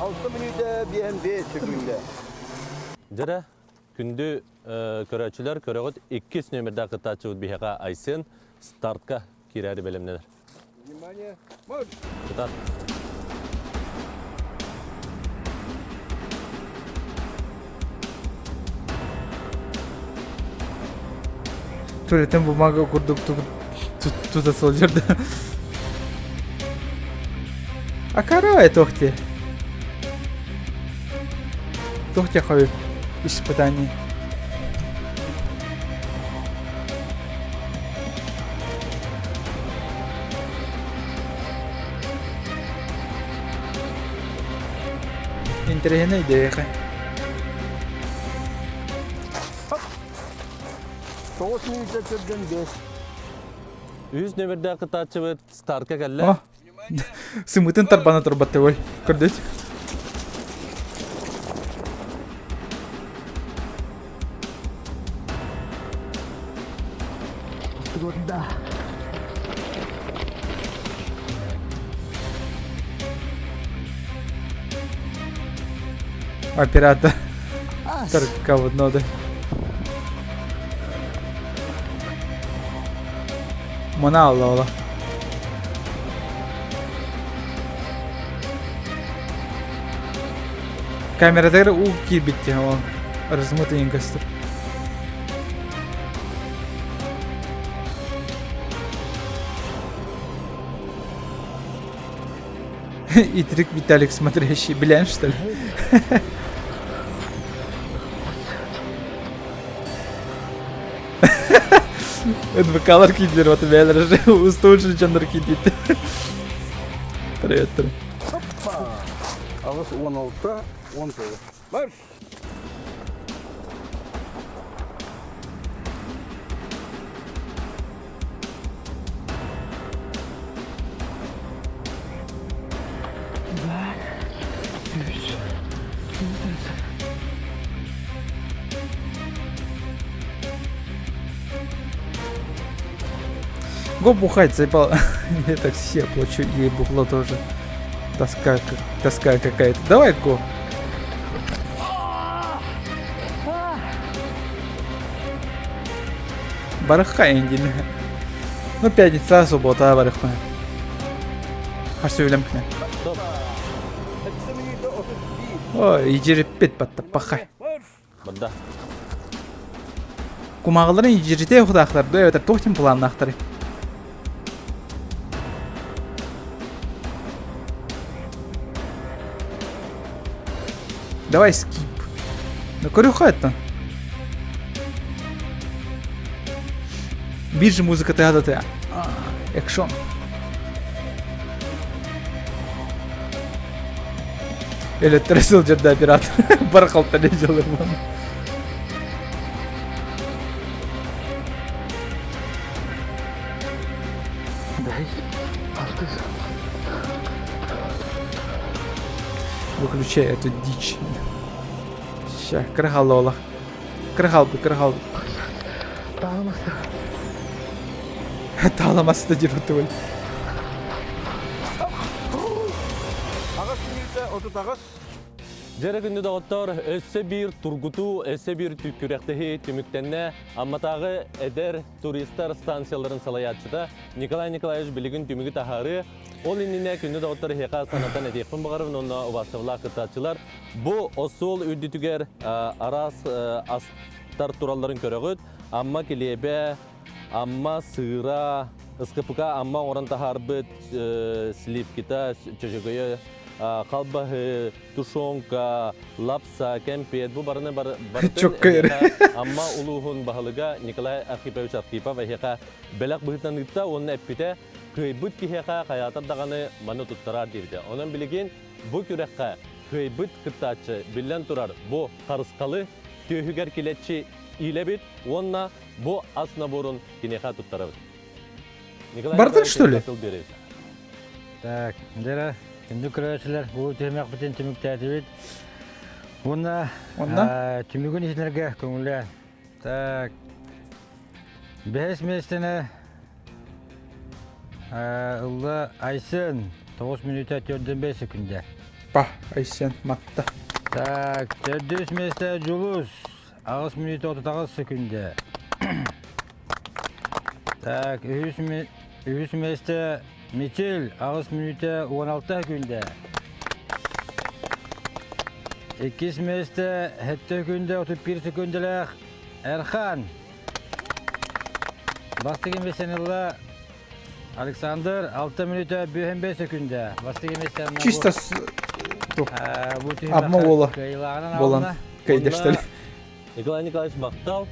6 minüde bir 5 sekünde. Жара күндү көрөчүлөр көрөгөт 2 нөмөрдө кытачы бихага айсын стартка кирери белемнелер. Внимание. Марш. Кытат. Turetin bumaga kurduk tuta soldierde. Акарай тохте. Тохте хавип испытаний. Интересная идея. 9 minütte türden 5. 100 нөмөрдө кытачы стартка келе. Сымытын тарбана турбатты ой. Көрдөт. Туда. Оператор. Кого надо. Мына алла. Камерадагы у кибитте он размытый костюм. И трик Виталик смотрящий, блин, что ли? НВК'лар кидер, вот бәлір же, устойчивый жандар кидит. Привет, привет. Ағыз 16-та 19. Марш! Го бухать, заебал. Я так все плачу, ей бухло тоже. Тоска какая-то. Давай, го. Барыха инди. Ну, пятница, суббота, барыха. Аж сөйлем кіне. Ой, ежереппет батта, пахай. Бында. Кумағыларын ежерете құдақтар, дөй өтір тоқтен планын ақтары. Давай скип. Ну, корюха-то. Биржа музыка ты. Экшон. Или трясил жерде оператор. Бархалта не делаем. Выключай эту дичь. Ща, крахалола. Крахал. Таламасты дирутывай. Ағыз күнілді отыт ағыз. Жәрі күнді дағыттар, өсі бір тұргуту, өсі бір түккүректігі түміктенне амматағы әдер туристар станцияларын салаятчыда Николай Николаевич білігін түмігі тахары ол иннине күнді дағыттар хеқа санаттан әдекпін бағарым, онна ұбасывла қытатчылар. Бұ осол үрдітігер арас астар тураларын көрігіт, амма келебе, амма сыра, ысқыпыға, амма оран тахарбыт, сливкита, чөжігіе, қалбағы, тушонка, лапса, кемпет, бұл барыны бардың амма ұлығын бағылыға Николай Архипович Архипов әйеқа бәләқ бұғытан ұтта, оның әппіте көйбіт кейеқа қаятардағаны маны тұттарар дейді. Оның білеген бұл күрекқа көйбіт күттачы білен тұрар бұл қарысқалы түйігер келетші илебет, онна бұл асына борын кенеқа тұттарар. Бардың, что ли? Так, дәрі. Күнді күрәшілер, бұл түмек бітін түмікті әтібет. Онна түмігін есінерге көңілі. Так, 5 месетіні ұлы Айсын 9 минута 45 секунде. Па, Айсын, матта. Так, 400 месеті Жұлыз 9 минута 39 секунде. Так, 300 месеті Мичел, 9 минута 16 секунде. 2 месеті 7 секунде 31 секунделер Эрхан. Бастығы месенілі Александр 6 минута 55 секунде. Бастығы месенілі... Чисто... Абма ола. Болан. Кайдешталі. Николай Николаевич мақтал.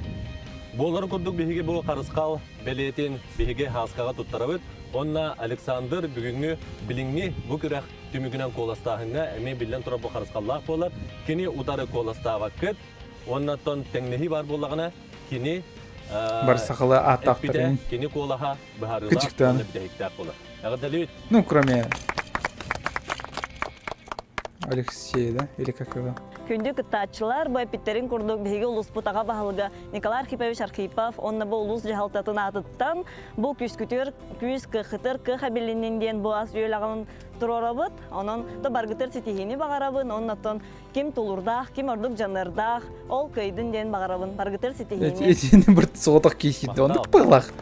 Боларын көрдік бейге бұл қарысқал бәлетін бейге хасқаға тұттарабыд. Онна Александр бүгінгі біліңні бұл күрәк түмігінен қоластағында әме білден тұра бұл қарысқаллақ болар. Кені ұдары қоластаға күт. Оннаттан тәңнехи бар болағына кені бар сақылы аттақтырын. Кені қолаға бұхарылақ оны бітәйіктәк болар. Әғадәлі Ну, кроме Алексея, да? Или как его? Күнді кыттаатчылар бу эпиттерин курдук биһиги улус бутага баһылга Николай Архипович Архипов, онна бу улус жахалтатын атыттан бу күскүтөр, күз кыхытыр, кыхабилинен бу ас үйөлөгөн турорабыт, онон да баргытыр ситихини багарабын, оннотон ким тулурдах, ким ордук жанырдах, ол көйдүн ден багарабын, баргытыр ситихини. Этини бир соотак кийсиде, онда кыпылак.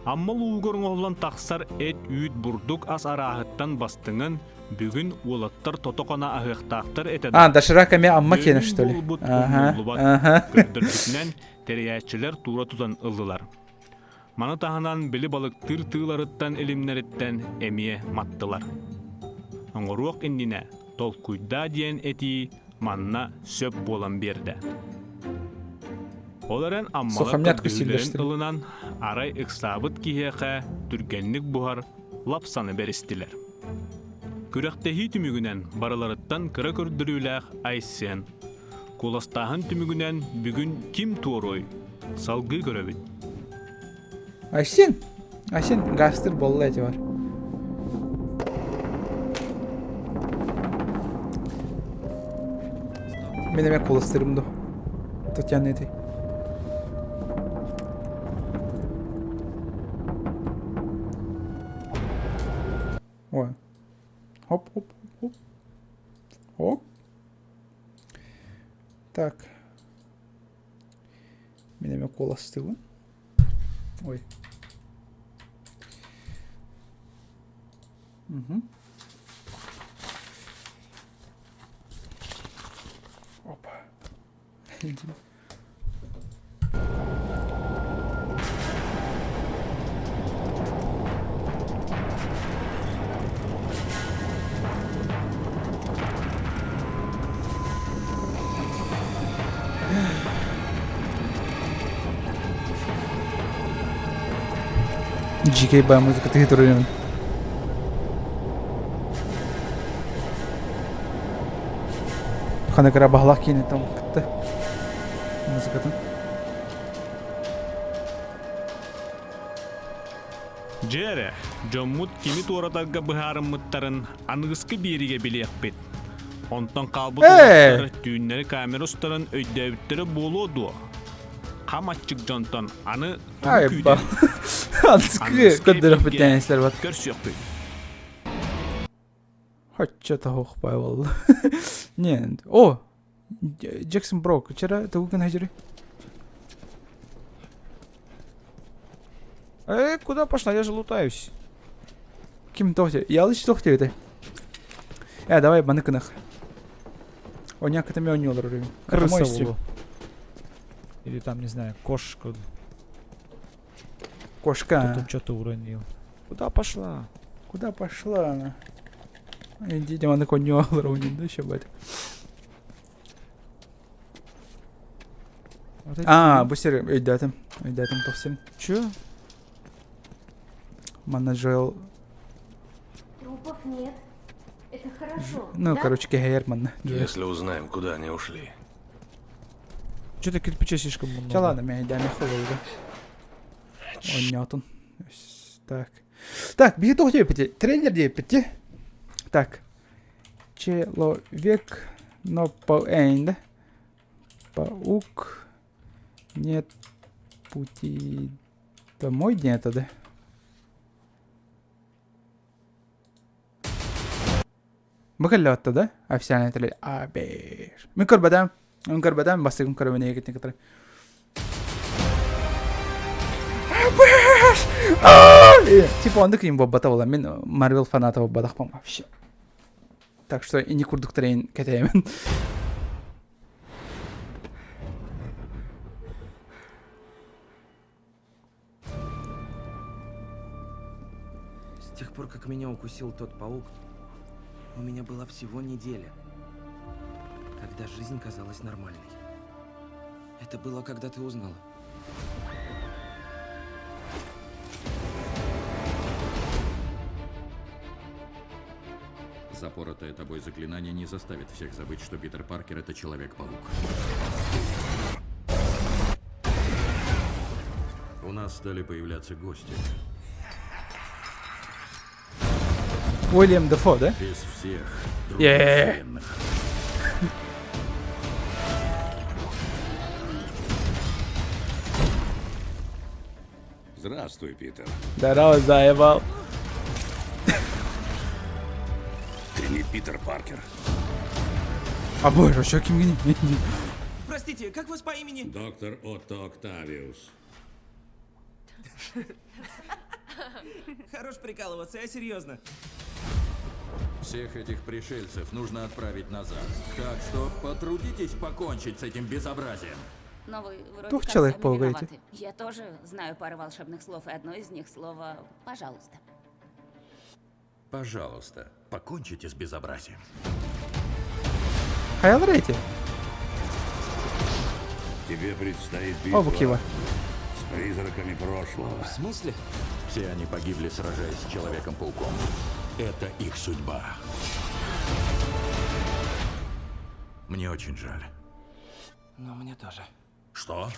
Аммал угорун олан тақсар эт үйт бурдук ас арахыттан бастыңын бүгін олаттар тотоқана ахықтақтар етеді. Дашырақ әме амма кені, что ли? Көрдірдікінен терияетчілер тура тузан ылдылар. Маны тағынан білі балық тыр-тыларыттан елімнеріттен әмие маттылар. Оңыруақ индіне тол күйда дейін әти манна сөп болан берді. Оларын аммалар көрділерін ылынан арай ықсабыт кихеқа түргенлік бұхар лапсаны берістілер. Күрәқтәхи түмігінен бараларыттан кыра көрдіріләқ айсен. Коластағын түмігінен бүгін ким туорой салғы көрөбіт. Айсен гастыр болла әте бар. Мен әме коластырымды. Татьяна әте. Ой. Хоп. Так. Менеме коластыбын. Ой. Опа. GK бай музыка ты турин. Хана кара бахлак кине там кытты. Музыкатын. Жере, жоммут кими туоратарга быхарыммыттарын аңгыскы бириге билиякпит. Онтон калбыттар түйүннери камера устарын өйдөбүттөрү болуду. Каматчык жонтон аны Айба. Аңгыскы көддөрөк битенеслер бар. Көрсөкпү. Хотча-то хохпай болду. Не, о! Джексон Брок, вчера ты уган хажири? Куда пошла? Я же лутаюсь. Ким тохте? Я лучше тохте это. Давай баныкынах. Оняк это мён нёлор. Крыса. Или там, не знаю, кошка. Кошка. Кто-то что-то уронил. Куда пошла? Куда пошла она? Идите, она конёлор уронил, да еще бать. Бустер, өйдәтім тоқсын. Чё? Манажел. Трупов нет. Это хорошо. Ну, короче, кехерман. Если узнаем, куда они ушли. Что-то кирпича слишком много. Ча ладно, меня идеально холодно. Онятон. Так, беги toch тебе трейлер где пяти. Так. Человек, но да? Паук. Нет пути домой, нет, да? Бакаллатта, да? Официальный трейлер. Беш. Микор бадам, бастыгым көрөмөне егет некоторые. Типа он таким бобата была, мен Марвел фанатов бадахпам вообще. Так что и не курдук трейн кетемен. С тех пор, как меня укусил тот паук, у меня была всего неделя, когда жизнь казалась нормальной. Это было, когда ты узнала. Запоротое тобой заклинание не заставит всех забыть, что Питер Паркер — это Человек-паук. У нас стали появляться гости. Уильям Дефо, да? Из всех других вселенных. Здравствуй, Питер. Здорово, заебал. Ты не Питер Паркер. А боже, что кем не? Простите, как вас по имени? Доктор Отто Октавиус. Хорош прикалываться, я серьезно. Всех этих пришельцев нужно отправить назад. Так что потрудитесь покончить с этим безобразием. Но вы вроде Двух как человек сами поугаете. виноваты. Я тоже знаю пару волшебных слов, и одно из них слово «пожалуйста». Пожалуйста, покончите с безобразием. Хаялрейте. Тебе предстоит О, Букива. с призраками прошлого. В смысле? Все они погибли, сражаясь с Человеком-пауком. Это их судьба. Мне очень жаль. Но мне тоже. Что?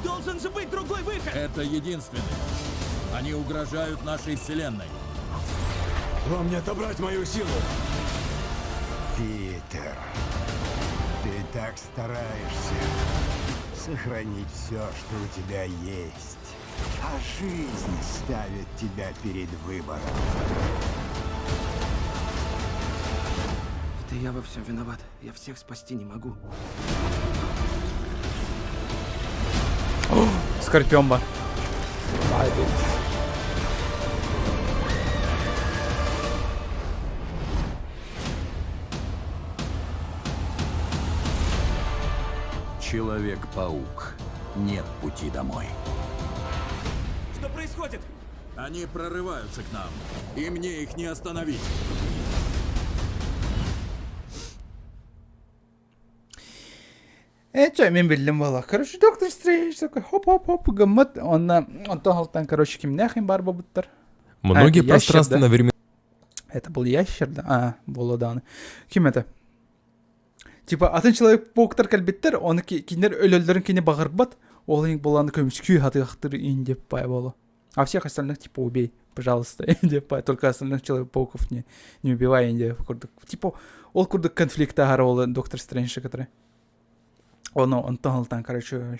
Должен же быть другой выход! Это единственный. Они угрожают нашей вселенной. Вам не отобрать мою силу. Питер, ты так стараешься сохранить все, что у тебя есть. А жизнь ставит тебя перед выбором. Это я во всем виноват. Я всех спасти не могу. Скорпиомба. Человек-паук. Нет пути домой. Что происходит? Они прорываются к нам, и мне их не остановить. Что, мен билдим бала. Короче, Доктор Стрэндж такой хоп-хоп-хоп, гыммыт. Онтан халтан, короче, кимнахин бар бабыттар. Многие Это пространственно времена... Это был ящер, да? Было, да. Ким это? Типа, атын Человек-пауктар кәлбеттер, оны кинер өлөлдөрүн кине багырбат, ол ең боланы көмүскүй хатыяктыр индеп пай болу. А всех остальных, типа, убей, пожалуйста, индеп пай. Только остальных Человек-пауков не убивай, индеп. Типа, ол курдык конфликта гара ол Доктор Стрэндж, который... Он там, короче,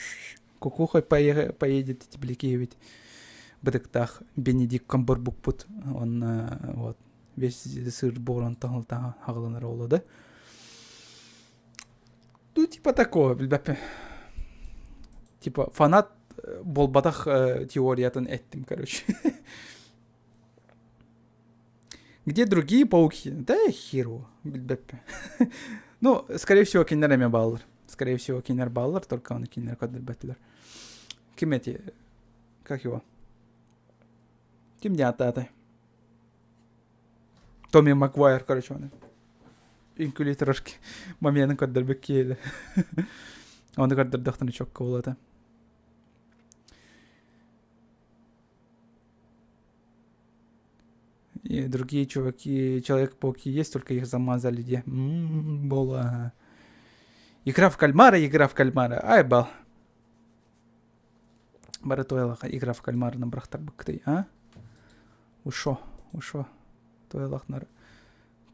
кукухой поедет, эти блики ведь. Бедектах, Бенедикт Камбербук пут, он, вот, весь сыр бор, он там хагланар олу, да? Ну, типа такого, билбепе. Типа, фанат болбатах теориятын эттим, короче. Где другие пауки? Да, херу, билбепе. Ну, скорее всего, кинерами баллар. Скорее всего, кинер баллар, только он кинер кодер бэтлер. Ким эти? Как его? Ким не ататы? Томми Макгуайр, короче, он. Инкули трошки момент кодер бэккейли. Он кодер доктор чок колота. И другие чуваки, Человек-пауки есть, только их замазали, где было... Игра в кальмара. Ай, бал. Баратойлаха, игра в кальмара на брахтар бакты, а? Ушо. Тойлах нар.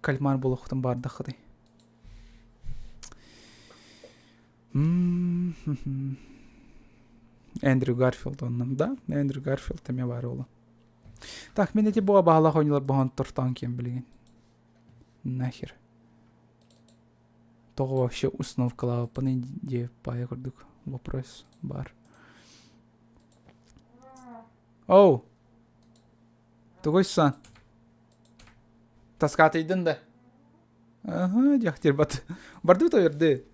Кальмар был охотом бардахады. Эндрю Гарфилд он, да? Эндрю Гарфилд там я варила. Так, мен эти буа бағалақ ойнылар бұған тұртан кем білген. Нахер. Того вообще установкалау понеде пая көрдік. Вопрос бар. Оу! Тогойсан. Таскаты идін да. Ага, жақтер бат. Барды бұта өрді.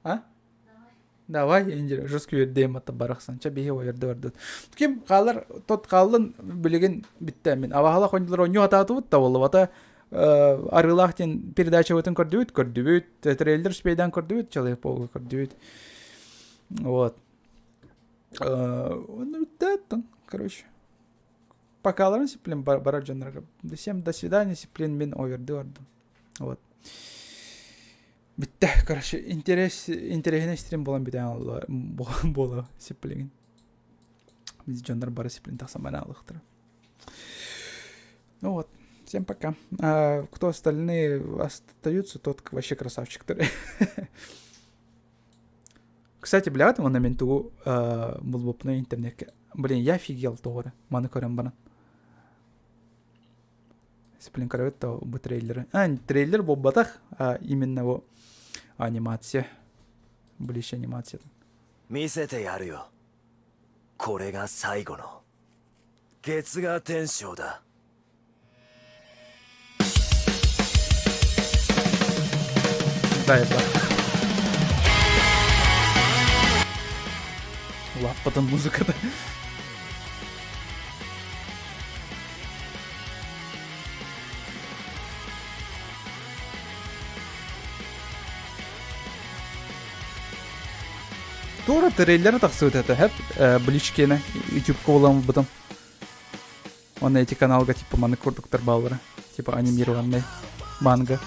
А? Давай, ендер, жөскі өрдейм ата барақсан. Ча бейе ойырды өрді. Кем қалар, тот қалын білеген бітті мен. Авағала қойнылар ойню ататы бұт та олы. Ата арылақтен передача өтін көрдібіт. Трейлер спейдан көрдібіт. Человек-паук көрдібіт. Вот. Ну, да, короче. Покаларын сиплен бара жанрага. Всем до свидания, сиплен мен ойырды өрді. Вот. Бітті, короче, интересный стрим болан бітен бола сиплеген. Біз жандар бара сиплен тақсан бана алықтыр. Ну вот, всем пока. Кто остальные остаются, тот вообще красавчик. Кстати, блядь, он на менту был бы на интернете. Блин, я офигел тоже. Маны корем банан. Сплин корет то бы трейлеры. Трейлер был батах, а именно его анимация. Ближе анимация. 見せてやるよ。これが最後の月牙天章だ。Да, это. Потом музыка, да. Doğru trailer'ı taksıydı это. Hep бличкені YouTube'ga olan бұдым. Оны эти каналга типа маны көрдіктер балары. Типа анимированный манга.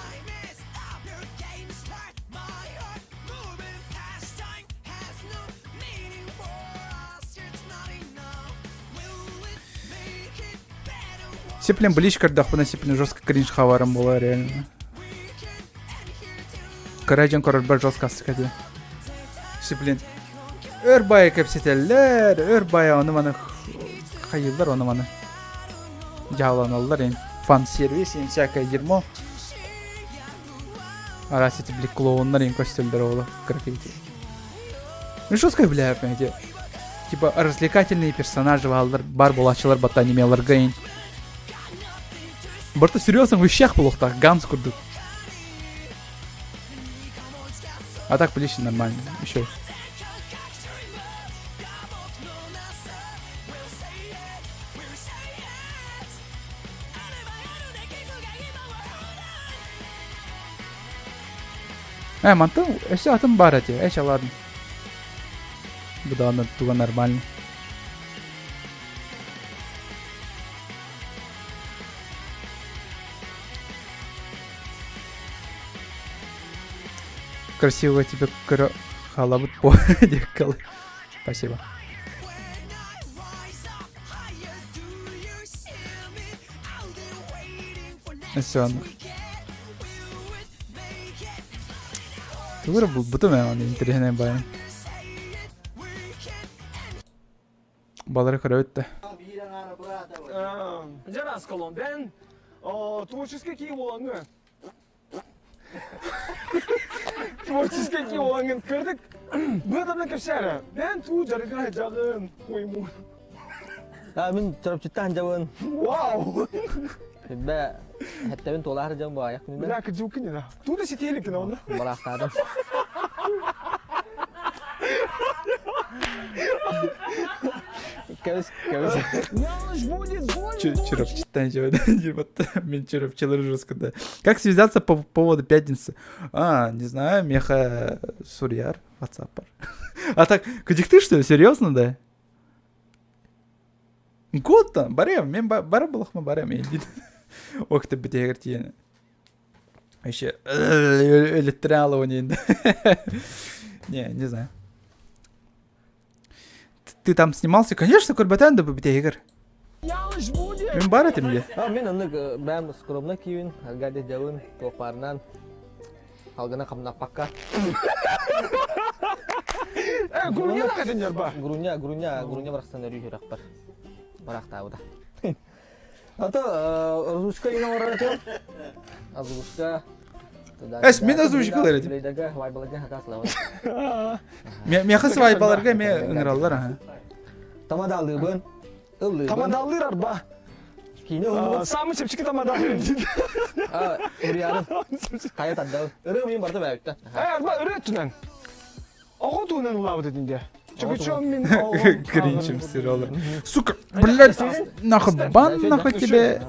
Сеплен бличкар дахпына сеплен жестко кринж хаварым бола реально. Карайжан корорбар жестко сыкады. Сеплен өрбай кепсетеллер, өрбай оны маны хайылдар, оны маны жаланалар, фан-сервис, всякое дерьмо. Арасы типа клоундар, костюмдер олы, граффити. Ну жестко являют, понимаете. Типа развлекательные персонажи валдар, бар булачылар, бата анимелар гейн. Барта серьезно вещах плохо, ганс курдук. А так ближе нормально, еще. Манту, еще атом барати, еще ладно. Буду туго нормально. Красиво тебе халабут по декалы. Спасибо. Все. Тугура буту мен аны интернетен байын. Балары көрөттү. Жарас колон, ben творческий olanı. Творческий olanı kırdık. Bu adamla kapşara. Ben tu jarıgına hacağın koymu. Min çarpçıtan javın. Wow. Be hatta ben tolar harcam bu ayak mı? Bırak cukun ya. Tu da sitelik ne onda? Bıraktadım. Чурапчатан мен чурапчалар жестко, да. Как связаться по поводу пятницы? Не знаю, меха сурьяр, ватсаппар. А так, кадик что ли? Серьезно, да? Год-то, барем, мен бара балахма барем, иди. Ох ты, бітегір тиені. Еще электриал его не. Не знаю. Ты там снимался? Конечно, Курбатан да бітегір. Мен бар этим де. Мен оны бәм скромно киюін, алгады жауын, тоқпарынан, алғына қамна паққа. Груня да қаден жарба? Груня барақсан өрі жүрек бар. Барақта ауда. Ата, озвучка ина орар етем. Озвучка. Мен озвучкалар етем. Лейдегі вайбаларға хақаслауын. Меқыс вайбаларға мен ыңыралар. Тамадалы бұн. Тамадалыр арба. Самы шепчікі тамадалыр. Үріярым. Қайат аддау. Үрі мен барды бәуітті. Арба үрі түнен. Оғы туынан ұлауды дінде. Кринчем сыролы. Сука, блядь, нахуй бан нахуй тебе.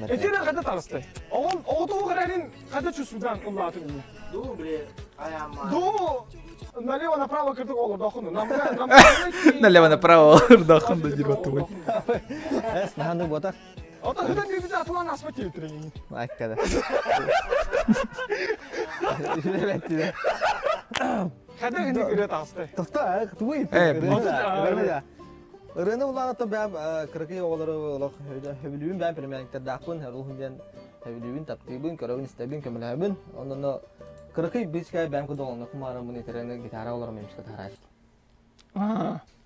Этина kada tarastı. O doğu kararın kada çusudan ulatın. Ду, блин, аямма. Ду, налево направо кырдык olur дохуну. Налево направо дохун да дирбатуй. Наханды ботак. Ota hıdan bir de atılan asma kilitreyin. Akkada. Evet diye. Kada hindi göre tastı. Tosta, tuğu iti. Rene ulan ata ben kırkı oğulları hevlüğün ben permanentler dağın her ruhundan hevlüğün taptığın körevin istediğin kemalhabın ondan Kırıkı biz kay ben kudoğunda kumarım bunu terene gitar alırım demiş gitar.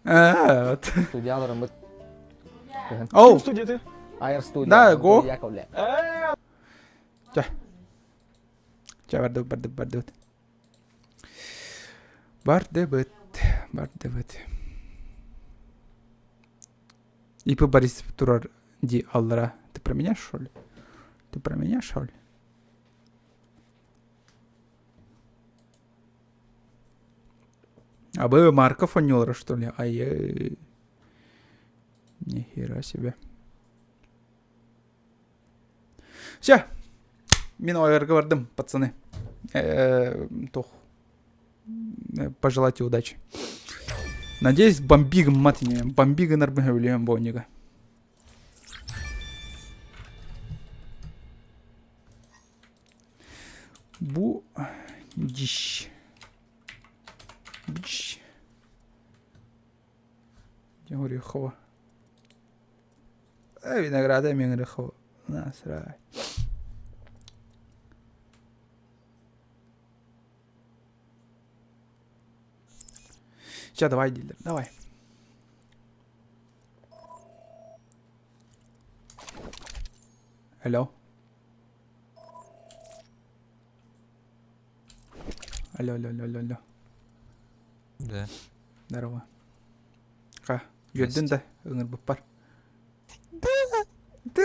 Evet. Stüdyo alırım bu. Oh. Stüdyo. Air stüdyo. Да, go. Yakovle. Бардебет. ИП Борис Турар Ди Аллара. Ты про меня, что ли? Ты про меня, что ли? А бы Марков Анёлра, что ли? Ай-яй. Нихера себе. Все. Мен ойырға бардым, пацаны. Тох. Пожелайте удачи. Надеюсь, бомбигом матине. Бомбига нарбыгавлюем боннига. Бу дищ. Дищ. Я говорю, хова. Винограда мен говорю, хова. Насрать. Сейчас давай, дилер, давай. Алло. Алло. Да. Здорово. Ха, жүрдің да, өңір бұп бар. Да.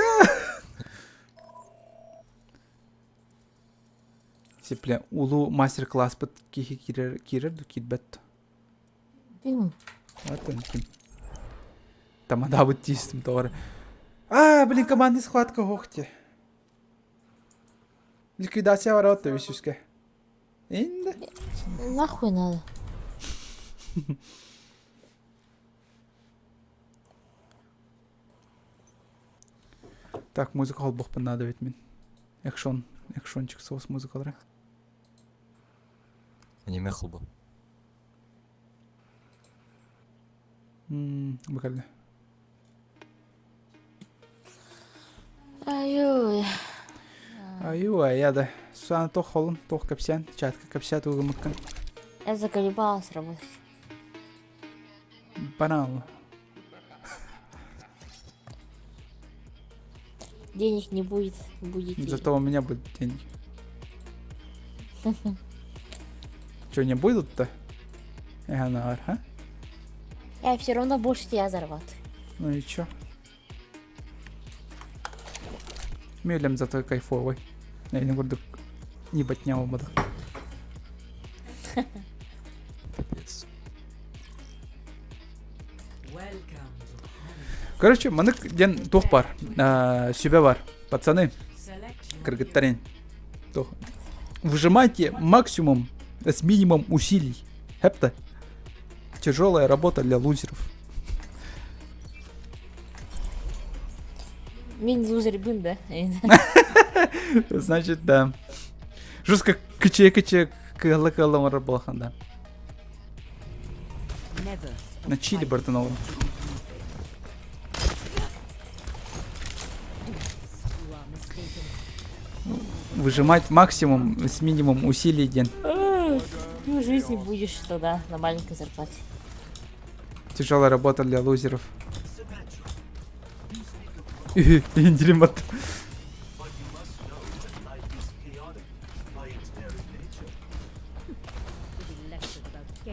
Сепле, улу мастер-класс бұт кейхе керерді кетбәтті. Ким? Атын ким? Тамада бұт дейістім тоғыры. Блин, командный схватка хоқте. Ликвидация var отты весюске. Инді? Нахуй надо. Так, музыка хол бұқпын надо бет мен. Экшончик соғыс музыкалары. Аниме қыл бұл. Бақалды. Ай, яда. Суаны тоқ холын, тоқ капсян, чатка капсят уғымыққан. Я заколебалась работать. Банал. Денег не будет, будете. Зато у меня будут деньги. Что, не будут-то? Ага, а? Я все равно больше тебя зарабатываю. Ну и чё? Мелем зато кайфовый. Я не буду ебать няму буду. Короче, манык ден тоқ бар. Сюбе бар. Пацаны. Кыргыттарен. Выжимайте максимум с минимум усилий. Хепта. Тяжелая работа для лузеров. Мен лузер бин, да? Значит, да. Жестко кыче-кыче кылы-кылы работахан, да. На чили бартановым. Выжимать максимум с минимум усилий день. Ну, в жизни будешь тогда на маленькой зарплате. Тяжелая работа для лузеров. Индилимат.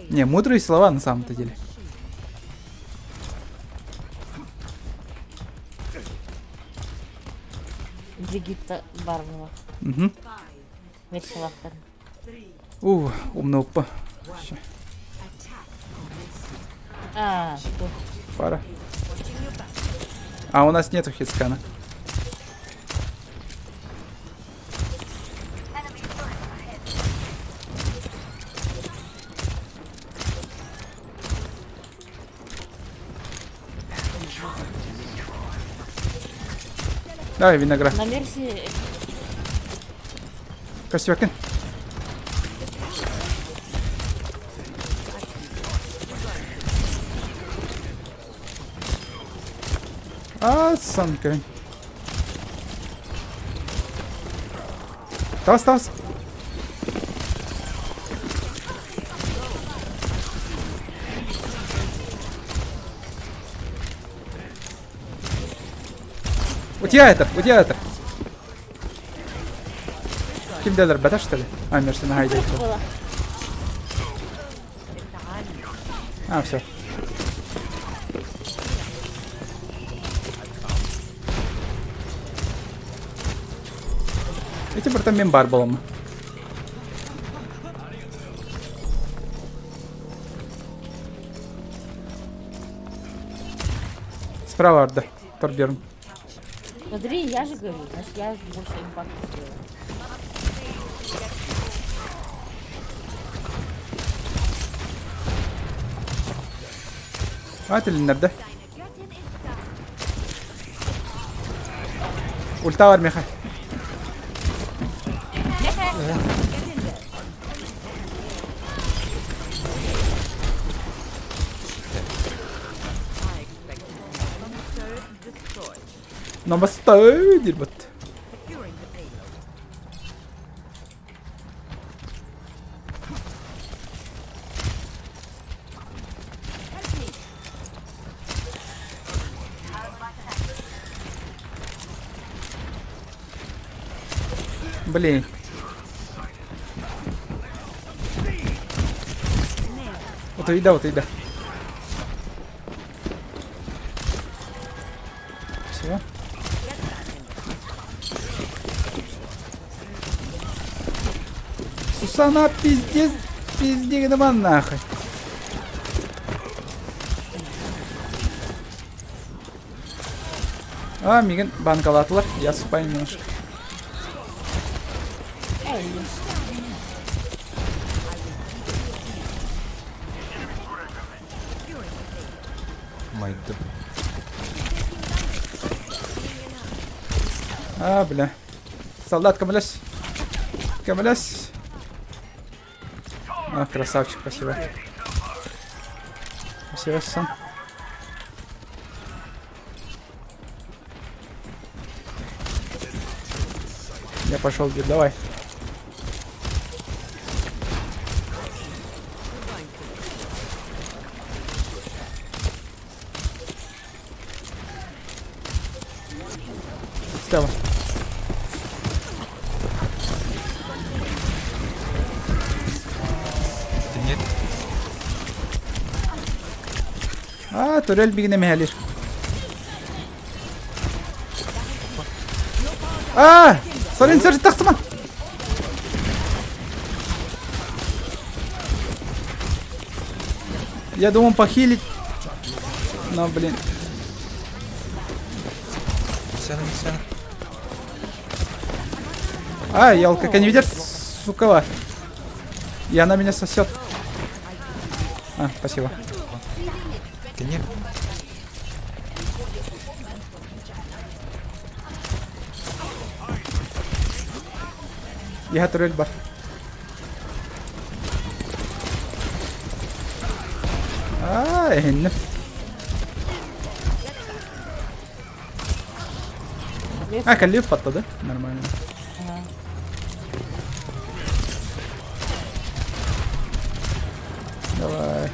Не, мудрые слова на самом-то деле. Бригитта Барбова. Угу. Мерсилахтар. Умно упа. Пара. А у нас нету хитскана. Давай, виноград. На Мерси... Костюкин. Санка. Тас. Утиатор. Kimdeler bataş tabi. Aymersin haydi. А, все. Эти братан мен бар боламын. Справа vardı. Dur diyorum. Смотри, я же говорю, значит, я больше импакт сделаю. Atılın nerede? Ulta var Miha. Намасте, дирбат. Блин. Вот ида. Все. Сусана пиздец, пиздец, нахуй. А, миган банкалатылар, я спаю немножко. Майда. А, бля. Солдат, камалясь. А, красавчик, спасибо. Спасибо, сан. Я пошел, дед, давай. Справа. Нет. А, турель бигне мехалир. А, сорин, тахсыма. Я думал похилить. Но, блин. Сяна. А, елка, как не видят, сукова. И она меня сосет. А, спасибо. Нет. Я турель бар. А, ehne. А, коллив patladı. Нормально. Давай.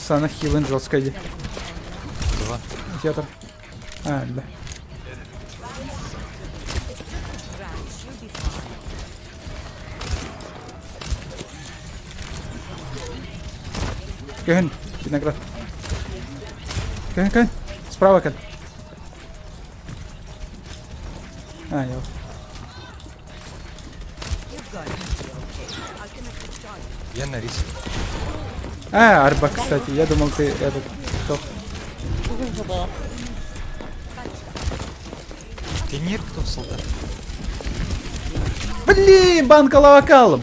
Sana heal'ın жесткой. Два. Театр. А, да. Кэн, виноград. Кэн. Справа, Кэн. А, я. Я на риск. А, арба, кстати. Я думал, ты этот... Кто? Ты нет, кто солдат? Блин, банка лавакалом.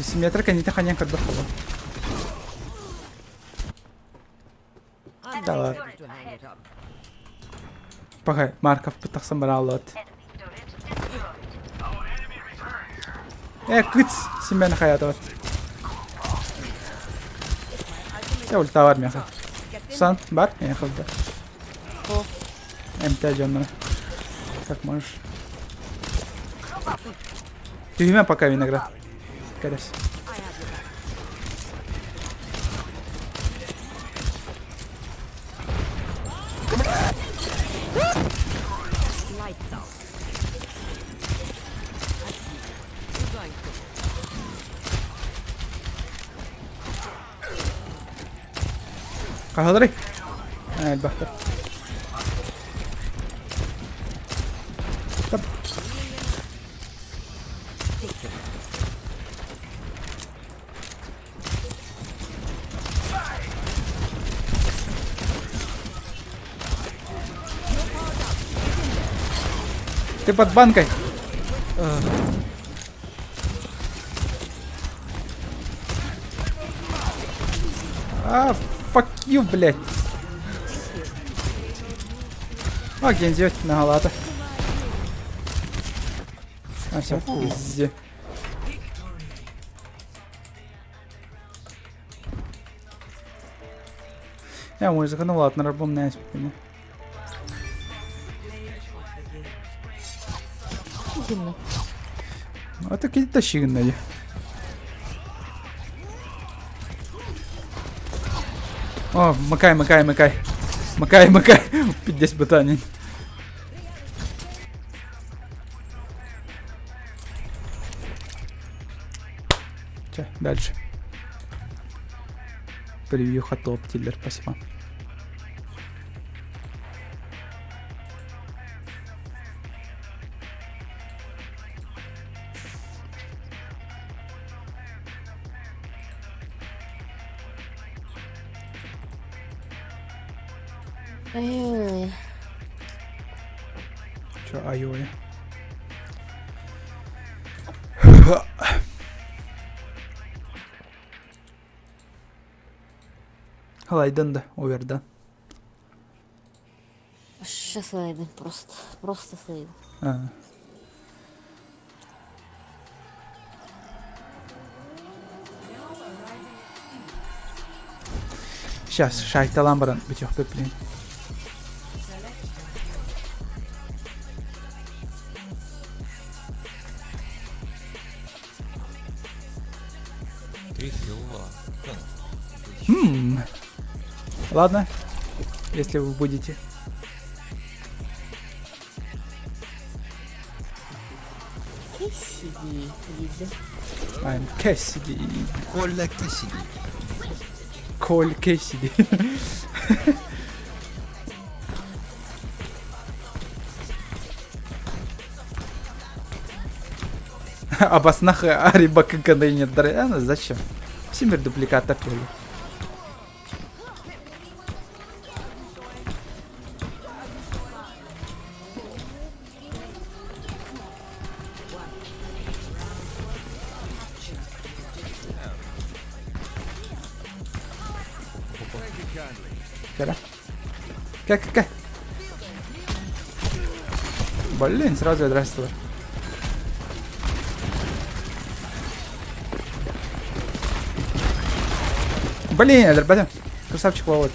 Симметрика не таханян как бы хало. Давай. Погай, Марков пытался моралот. Кыц, семьяна хаятова. Я ульта var mı? Сан, бар? Я хавда. МТ canına. Как можешь. Тюрьма пока виноград. Карась. Kahadri. البحر. طب. Ты под банкой. Fuck you, блядь. Гензи, наголата. Все, пизде. Я музыка, ну ладно, рабом не спокойно. А так и тащигна. О, макай. Макай. 50 ботанин. Че, дальше. Превью хатоп, тиллер, спасибо. Че, ай-ой. Лайден да, оверда. Сейчас лайден, просто слайден. Сейчас, шайта ламбаран битех пеплин. Ладно, если вы будете. Кэссиди, I'm Кэссиди. Коля Кэссиди. Коль Кэссиди. Обоснаха Арибака Канейня Дряна, зачем? Симер дупликат такой. Как? Блин, сразу я здравствовал. Блин, Азербайджан. Красавчик Володь.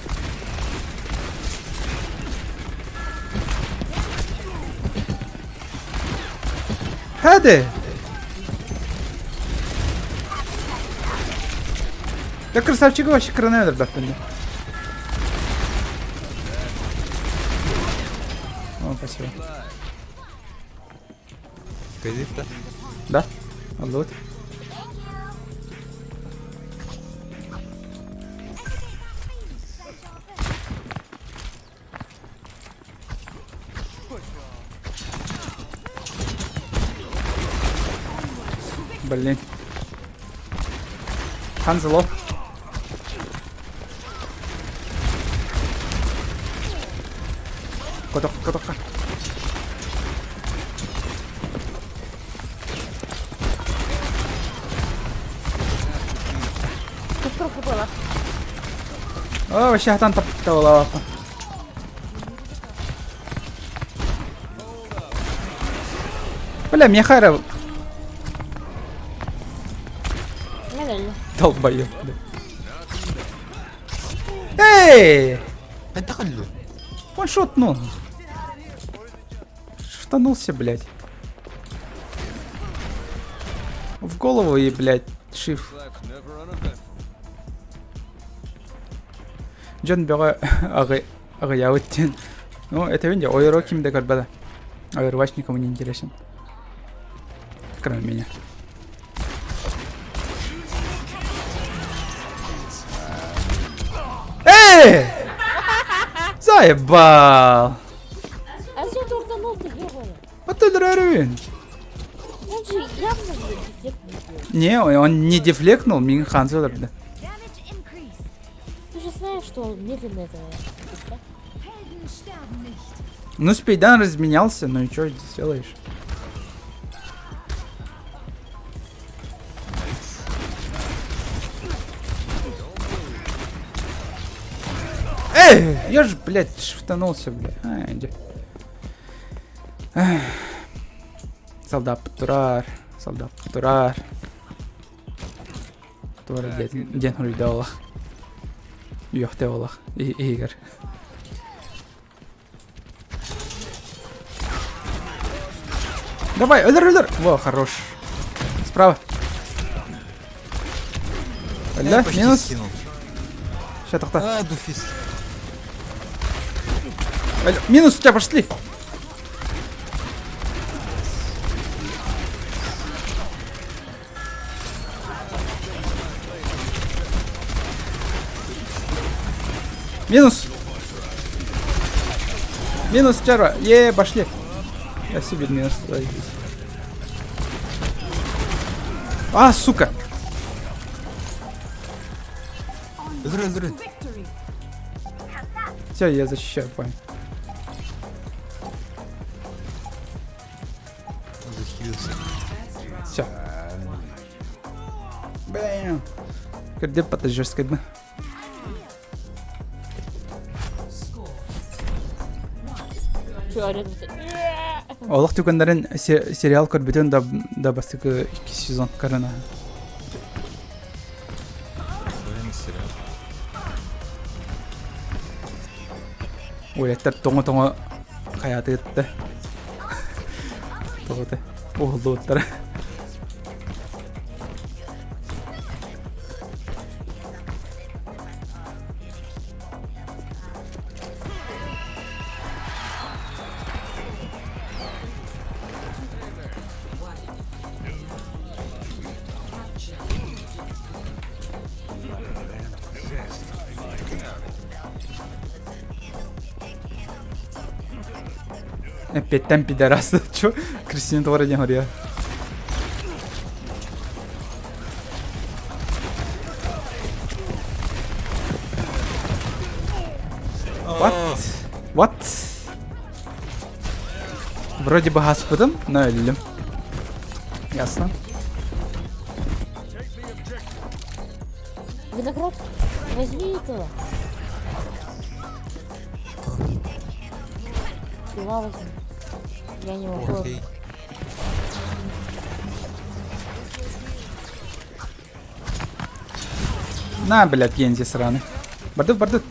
Hadi. Да красавчик вообще кранедер, да, вполне. О, спасибо. Кредит-то? Да, отдот. Блин. Ханзело. Котовка. Тут трупы было. О, вообще хатан топтала. Бля, мне хайра. Долбоёб. Эй! Это халю. Он шотнул. Шутанулся, блядь. В голову и, блядь, shift. Джон бяга агаяуттен. Ну, это венде ойро кимде көрбеді. Overwatch никому не интересен. Кроме меня. Эй! Заебал! А зачем ты утонул, ты ебаный? Вот ты драрвин. Он же явно дефлектный. Не, он не дефлектнул, меня ханзел да. Ты же знаешь, что он медленно это... Ну, спейдан разменялся, ну и что сделаешь? Эй, я же, блядь, шифтанулся, блядь. Иди. Солдат турар, солдат турар. Тура ден хуридалах. Юхтевалах. Игорь. Давай, удар. Во, хорош. Справа. Да, минус. Сейчас так-то. Дуфис. Минус, у тебя пошли. Минус. Минус, черва. Пошли. Я себе минус. А, сука. Все, я защищаю, понял. Все. Блин. Где подожжешь, бы? Олық түкендерін сериал көрбеден да бастығы 2 сезон көріні. Ойлеттер тоңы қаяты етті. Тоғыты. Оғылды өттері. Опять пидорас. Чё? Кристина твора не говоря. What? Вроде бы господом, но или. Ясно. Виноград, возьми это. Пила возьми. Я не могу. Окей. На, блядь, пьянзи сраный. Бардут.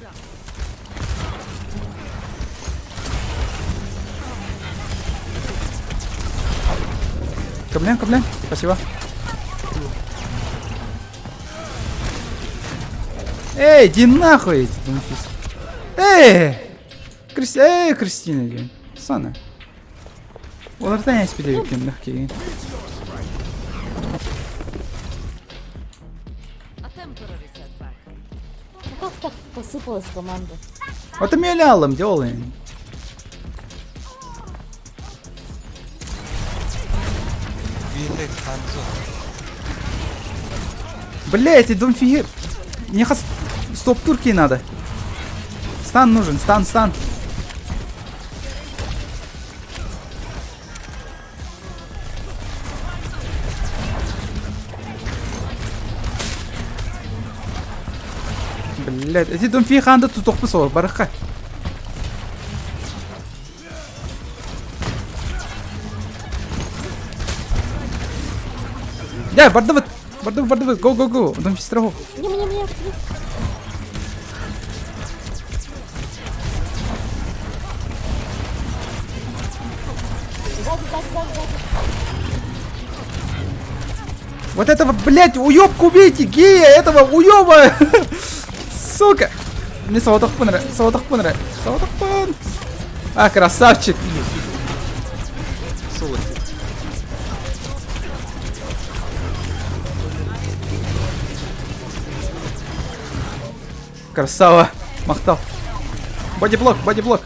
Каблен. Спасибо. Эй, иди нахуй! Кристина, иди. Сана. Олардан я спидею кемдах кейін. Как так посыпалась команда? Вот и мелялом делаем. Блять, идем фигер. Мне стоп турки надо. Стан нужен, стан. Блять, эти дом фиханда тут топы сор, бараха. Да, бардовый, го, дом фистрого. Не. Сзади. Вот этого, блядь, уёбка убейте, гея, этого уёба! Сука! Мне сауатахпун. А, красавчик! Красава! Махтал! Бодиблок!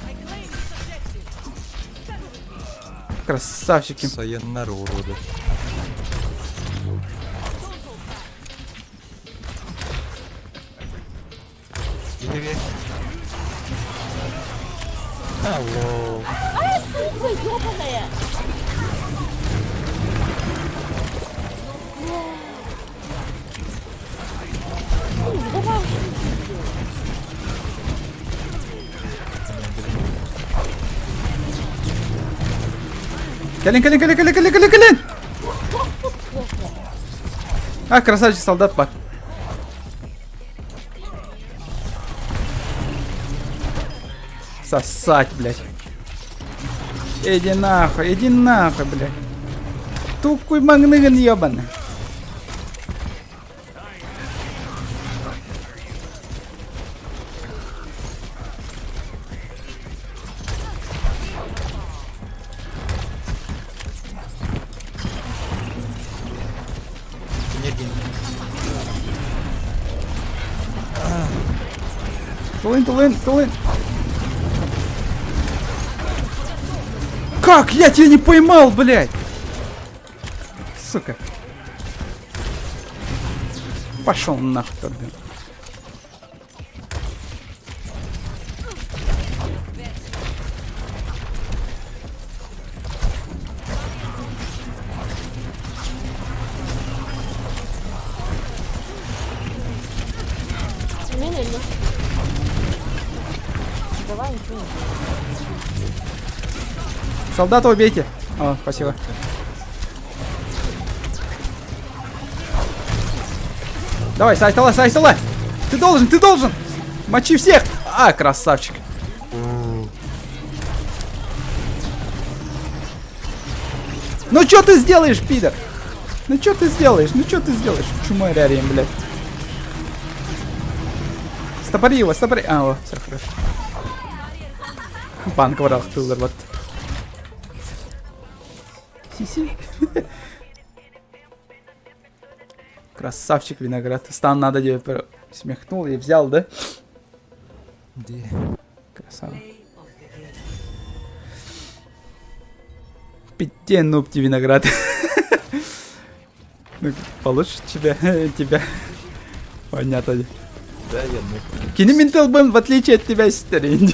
Красавчики! Sayınlar uğradı. Алло. А, сука, ёбаная! Келин! А, красавчик солдат бар. Сосать, блядь. Иди нахуй, блядь. Тупой магныган ебаный. Тулын. Как? Я тебя не поймал, блядь! Сука. Пошел нахуй тогда. Давай, ничего не Солдата убейте. О, спасибо. Давай, Сайстола! Ты должен! Мочи всех! А, красавчик. Ну что ты сделаешь, пидор? Ну что ты сделаешь? Чумой рярим, блядь. Стопори его. А, о, все хорошо. Банк ворал, ты взорват. Сиси. Красавчик виноград. Стан надо тебе смехнул и взял, да? Красава. Пите, нубти виноград. Ну, получше тебя. Понятно. Да, я нуб. Кинементал Бен, в отличие от тебя, старин.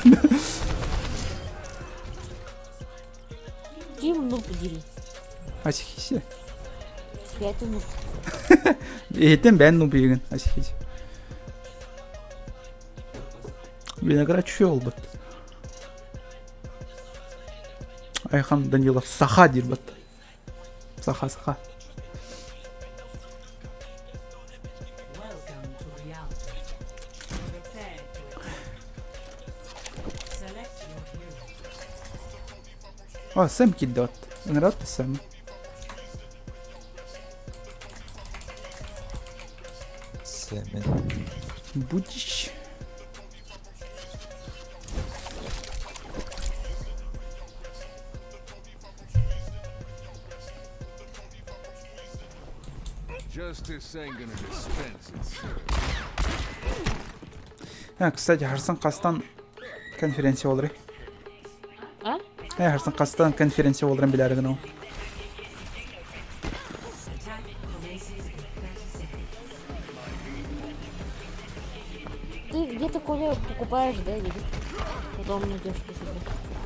Кем нуб подели? Асихиси. Я это нуб. Ертең бәрін нуб еген, асихиси. Виноград шөл бұд. Айхан Данилов саха дир бұд. Саха. О, Сэм кидот. Нравится Сэм. Сэм. Будешь. Кстати, Харсан Кастан конференция олры. А? Харсан Кастан конференция олрын билярыгын ол. Ты где-то коля покупаешь, да, или потом идешь по себе?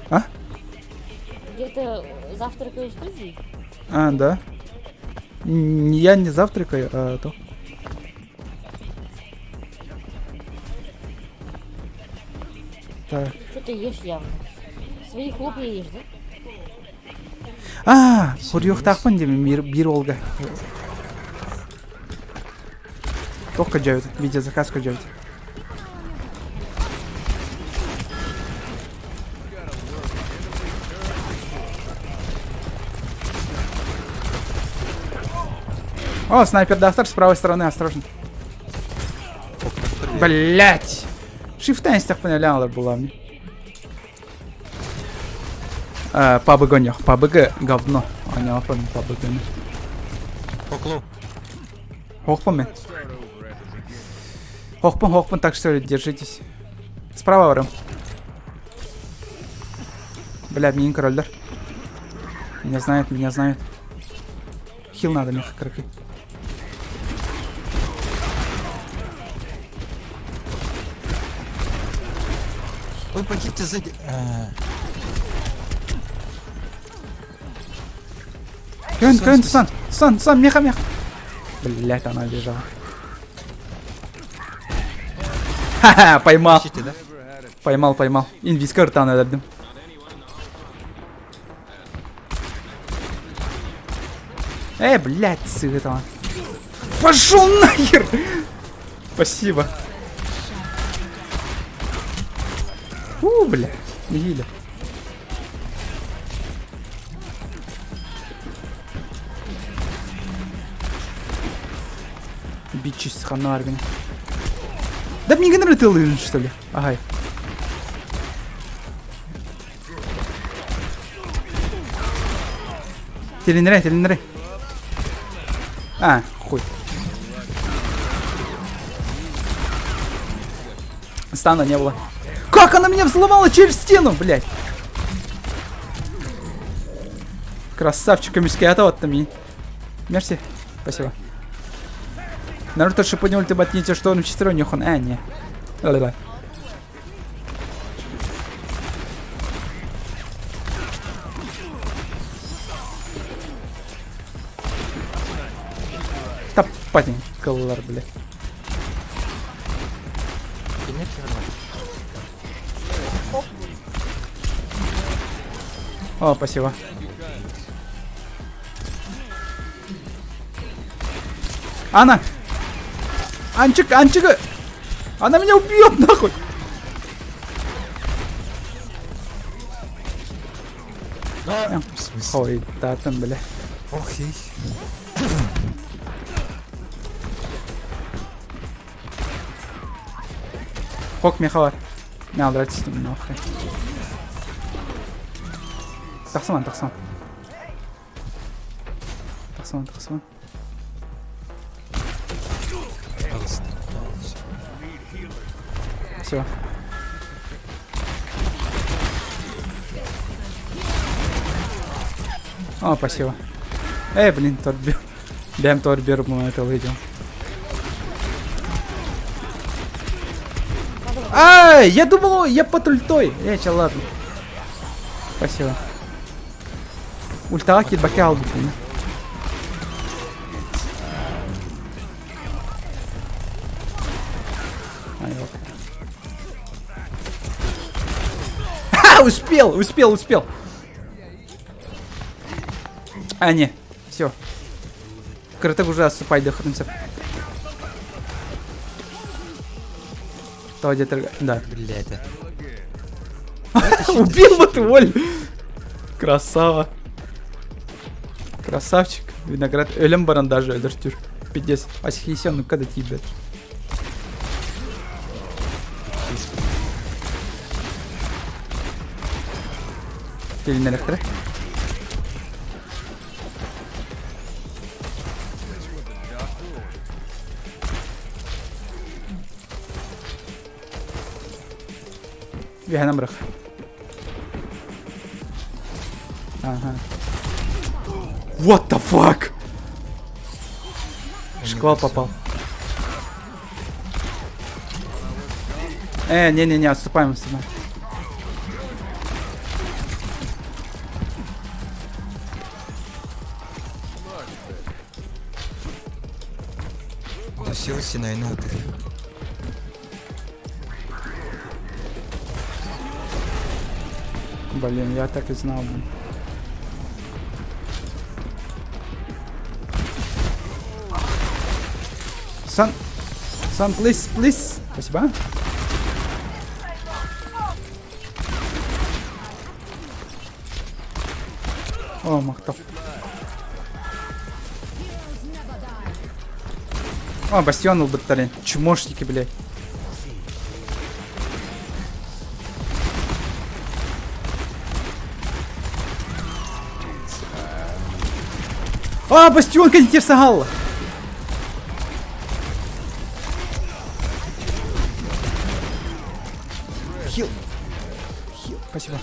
А? Где-то завтракаешь в студии? А, да. Я не завтракаю, а то. Так. Что ты ешь явно? Свои хлопья ешь, да? А, хурьёхтақпын деймін, бир олга. Тоққа жауды, видеозаказқа жауды. О, снайпер Дастер с правой стороны, осторожно. Блять! Шифтенстях поняла была мне. ПБГ не, ПБГ говно. А не опен ПБГ. Хоклу. Хохпан. Хохпан, так что держитесь. Справа варим. Бля, мини кроллер. Меня знают. Хил надо, меха крыки. Ой, погибте сзади. Кен, сан, меха. Блять, она бежала. Ха-ха, поймал. Ищите, да? Поймал. Инвиз карта надо. Блять, сын этого. Пошел нахер! Спасибо. Бля, не гиля. Бичись с ханаргами. Да мне генератор лыжен, что ли? Ага. Теленрей. Хуй. Стана не было. Как она меня взломала через стену, блядь? Красавчик, мишки, вот там. Мерси. Спасибо. Наруто шипанул, ты ботните, что он в четверонях, он... не. Давай. Топатень, колор, блядь. О, спасибо. Анчика! Она меня убьет, нахуй! Ой, да, там, бля. Окей. Хок мехавар. Не обратись на меня, нахуй. Тахсаман. Все. О, спасибо. Блин, торбер. Бям торбер, мы это выйдем. Я думал, я под ультой. Чё, ладно. Спасибо. Ультаки бакал, блин. Успел. Не. Все. Крыток уже отступай, дохнуться. То где-то... Да. Блядь. Убил вот воль. Красава. Красавчик. Виноград. Ölüm барандажы öldürtür. Пиздец. Асхисен, когда тебе. Теленеректор. Я набрах. Ага. What the fuck? Шквал попал. Не, отступаем. Досился на инаты. Блин, я так и знал, блин. Сан, please. Спасибо. О, Махтов. О, бастион ылбыттар, чмошники, блядь. А, бастион кәнтер сағал. Хил. Хил, спасибо.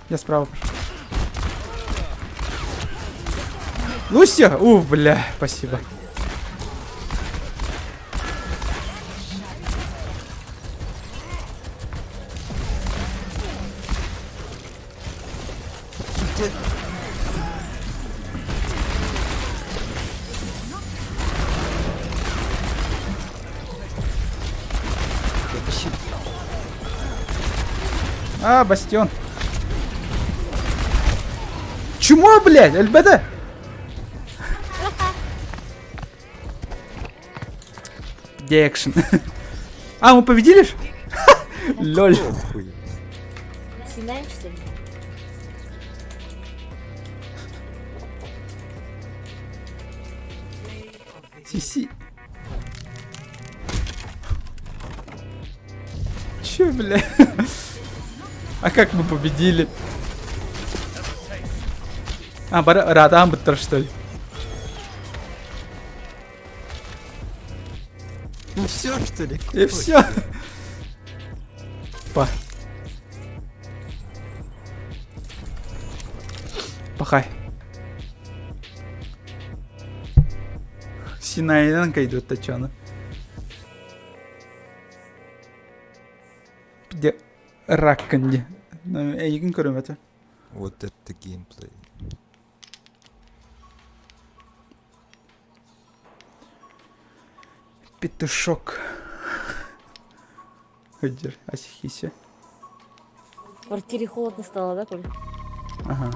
Я справа. Луся? Бля, спасибо. А, бастион. Чмо, блядь, ЛБД? Где экшен? А, мы победили ж? Лоль. Синаем, что ли? Сиси. Че, бля? А как мы победили? А, Радам быттыр, что ли? Ну все, что ли? И все. Пахай. Синайдан кайдут тачана. Где ракканди? Эгин көрөмөтө. Вот это геймплей. Петушок. Хыджер, асихисе. В квартире холодно стало, да, Коль? Ага.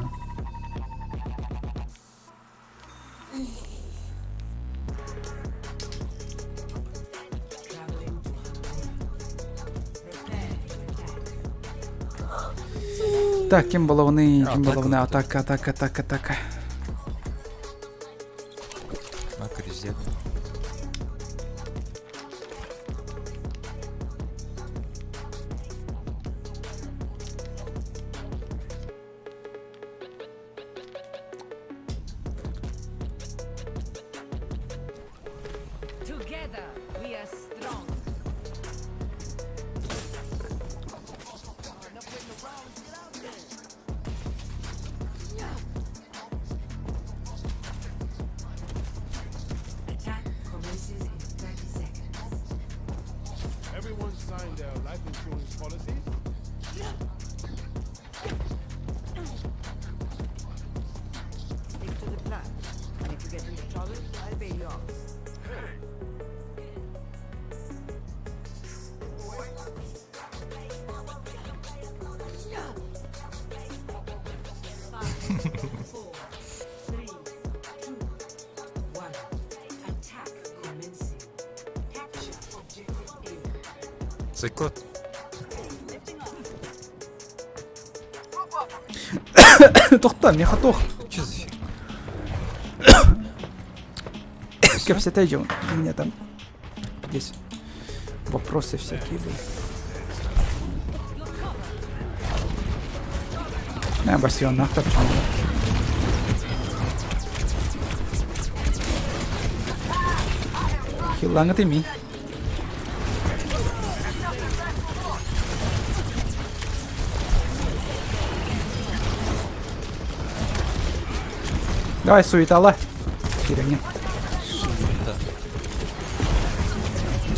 Так, кем головний, атака. Акризет. Everyone signed their life insurance policies? Stick to the plan. And if you get into trouble, I'll bail you out. Кот. Тохта, мне хатох. Че за фиг? Кепсетейджем. У меня там здесь вопросы всякие были. На, бастион, нахта, почему? Хиланга ты ми. Давай, суетала. Херня. Да.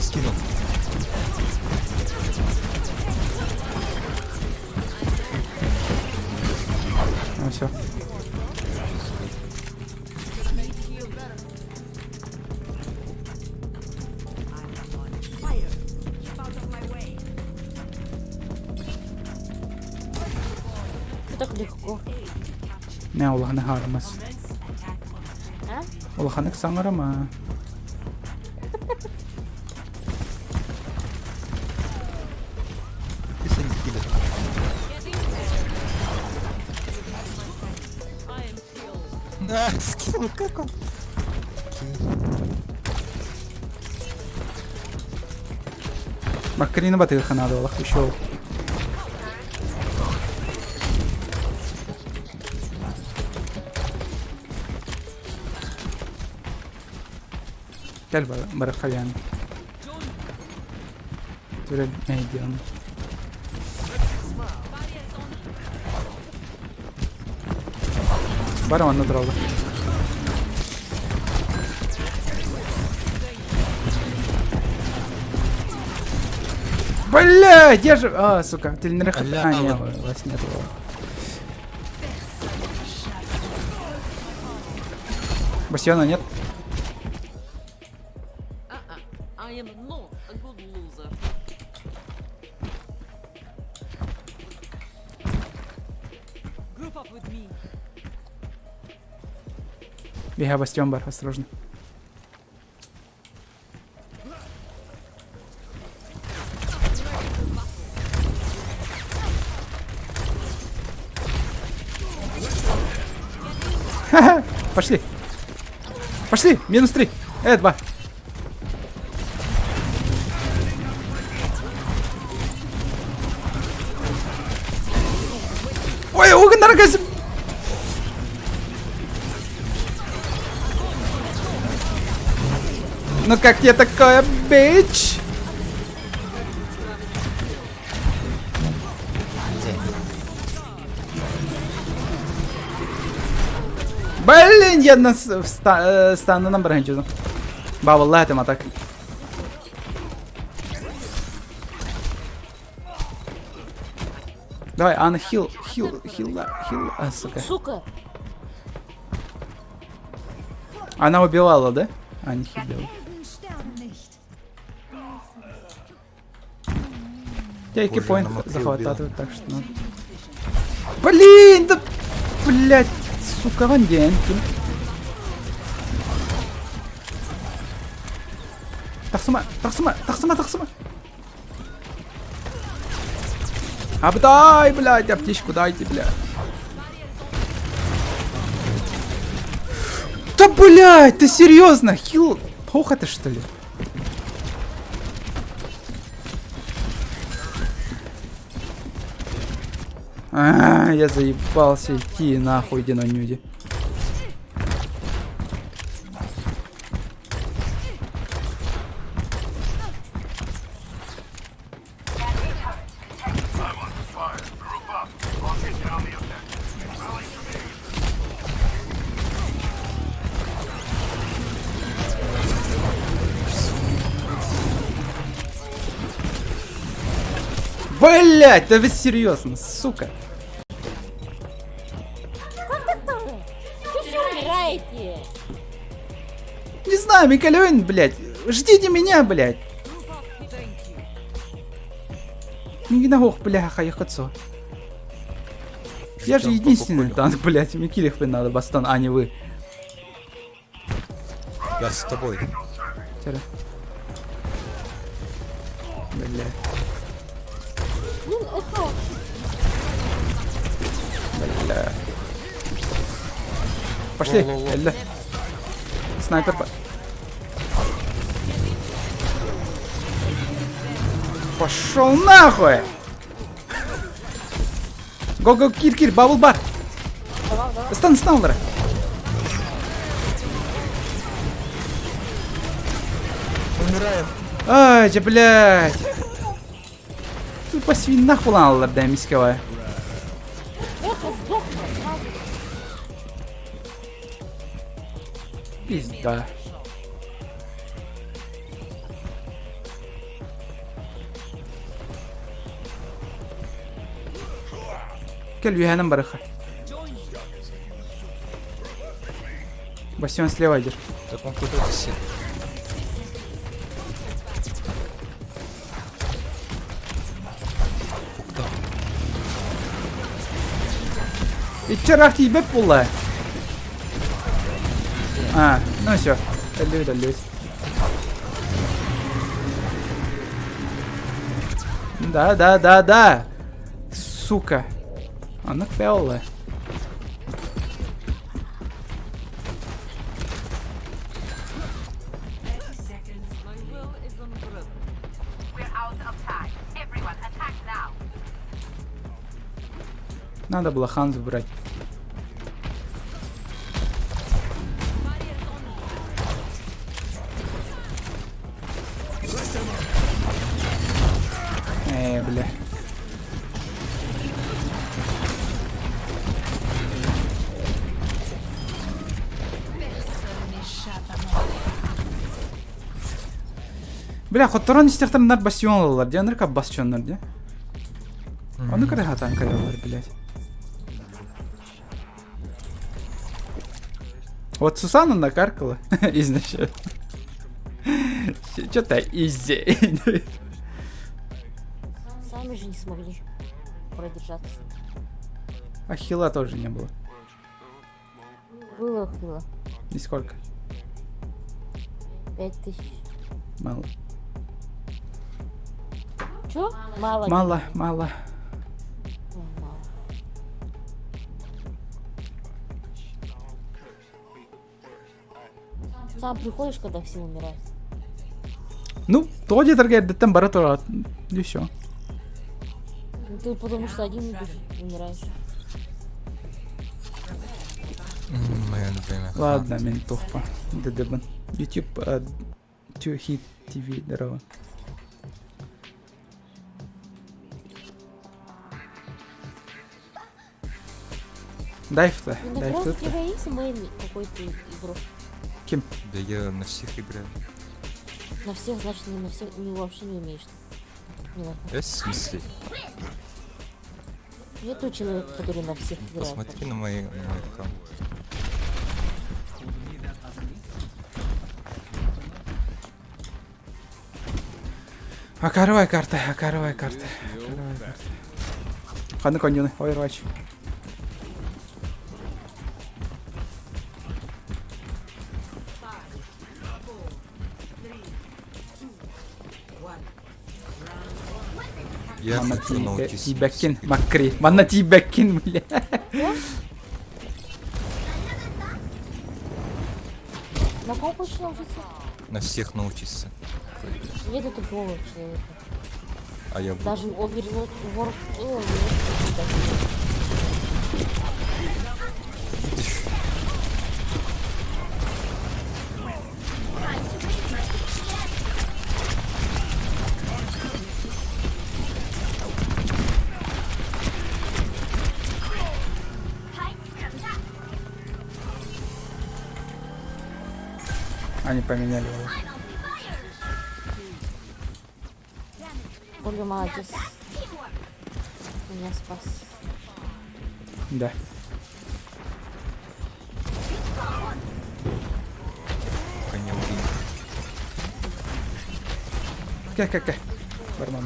Скинул. Ну все. Так легко. Не, улаханы харамас. А? Улаханы ксаңарама. Скинул, как он? Макарина батыха надо было, еще. Gel bırak yani. Böyle medyan. Var ama anladır Allah. Бля, держи! А, сука, ты не рахат. А, не, вас нет. Бастиона нет. I am not a good loser. Group up with me. Бега, бастион бар, осторожно. Ха-ха, пошли. Пошли, минус 3. 2. Ой, угон наркосим. Ну как тебе такое, бич? Блин, я стану на бранчу. Ба, валлахи, там атак. Давай, Анна, хил, а, сука. Сука. Она убивала, да? А, не хилила. Я экипоинт захватываю, так что надо. Блин, да, блять, сука, ванденки. Тахсама. Обдай, блядь, аптечку дайте, блядь. Да, блядь, ты серьезно? Хил, плохо ты что ли? Я заебался идти нахуй, иди на нюди. Блять, да вы серьезно, сука. Что все умираете? Не знаю, Микалёвин, блять. Ждите меня, блять. Мигнагох, бляха, я хочу. Я же единственный танк, блять. Микилих надо, бастан, а не вы. Я с тобой. Бля. Бля. Пошли, Эльда. Снайпер. Пошел нахуй! Го-го, кир, бабл-бар! Стан, бра! Умираем. Ай, же, блядь! Тут по свинах уланлар, да, мисковая. Пизда. Кельви ханам бараха. Бастион слева идешь. Так он куда-то сел. И чарах тебе пула. А, ну все. Долюсь. Да. Сука. Она пяла. Надо было Ханзу брать. Бля. Бля, хотторон истехтарнар бастион алалар. Жанр кап бастионнар, де? Оны кыры хатан каялар, блядь. Вот Сусана накаркала изначально. Что-то изи. Сами же не смогли продержаться. А хила тоже не было. Было хила. И сколько? 5000. Мало. Чё? Мало. Мало, мало. Мало. Сам приходишь, когда все умирают. Ну, тоді торгет температура. И все. Ну, ты потому что один умираешь. Моя любимая. Ладно, мен тухпа. Дедебен. YouTube Hit TV, здорово. Дайв-то, Иногда у тебя есть мейн какой-то игрок? Кем? Да я на всех играю. На всех, значит, не на всех, не вообще не умеешь. Не на В смысле? Нету человека, который на всех играет. Посмотри на мой аккаунт. Акаровая карта, акаровая карта. Ханы конюны, Overwatch. Я Манна хочу научиться. Тибеккин, Макри. Манна Тибеккин, бля. На кого хочешь научиться? На всех научиться. Нету тупого человека. А я буду. Даже Overwatch World нет. Они поменяли его. Ольга, молодец. Меня спас. Да. Ка. Барма.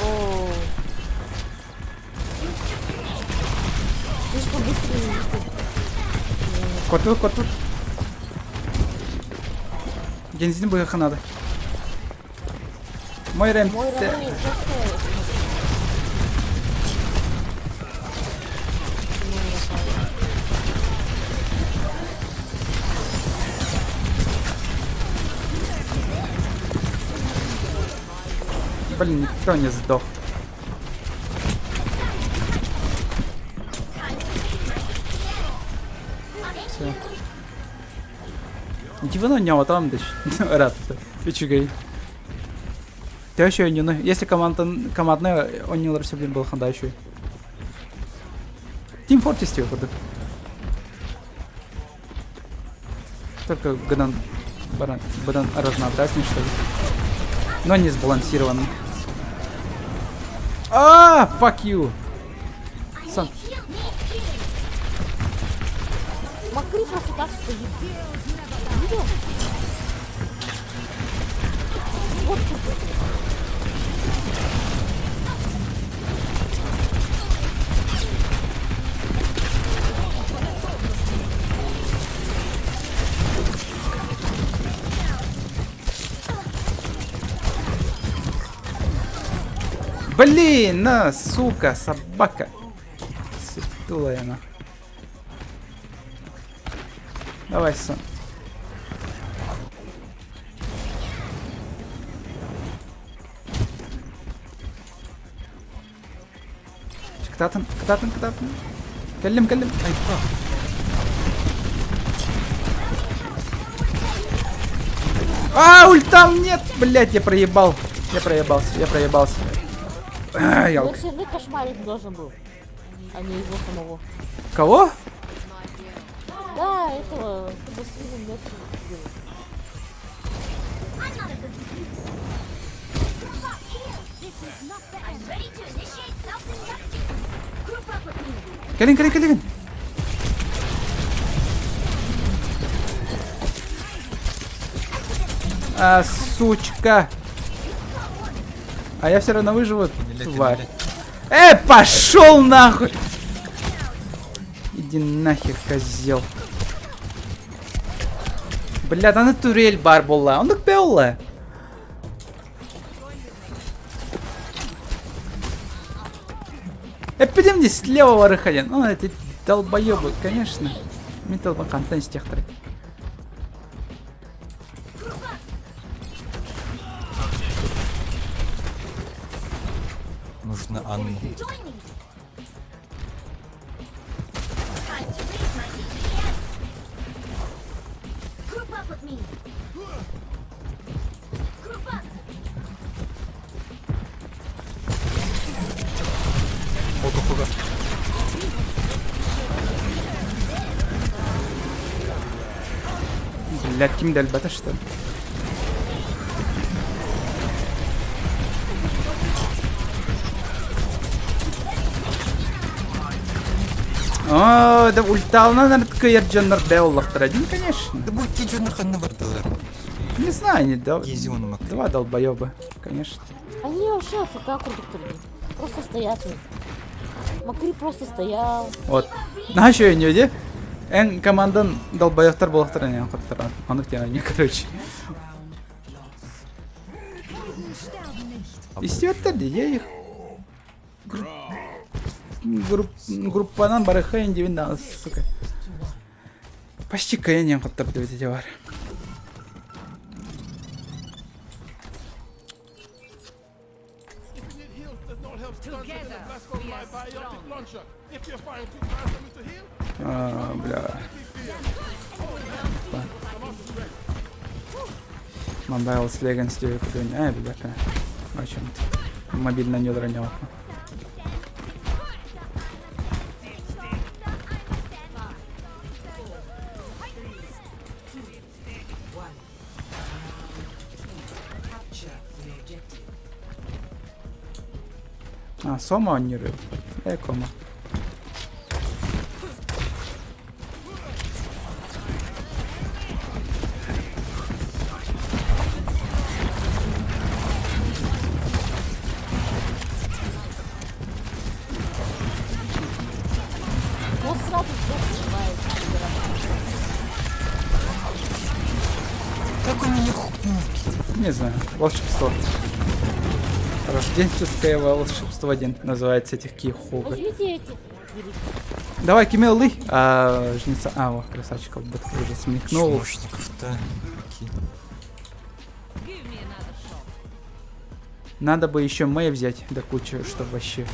О. Слишком быстрее. Коту. Гензин бы надо. Мой рэм. Мой ранее Блин, никто не сдох. Все. Ничего не отамдыш. Рад. Пичугай. Ты еще не, если командная, он не ларся блин был ханда еще. Team Fortress тебе куда? Только Гадан разнообразнее, что ли. Но не сбалансированный. Fuck you! Сам. Макри просто так стоит. Видел? Вот тут. Блин, сука, собака. Сутулая она. Давай, сын. Кытатын. Келлим. Ай, ультам нет! Блять, я проебался. Он все равно кошмарить должен был, а не его самого. Кого? Да, этого, чтобы с ним вместе делать. Калин. Сучка. А я все равно выживу, тварь. Пошел нахуй! Иди нахер, козел. Блядь, аны турель бар болла. Ондық бе олла? Пойдем здесь слева варыхаден. Ну, эти долбоебы, конечно. Метал контент с тех трек. Нужно Анну. Блядь, ким дальбата, что ли? О, да ультална кайыр жаннар беуллахтар один, конечно. Да будьте жаннар ханна бардалар. Не знаю, они два долбоеба, конечно. Они вообще АФК продукторы. Просто стоят. Макри просто стоял. Вот. На что я не видел? Командан долбоевтар болахтар не охоттар. Анық не, короче. Истеттер де, я их группанан барахайын дебен да, сука. Почти каян охоттар деп эти бар. Бля. Mobile Legends diyor kudunya. Bir dakika. Açalım. Mobilden yollarına bakma. Soma oynuyor. Ekoma. Как он меня хукнул? Не знаю, волшебство. Рождественское волшебство один называется этих кихуга. Давай, Кимеллы. Жнеца. О, красавчиков, бы уже смехнул. Надо бы еще Мэй взять до кучи, чтобы вообще.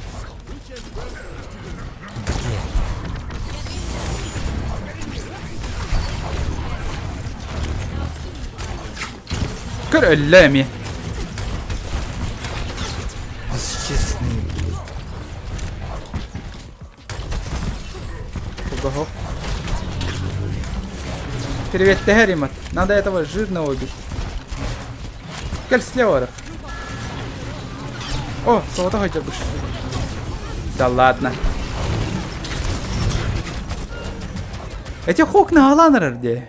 Королями. Ого. Привет, Тегаримат. Надо этого жирного убить. Кель слева. О, золото хотя бы. Да ладно. Эти хук на Аланер где?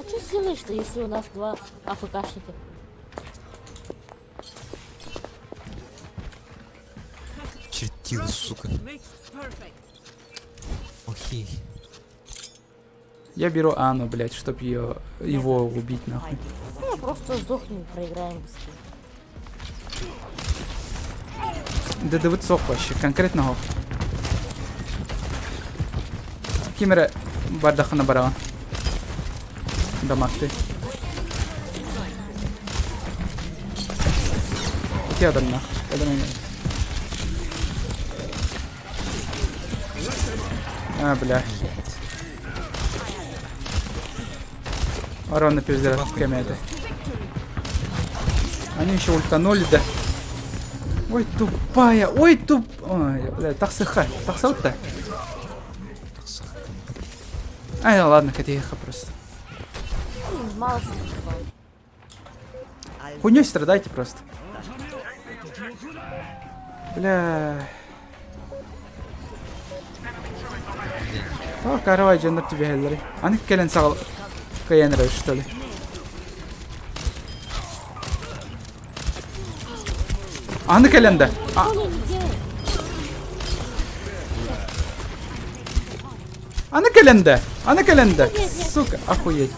А что сделаешь-то, если у нас два АФКшника? Чертил, сука. Окей. Я беру Анну, блять, чтоб его убить нахуй. Ну, просто сдохнем, проиграем быстрее. Да высок вообще, конкретного. Кимера бардахана барава. Дамаг ты. Где адам нах? А, бля. Ворона пиздец с кем-то. Они еще ультанули, да. Ой, тупая, ой, Ой, бля, тахсыха, тахсаут-то. Ай, ладно, котеха просто. Мало Хуйней страдайте просто. Бля. О, каравай джаннат тебе хеллери. Они келен сагал каянры, что ли? Аны келенде. Аны келенде. Сука, охуеть.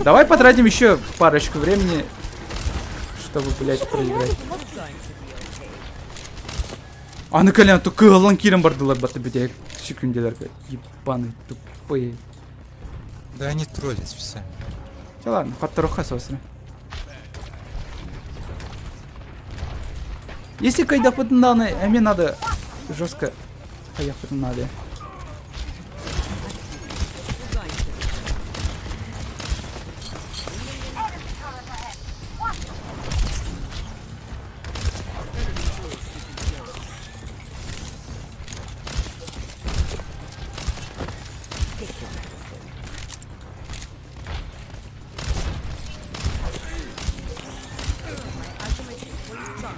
Давай потратим еще парочку времени, чтобы, блядь, проиграть. Аны келен то кылан кирен бардылар баты бедек. Секунделерге. Ебаный, тупые. Да они троллят все. Да ладно, хаттаруха сосры. Если кайда поднаны, а мне надо жестко поехать надо.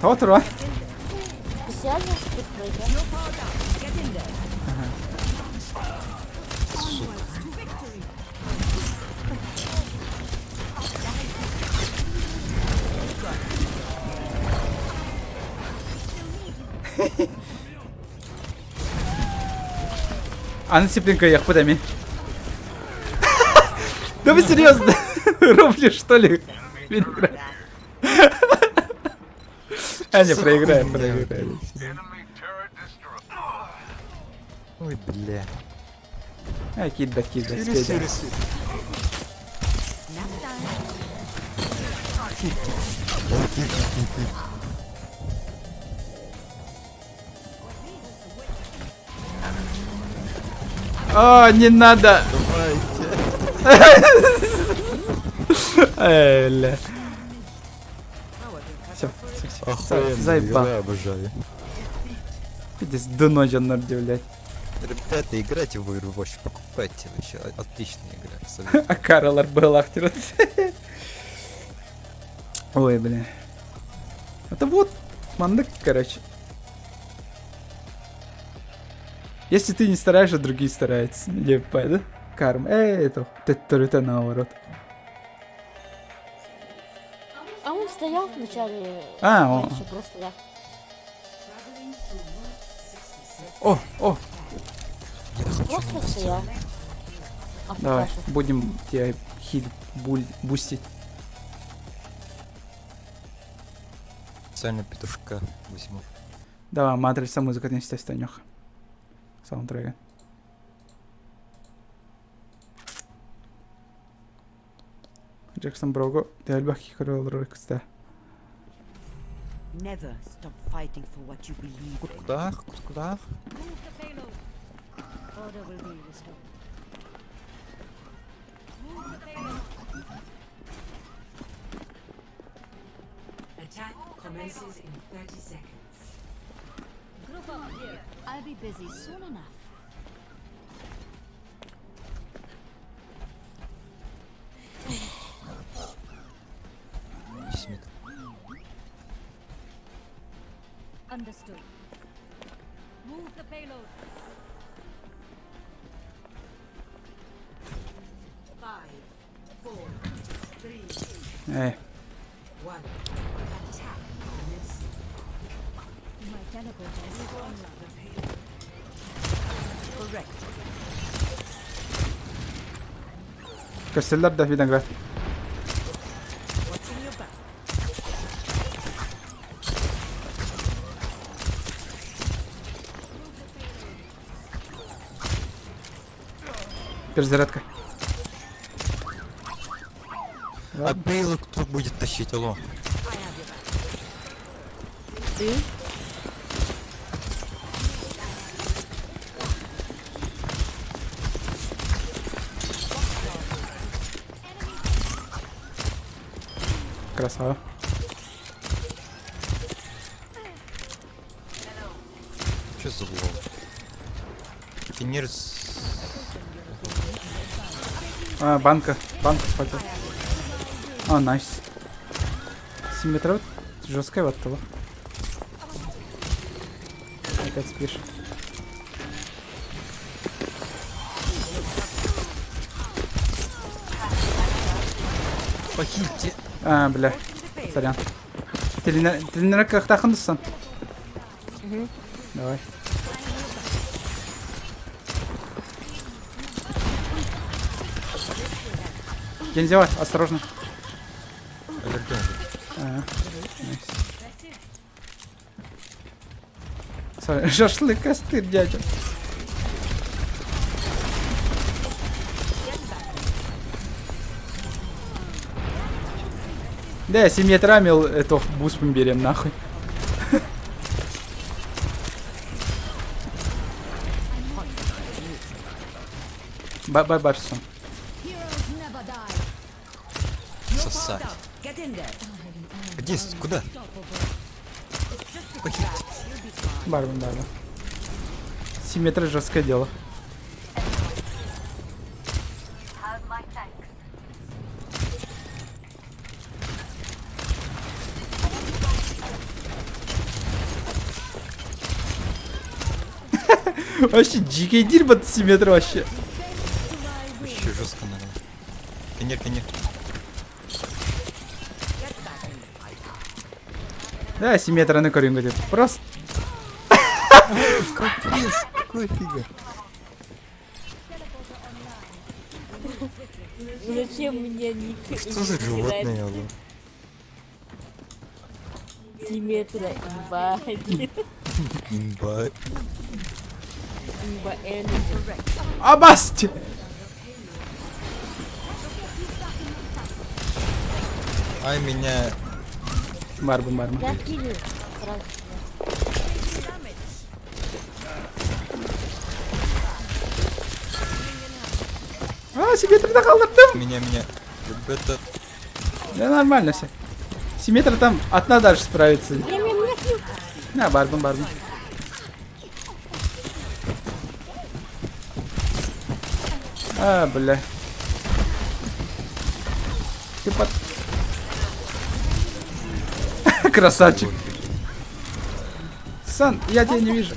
Вот ура. Специально Аны цыпленка я подами. Да вы серьезно? Ровли что ли? А, не, проиграем. Ой, бля. А, кидда, спейда. О, не надо! Эля. Все, заебал. Обожаю. Иди с дно жаннарди, блядь. Ребята, играйте в Overwatch, покупайте вообще. Отличная игра. А Каролар был ахтер. Ой, бля. Это вот мандык, короче. Если ты не стараешься, другие стараются. Ебать, да? Карм. Это. Это наоборот. А он стоял вначале. Он. Просто я. О. Просто стоял. Давай, будем тебя хиль бустить. Специально петушка возьму. Давай, матрица музыка не станёх. Саундтрека. Джексон Брого, ты альбахи корол рекста. Never stop fighting for what you believe. Куда? Order will be restored. Attack commences in 30 seconds. Group up here. I'll be busy soon enough. Understood. Move the payload. 5, 4, 3, Эй. 1. Attack commences. My teleporter is online. Correct. Костеллар да виноград. Watching your back. Перезарядка. А Бейлу кто будет тащить, алло? Ты? Красава. Что за лол? Финирс. Банка спотел. Найс. 7 метров. Жесткая вот того. Опять спишь. Похильте. Бля. Сорян. Тренера как тахындысың? Давай. Гензева, осторожно. Шашлык костырь, дядя. Да, 7 метрами это буст мы берем нахуй. Башсон. Сосать. Где? Куда? Похильте. Бармен. 7 метров жесткое дело. Вообще дикий диль под 7 метров вообще. Вообще жестко надо. Коньяк. Да, 7 метров на корень говорит. Просто. Капец, какой фига. Зачем мне ник? Что за животное, алло? 7 метров, имба. Имба. Имба энерджи. Абасти! Ай, меня... Бармен. Я килю. Сразу. 7 метров докалдырдым. Меня. Это... Да нормально все. 7 метров там одна дальше справится. На, бармен. Бля. Ты под... Красавчик. Сан, я тебя не вижу.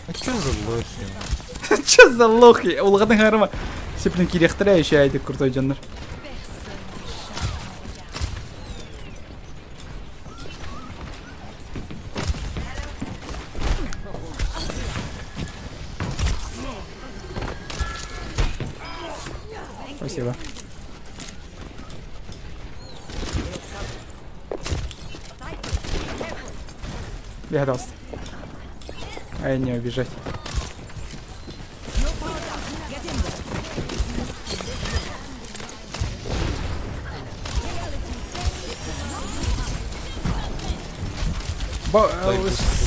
А чё за лохи? Чё за лохи? Улғадың арыма. Сеплен керектірі еще айдық крутой жандар. Спасибо. Пожалуйста. Не убежать.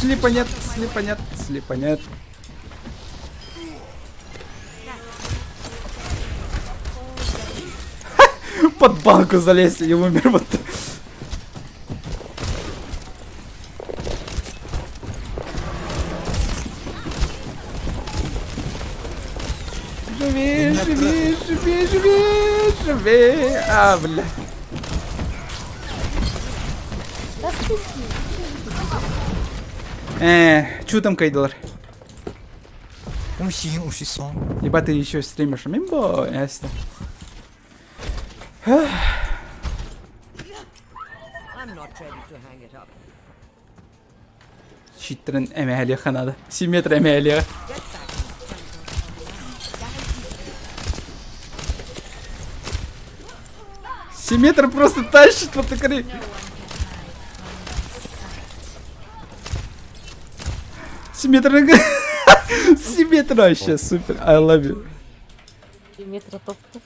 Слипа нет. Под банку залез и умер вот. Живи. Бля. Чё там, Кейдлер? Уши сон. Ебать, ты еще стримишь. Мимбо, ясно. I'm not ready to hang it up. Читрен эмелеха надо. 7 метров эмелеха. Метр просто тащит вот такой. 7 метров. 7 метров вообще супер. I love you. 7 метров топ-топ.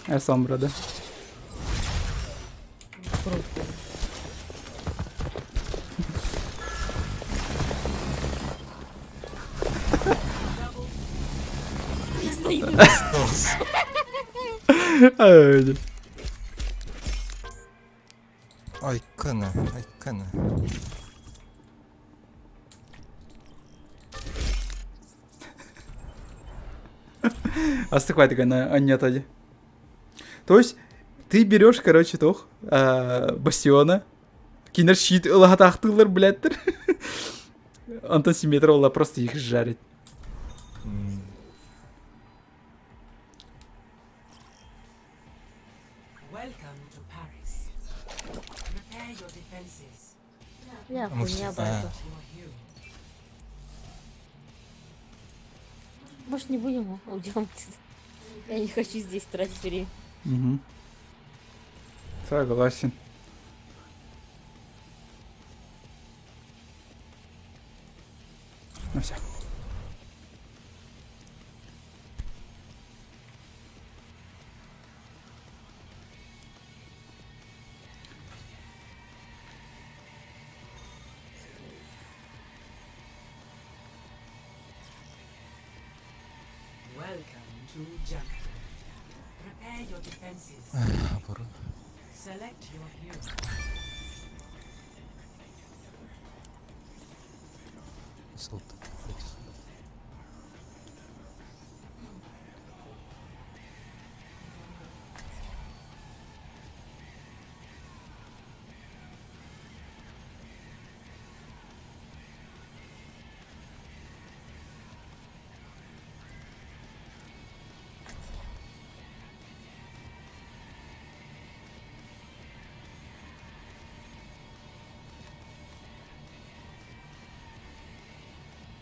Sombra, да? Öyle. Айкана, айкана. Астыквайтык аннятади. То есть ты берешь, короче, бастиона, кинер щит ылахатахтылар, блядтер. Антон Симметр олла просто их жарит. Я хуйня байка. Может, не будем, уйдем. Я не хочу здесь тратить время. Угу. Согласен. Ну все.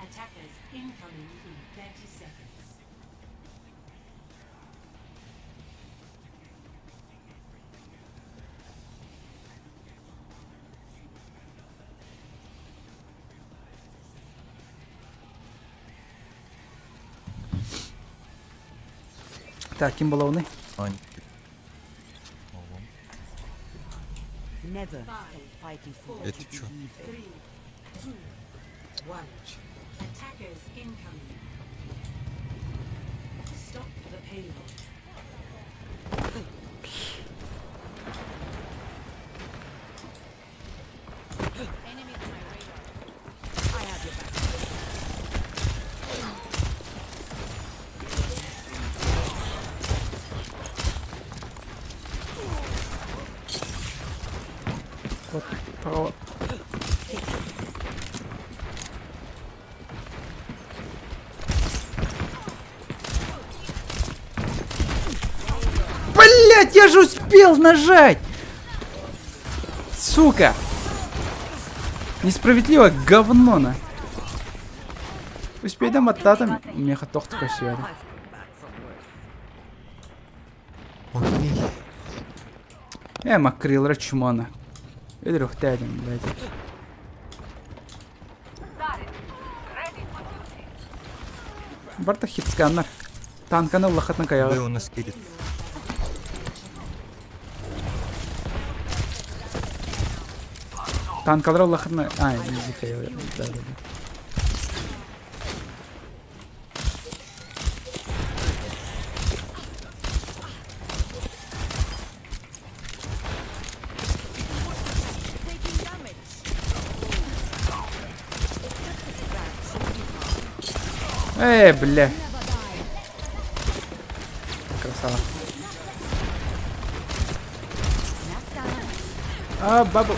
Attackers incoming in 30 seconds. Так, ким була вони? Never stay fighting for what Это you чё? believe in. 3, 2, 1. Attackers incoming. Stop the payload. Enemy on my radar. I have your back. Вот, право. Блять, я же успел нажать! Сука! Несправедливо, говно на. Успейдем от тата, меха тохтка сюда. Макрил рачмана. Идрох тядем, блядь. Барта хит сканер. Танканы лахатна каяга. Да, у нас кирит. Танкалар лахатна. Изи каяга. Да. Бля. Красава. Бабу.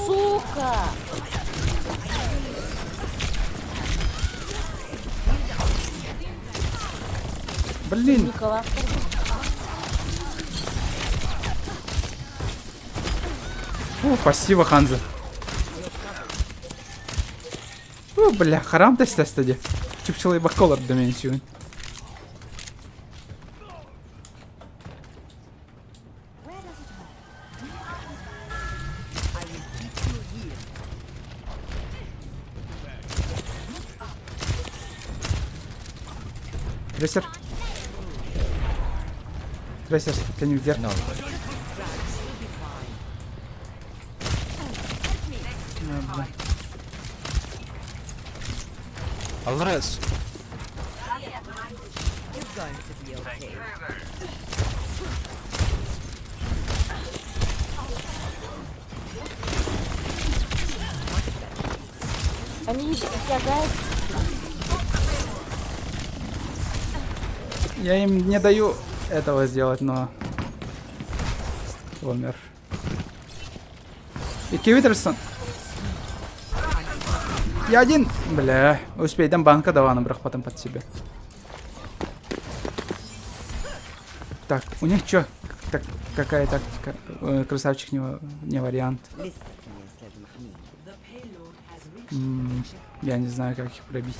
Сука! Блин. Никола. Спасибо, Ханза. Фу, бля, харам тестестеди. Чупчилый бакколор до меня сегодня. Трейсер. Трейсер, can you get? No. Бля. Alvarez. You're going to be okay. Они шагают. Я им не даю этого сделать, но... Умер. И Кивитерсон. Я один. Бля, успей, там банка давай набрах потом под себя. Так, у них что? Так, какая тактика? Красавчик не вариант. Я не знаю, как их пробить.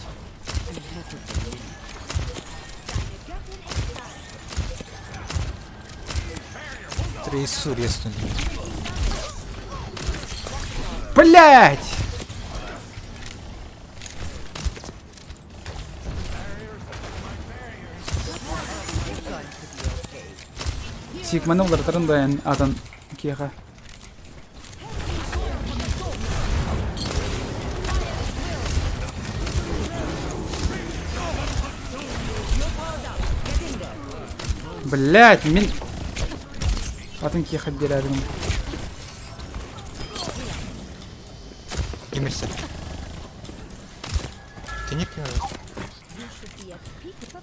Трейсу резнули. Блять! Сигманул ртарындаен атан киха. Блять, мин... Атын киха берәрдем. Кемерсен. Ты не понимаешь?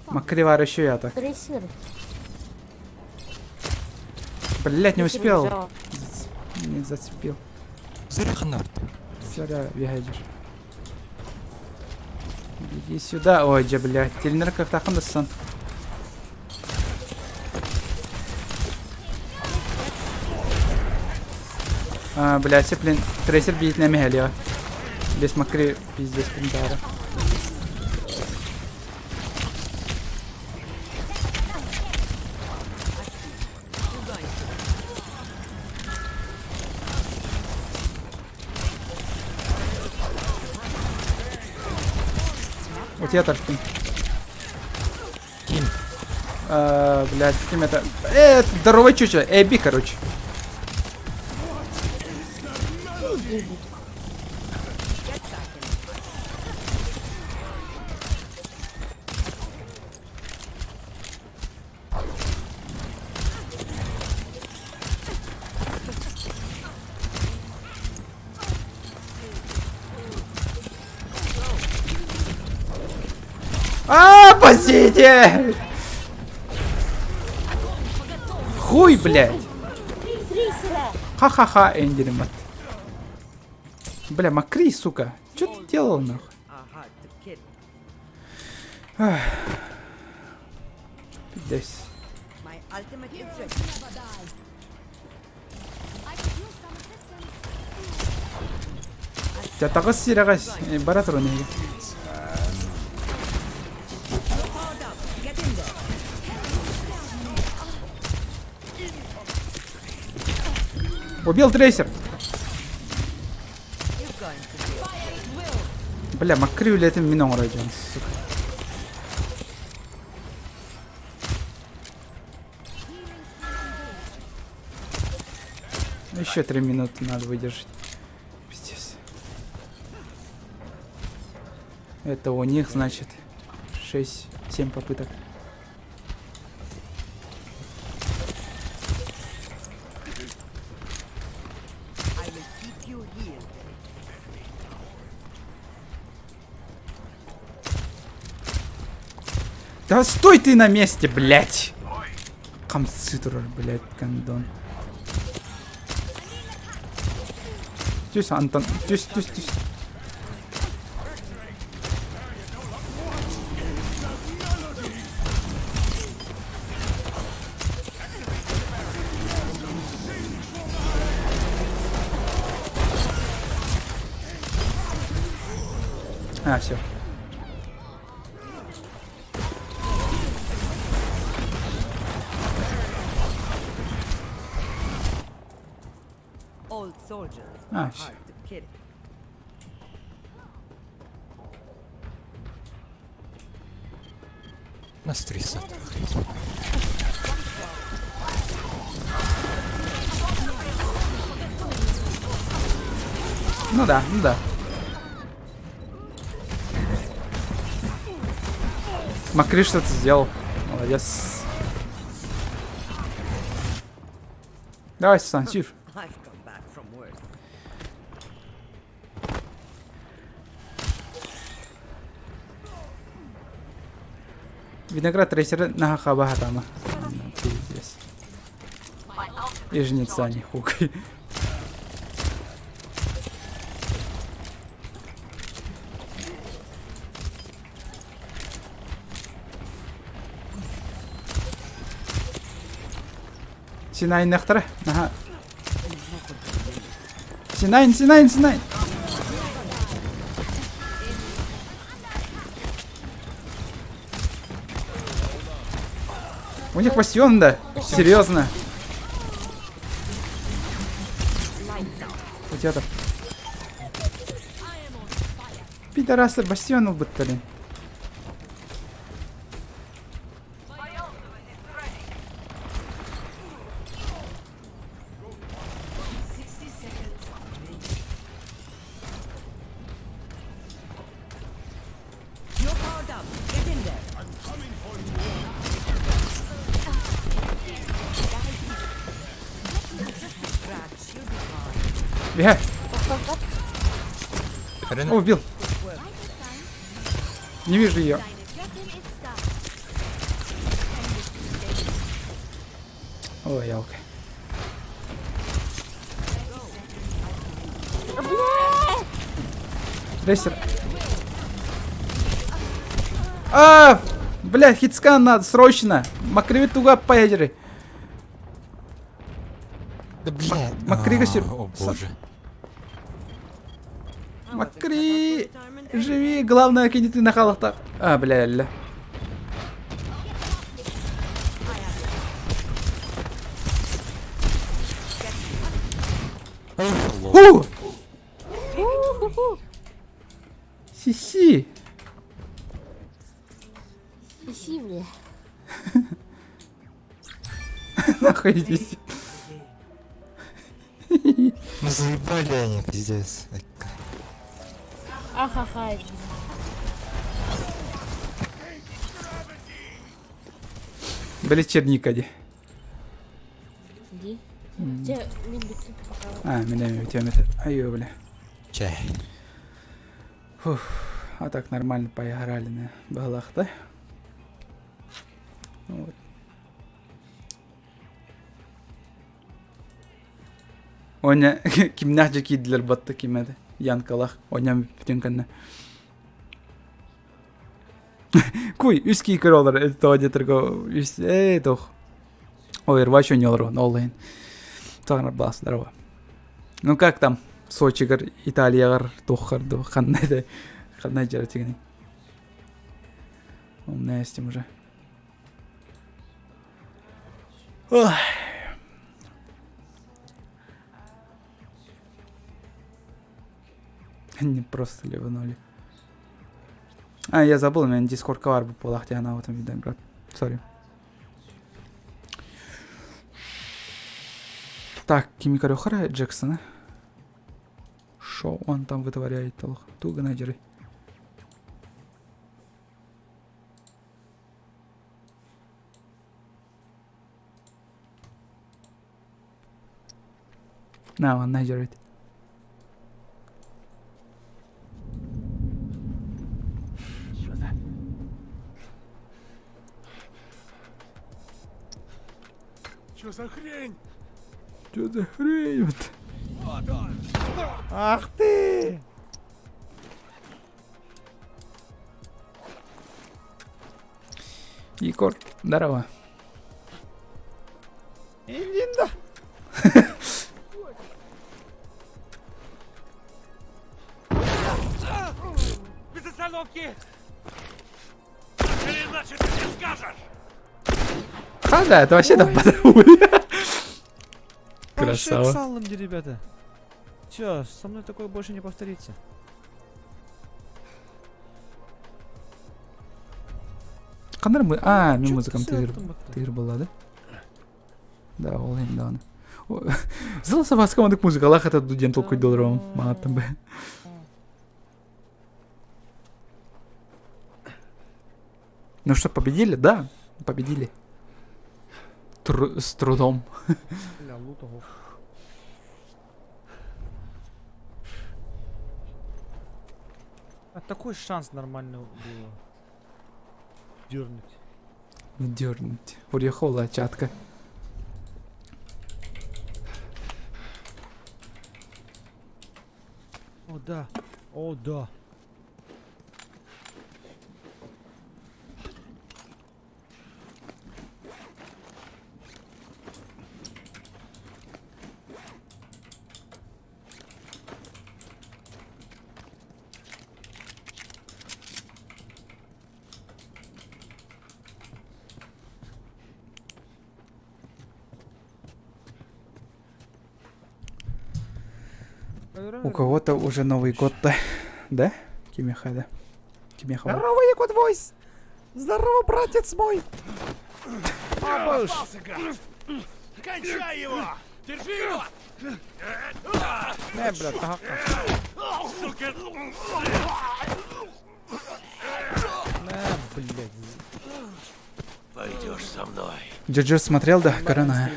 Макри var еще я так. Трейсер. Блять, не Трейсер успел. убежал. Не зацепил. Зараханар. Сюда, вяжешь. Иди сюда. Ой, же, блять. Телинер как тахандасан. Блять, блин. Трейсер бить на мехелия. Без макри пиздец принтара. У тебя торпин. Ким. Блять, кем это? Здоровая чуча. Эби, короче. Спасите! Хуй, блядь! Ха-ха-ха, эндеримат. Бля, Макри, сука. Чё ты делал, нахуй? Здесь. За тагыс сирагас бара туру неге. Убил трейсер. Бля, Макри улетим минон район, сука. Еще 3 минуты надо выдержать. Пиздец. Это у них, значит, 6-7 попыток. Да стой ты на месте, блять! Камцитр, блять, гандон. Тюсь, Антон, тюсь. А, все. Old soldiers Ah, are shit. hard to kill. Нас 300. Ну да, ну да. Макри что-то сделал. Молодец. Давай, Сансир. I've come back from worse. Виноград трейсера на хабахатама. Пиздец. И жнеца не хукай. Синайн нахтара. Ага. Синайн. У них бастион, да? Серьезно. У тебя-то. Пидорасы бастиону быттали. You're powered up. Get in there. Бегай. О, убил. Не вижу ее. Ой, ялка. Рейсер. А, бля, хитскан надо срочно. Макриви туга поедери. Да бля. Макрига сир. О боже. Макри, живи, главное, кинь ты на халахта. А, бля. Фу! Си-си. Спаси, бля. Нахуй здесь. Ну заебали они, пиздец. Ахаха. Бля, черникади. Иди. Тебя миндуки показал. А, меня тянет. Айо, бля. Чай. Фух. А так нормально поиграли на балах, да? Вот. Оня кимнах жакидлер батты кимеди. Янкалах. Оням бүтүнканна. Куй, үс кийкер олар. Это одетерго. Үс, тох. Overwatch ойнолар онлайн. Тагына бас, здорово. Ну как там? Сочигар, Италиягар, тоххарды, кандай жер тигини. Умная стим уже. Ой. Не просто ливанули. А, я забыл, у меня дискорд бар был полахте, она в этом видео. Сори. Так, Кимикарио Хара Джексона. Шо он там вытворяет? Туго найдеры. На, он найдерит. Что за хрень? Что за хрень? Вот. Вот он. Ах ты! Егор, здорово. Инда. остановки! Или иначе ты не скажешь! Да, это вообще там патруль. Красава. Салом, ребята. Чё, со мной такое больше не повторится. Қандай мен музыкам тыйыр болады. Да, ол енді аны. Зылса басқа мандық музыкалар хата дуден толкой долларом. Мағаттан бе. Ну что, победили? Да, победили. С трудом. А такой шанс нормально было. Дернуть. Дернуть. Уехала чатка. О, да. О, да. У кого-то уже Новый год-то, да? Кимехада. Здорово, Якут Войс! Здорово, братец мой! Попался, гад! Кончай его! Держи его! Не, блядь, ага. Сука! Не, блядь. Пойдешь со мной. Джоджо смотрел, да? Корона.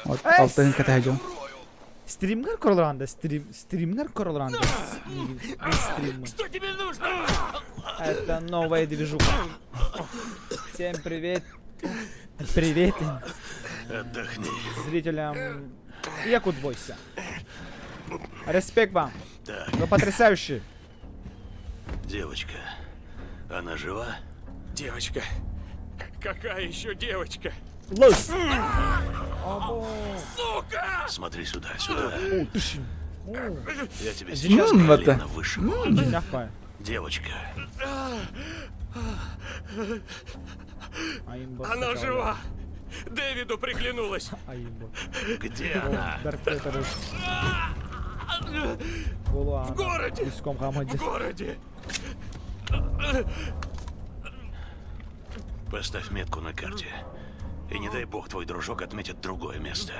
Вот, алтын катайдем. Стримнер королранда, стримнер королранда. Что тебе нужно? Это новая движуха. Всем привет. Привет. Отдохни. Зрителям Якут Войса. Респект вам. Так. Вы потрясающие. Девочка, она жива? Девочка? Какая еще девочка? Лос! Сука! Смотри сюда, сюда. Я тебе Сейчас сейчас вот колено вышибу. Мягкая. Девочка. Аимба. Она жива! Дэвиду приглянулась! Аимба. Где она? В городе! В городе! Поставь метку на карте. И не дай бог твой дружок отметит другое место.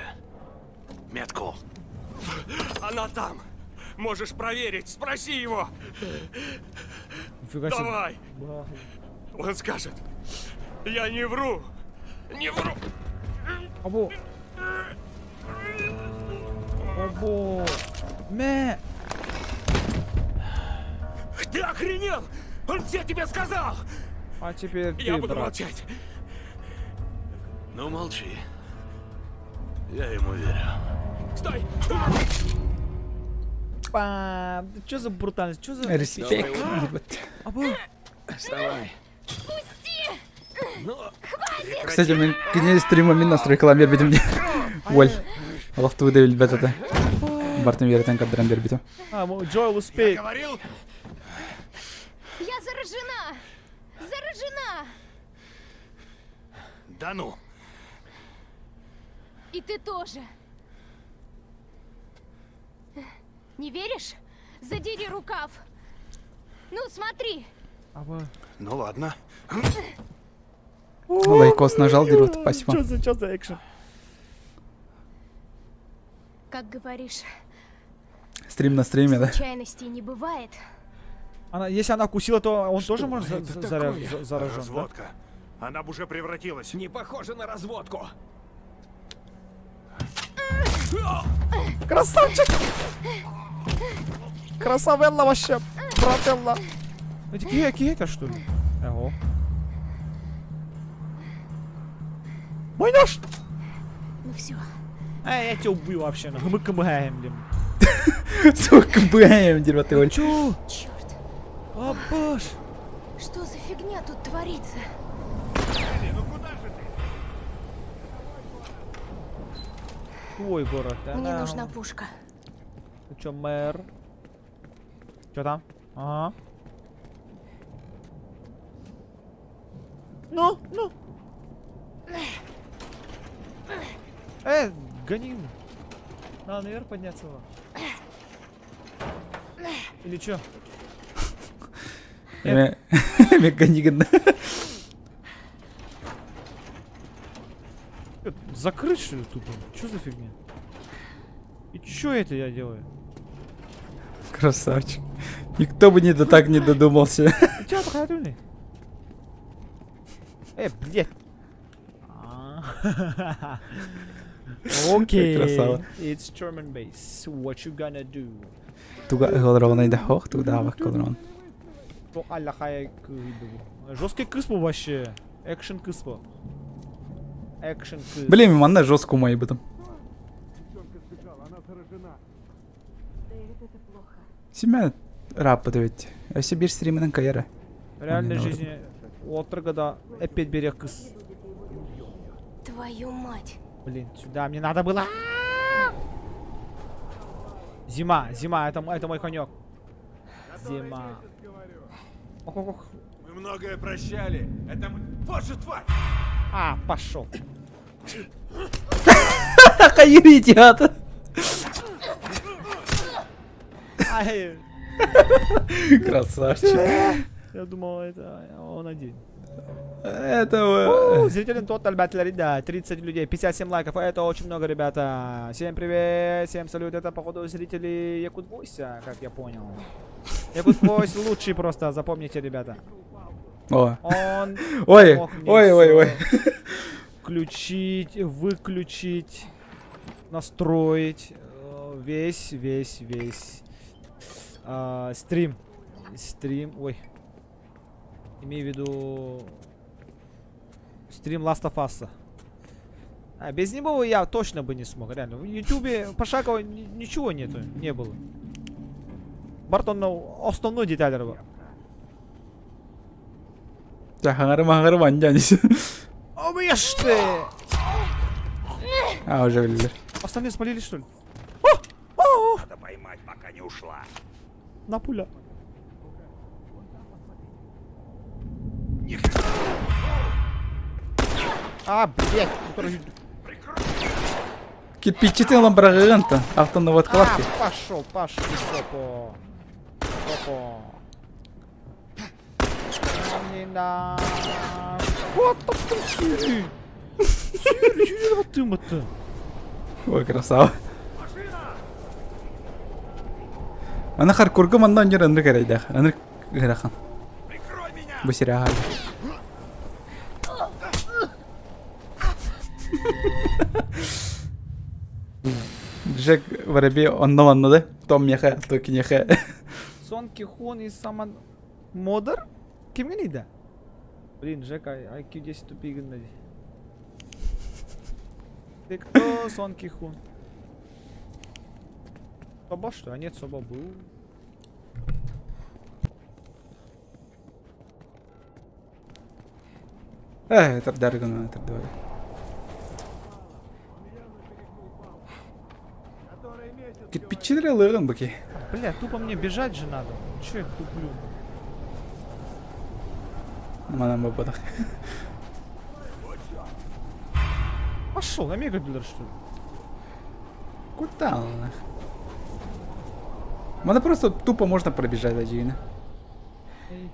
Метку. Она там. Можешь проверить. Спроси его. Давай. Он скажет. Я не вру. Не вру. Або. Або. Мэ. Ты охренел? Он все тебе сказал. А теперь Я ты, буду брат. молчать. Ну молчи. Я ему верю. Стой! Пам. Что за брутальность? Что за... Респект. Або. Вставай. Кстати, мен кіне стрима мен настрой кылам бербедим де. Ой. Аллахты выдавил бет это. Бартын веретен каддран бербитим. Джоэл, успей. Я говорил? Я заражена! Заражена! Да ну. И ты тоже. Не веришь? Задери рукав. Ну, смотри. Ну ладно. Лайкос нажал, дерут. Спасибо. Что за экшен? Как говоришь, Стрим на стриме, да? случайностей не бывает. Если она укусила, то он тоже может это заражен, да? Разводка. Она бы уже превратилась. Не похоже на разводку. Красавчик! Красавелла вообще, брателла. Это киека, что ли? Ого. Мой нож! Ну все. Я тебя убью вообще, мы КМГаем, блин. Сука, БМ, дерет его. Чё? Черт. О, боже. Что за фигня тут творится? Ну куда же ты? Твой город. Мне нужна пушка. Ты чё, мэр? Чё там? Ага. Ну. Гони. Надо наверх подняться. Или чё? Меганиган. Закрыть, что ли, тупо? Чё за фигня? И чё это я делаю? Красавчик. Никто бы так не додумался. Чё ты ходули? Блядь. Окей. Красава. It's German base. What you gonna do? Туга ылдырауын айда хох, туга бак кылдырауын. Жесткий кыс был вообще. Экшен кыс был. Экшен кыс. Блин, манда жестко мой об этом. Семя рап подавить. А себе стриминг кайра. В реальной жизни отрогада опять берег кыс. Твою мать. Блин, сюда мне надо было. Зима, это мой конек. Зима. Ох. Мы многое прощали. Это позже, тварь! Пошел. Хайри, идиот. Красавчик. Я думал, это он один. Это... Зрителям Total Battle, да, 30 людей, 57 лайков, это очень много, ребята. Всем привет, всем салют, это походу зрители Якут Войса, как я понял. Якут Войс лучший просто, запомните, ребята. Он Ой. Включить, выключить, настроить весь стрим. Ой. Имею в виду стрим Last of Us. Без него я точно бы не смог, реально. В Ютубе пошагово ничего нету, не было. Бартон основной деталь. Хангарым ваньянись. Объешь ты! Уже влили. Остальные спалили, что ли? Надо поймать, пока не ушла. На пуля. Блять, Кирпичите ламбрагента, автонаводкладки. Пошел, попо. Вот там Сири, вот ты-то. Ой, красава. Ана харкурга мандан жер анры керейдах. Анры герахан. Бу сериал. Джек воробей оннаманнады. Том меха, токи неха. Сон Кихон и Саман Модер? Кем гнида? Блин, Джек, IQ 10 тупик гнида. Ты кто, Сон Кихон? Соба что? А нет, Соба был. Это дорого, это давай. Кирпичи лырын баки. Бля, тупо мне бежать же надо. Че я туплю? Манам бабадах. Пошел, на мегабилдер что ли? Куда он? Мана просто тупо можно пробежать один.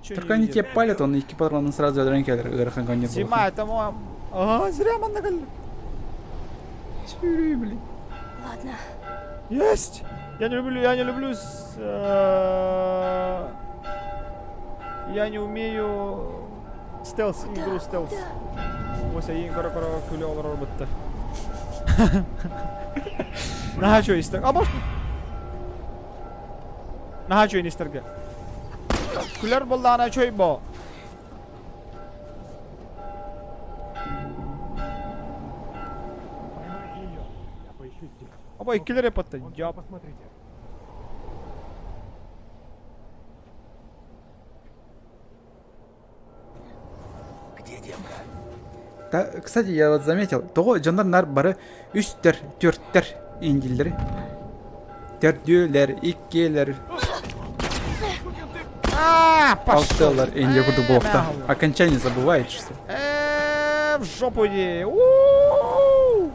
Только они тебя палят, он экипирован сразу от рынка не Зима, это мой... зря man нагалил. Сюри, блин. Ладно. Есть! Я не люблю я не умею стелс, игру стелс. Ось я коро күлөөр роботта. Нага чё истер? Может? Нага чё истерге? Күлөр болду ана чой бо. Ой, киллеры потом. Я посмотрите. Где демка? Да, кстати, я вот заметил, того жандар бары 3-тер, 4-тер индилдер. 4-лер, 2-лер. Пошел. Инди курду блокта. Окончание забывает, что. в жопу иди. У-у-у.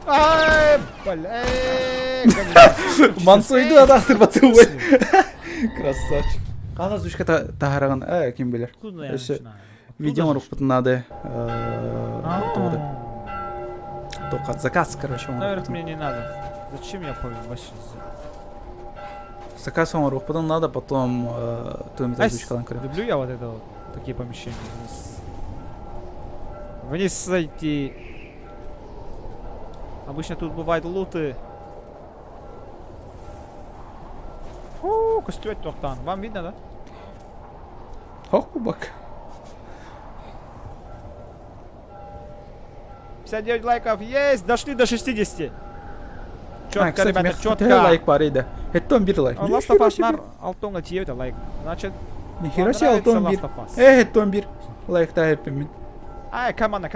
Ай, блядь. Мансойду атақты бату ғой. Красавчик. Қана зүшке тағараған, кем білер. Видео рухпытын нады. Только заказ, короче. Наверное, мне не надо. Зачем я повел вообще? Заказ он рухпытын надо, потом тоймет зүшкалан көріп. Люблю я вот это вот, такие помещения. Вниз сойти. Обычно тут бывают луты. Костюм тоқтан. Вам видно, да? Хоп, бак. 59 лайков есть, дошли до 60. Четко, ребята, четко. Лайк бар еді. Хеттон бір лайк. Last of Us'нар алтонға тиеді лайк. Значит, нихера себе алтон бір. Хеттон бір. Лайкта хеппен мен. Ай, команда.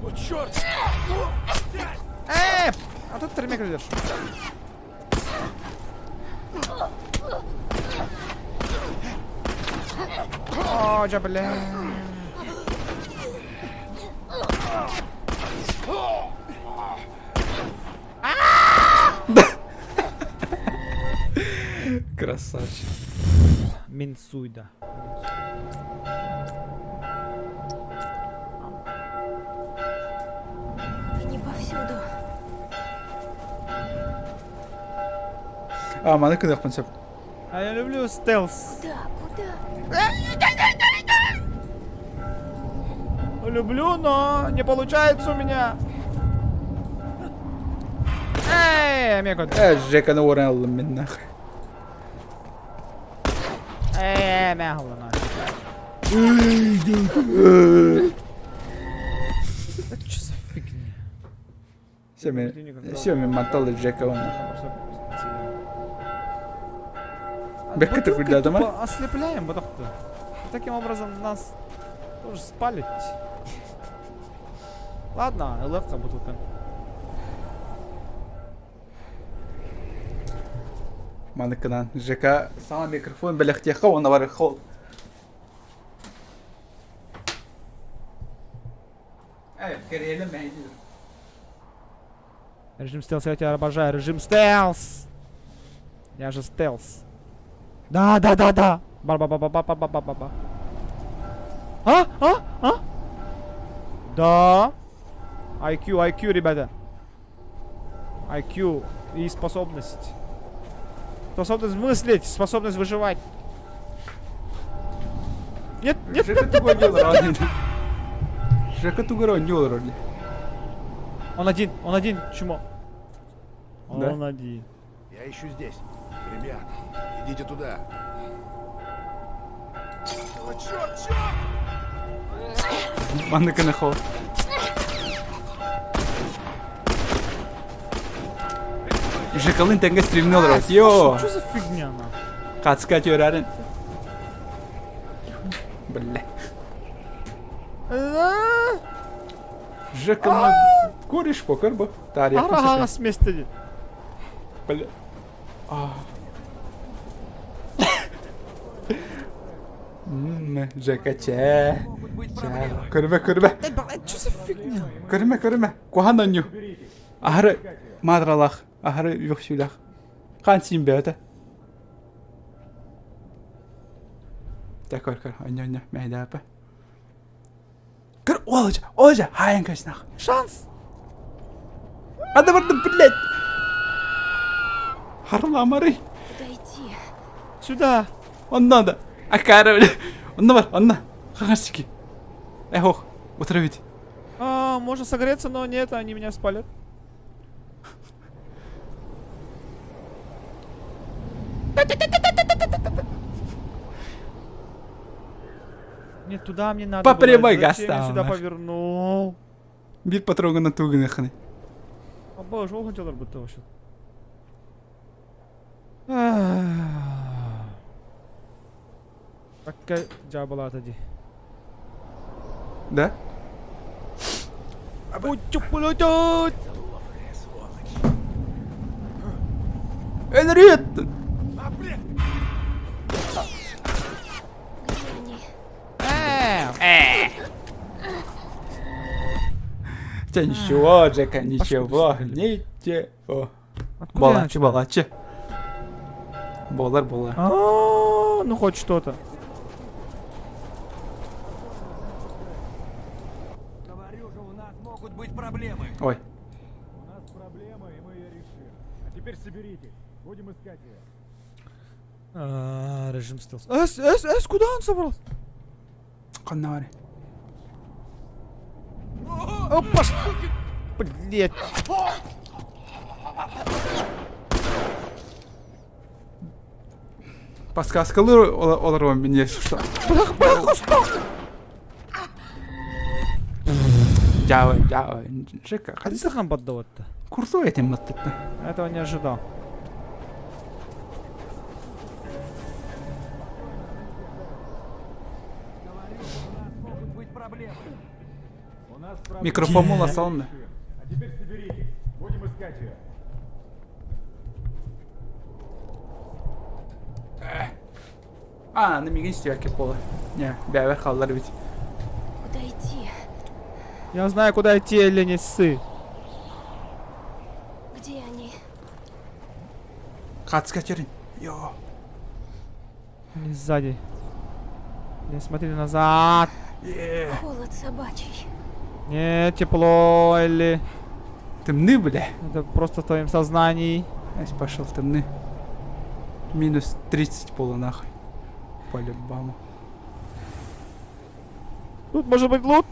О, черт! А тут термик идешь. О, да, бля. Красавчик. Минсуй, да. Они повсюду. Маны кыдық пынсап. А я люблю стелс. Куда? Люблю, но не получается у меня. Эй, Мегот. Жеканы орын алдым мен нахуй. Мягко, это что за фигня? Все, мен мотал Джека он. Беккеті күрдеді ма? Ослепляем бұдықты. Таким образом нас тоже спалить. Ладно, легко бутылка. Маныкынан. Жека сама микрофон біліқтеқі, оны бары қол. Керейлі мәйдейді. Режим стелс, я тебя обожаю. Режим стелс. Я же стелс. Да. Ба-ба-ба-ба-ба-ба-ба-ба-ба. А? Да. IQ, ребята. IQ и способность. Способность мыслить, способность выживать. Нет. Жека тугоро не olur. Он один, чмо. Да? Он один. Я ищу здесь. Ребят, идите туда. О, черт! Маныканы қол. Жекалын тәңге стримне olur. Йо! Что за фигня, на? Қатысқа терәрін. Бля. Жекалын көріш покыр бұл. Ара с места. Бля. Жека чә. Көрме. Что за фигня? Көрме. Кухан оню. Ахыры мадралақ. Ахыры жоқ сөйлақ. Қан сен бе өті? Көр. Оню. Мәйді апа. Көр, олжа. Хайын көсінақ. Шанс. Ада барды, блядь. Харламары. Куда идти? Сюда. Онна да. Акары, блядь. Онна бар, онна. Хағасики. Ох, отравить. Можно согреться, но нет, они меня спалят. Нет, туда мне надо. По прямой было. Зачем гастал, я сюда нах. повернул? Bir patrogana тугынықны. Боже, ол хотелар будто вообще. Такая жа была тоді. Да? Будь полетять! Энрит! Ничего, Джека, ничего. Ничего. Балачы, балачы. Болар, болар. Ну хоть что-то. Говорю же, у нас могут быть проблемы. Ой. У нас проблема, и мы ее решим. А теперь соберитесь. Будем искать ее. Режим стелс. Куда он собрался? Канари. Опа! Блять. Подсказкалар олар мен что? Жава. Жека, Қайда хан баддаватты? Курсу этим маттыпты. Этого не ожидал. Микрофон салонда. А теперь соберитесь. Будем искать ее. На мигин стяки пола. Не, бәвер қалдар бит. Куда идти? Я знаю, куда идти, или не ссы. Где они? Қатысқа терін. Йо. Они сзади. Не смотри назад. Холод собачий. Не, тепло, или... Темны, бля. Это просто в твоем сознании. Ась пошел темны. Минус 30 пола нахуй. По-любому. Тут может быть лут?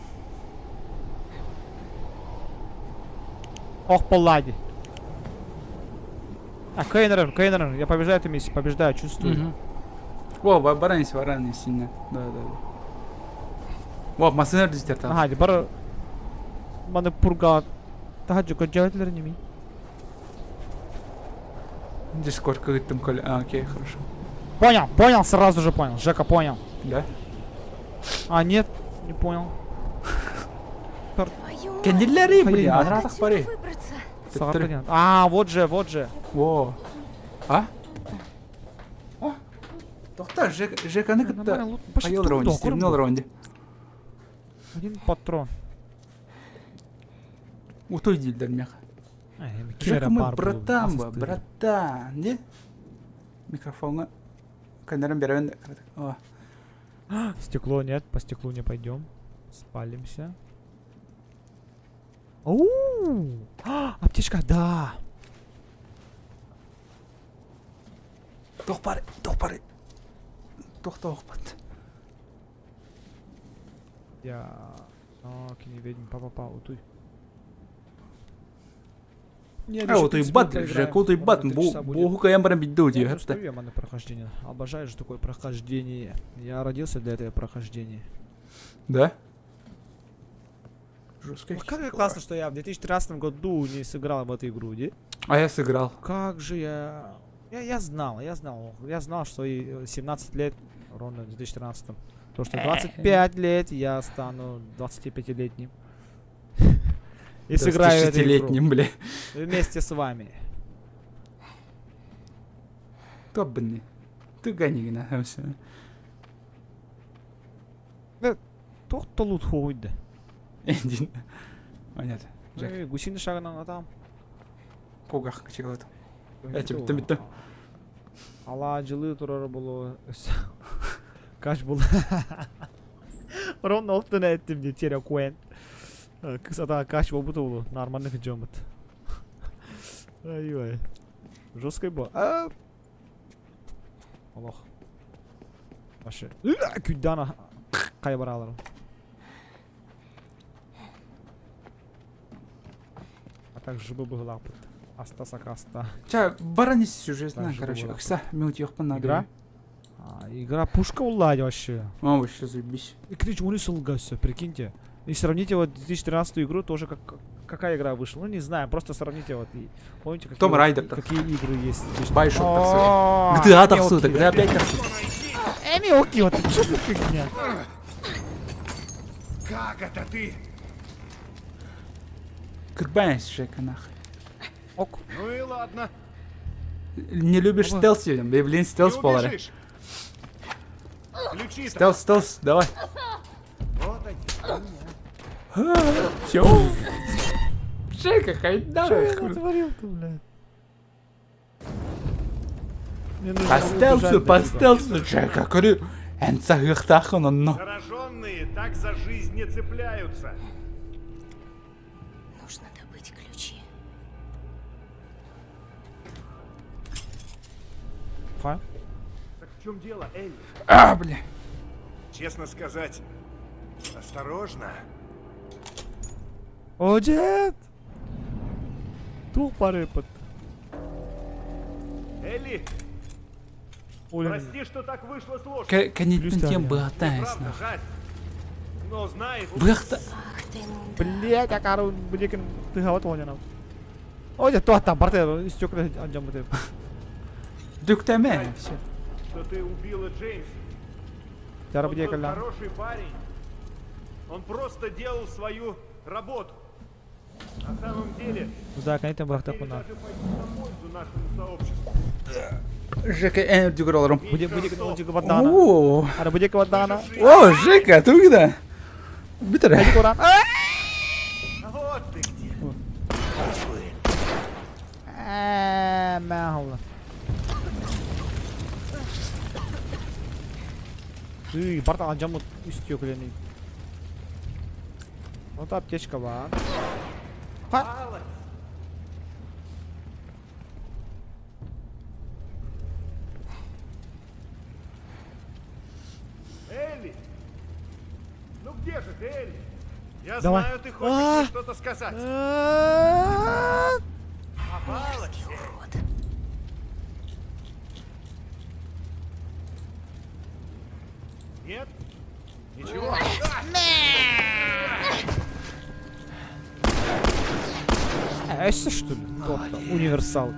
Ох, полади. Кейнерен, я побеждаю эту миссию, побеждаю, чувствую. Во, баранись сильно. Да. Во, масынар дистер там. Ага, бар... Маны пурга... Тахаджука делателер не ми. Дискорд как там коли. Окей, хорошо. Понял, сразу же понял. Жека понял. Да? Нет, не понял. Кенделяри, бля, анратах пари. Вот же. Во. Тоқтар, Жеканы кітті қайыл раунде, стремнел раунде. Один патрон. Утой дейдер меха. Жека мы братан ба, братан, не? Микрофонға камерам беруін. Стекло нет, по стеклу не пойдем. Спалимся. Аптечка, да. Тоқпары. Тоқпат. Я... не ведьм, папа, утуй. Утой бат, Жек, утой бат. Богу каям барам бидду тебе. Я устаю, я прохождение. Обожаю же такое прохождение. Я родился для этого прохождения. Да? Жесткая. Как же классно, что я в 2013 году не сыграл в эту игру, да? А я сыграл. Как же я... Я знал, что и 17 лет, ровно в 2013. То, что 25 лет я стану 25-летним. И сыграю эту игру. Бля. Вместе с вами. Кто бы не. Ты гони на все. Кто лут ходит? Один. Понятно. Гусиный шагынан атам. Когах чеклад. Bitti. Ала жылы турары болу. Каш болу. Ровно оптына еттім де тере қойын. Кыз ата каш болбыты болу. Нормальный жомбыт. Ай-ой. Жесткой бол. Аллах. Башы. Күддана қай бараларым. А так жыбы бұғылақ бұд. Аста-сакаста. Баранис сюжетна, короче. Кса, минут ёхпан надо. Игра? Игра пушка улади вообще. Вообще заебись. И крич, он и солгался, прикиньте. И сравните вот 2013 игру тоже, какая игра вышла. Ну не знаю, просто сравните вот. И помните, какие игры есть. Байшоп таксу. GTA таксу, GTA опять таксу. Мелкий, вот что за фигня? Как это ты? Кырбайся, Жека, нахуй. Ок. Ну и ладно. Не любишь стелс, блин, стелс полара. Стелс, давай. Вот они. Чё? Жека, хайда. Что я натворил-то, блядь? Мне нужно По убежать стелсу, Жека, говорю. Энца гыхтахан, но. Зараженные так за жизнь не цепляются. Нужно добыть ключи. Ха? Так в чем дело, Элли? А, бля. Честно сказать, осторожно. О, дед! Тупо рыпот. Элли, Ой, прости, что так вышло сложно. Канит тем бахтайс, Правда, нахуй. жаль. Но знаешь... Бахта. Блять, я кару, блядь, ты гават вонял. О, дед, то там, партер, истёк, отжам ты. Дюктаме. Что ты убила Джеймса. Тяра Он будет был коля. хороший парень. Он просто делал свою работу. На самом деле, Да, конечно, брахта или куна. даже пойти на пользу нашему сообществу. Жека, энерджи гроллером. Будет вадана. О, Ара будет вадана. о, Жека, ты где? Битер. Иди куран. Вот ты где. Махула. Ты, барта анжамут истёк лени. Вот аптечка бар. Ха. Элли! Ну где же ты, Элли? Я Давай. знаю, ты хочешь мне что-то сказать. Попалась, Элли. Нет? Ничего? Это что ли? Тот-то, универсал.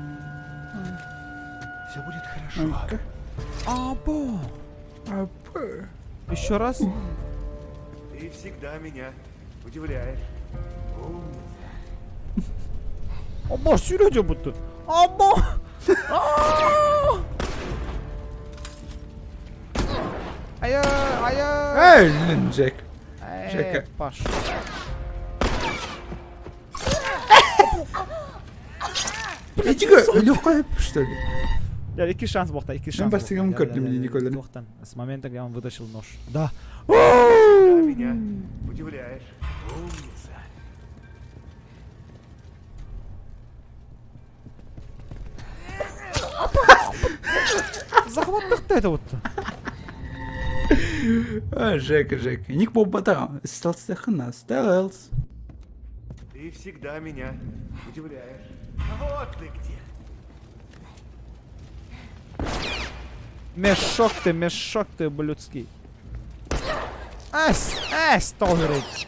Все будет хорошо. Або. Еще раз. Ты всегда меня удивляешь. Або, сүйрете будто. Або. Ая, ая. Эй, блин, Джек. Жека. Паш. Иди-ка, легко, что ли? Я iki шанс бохта, iki шанс. бастигам көрдім, Николя. Тоқтан. С момента, когда он вытащил нож. Да. Всегда меня удивляешь. Умница. Захват это вот-то. А, Жека, Жека. Ник Бобата. Стелс хана, стелс. Ты всегда меня удивляешь. Вот ты где. Мешок ты, блюдский. Ась, толерить.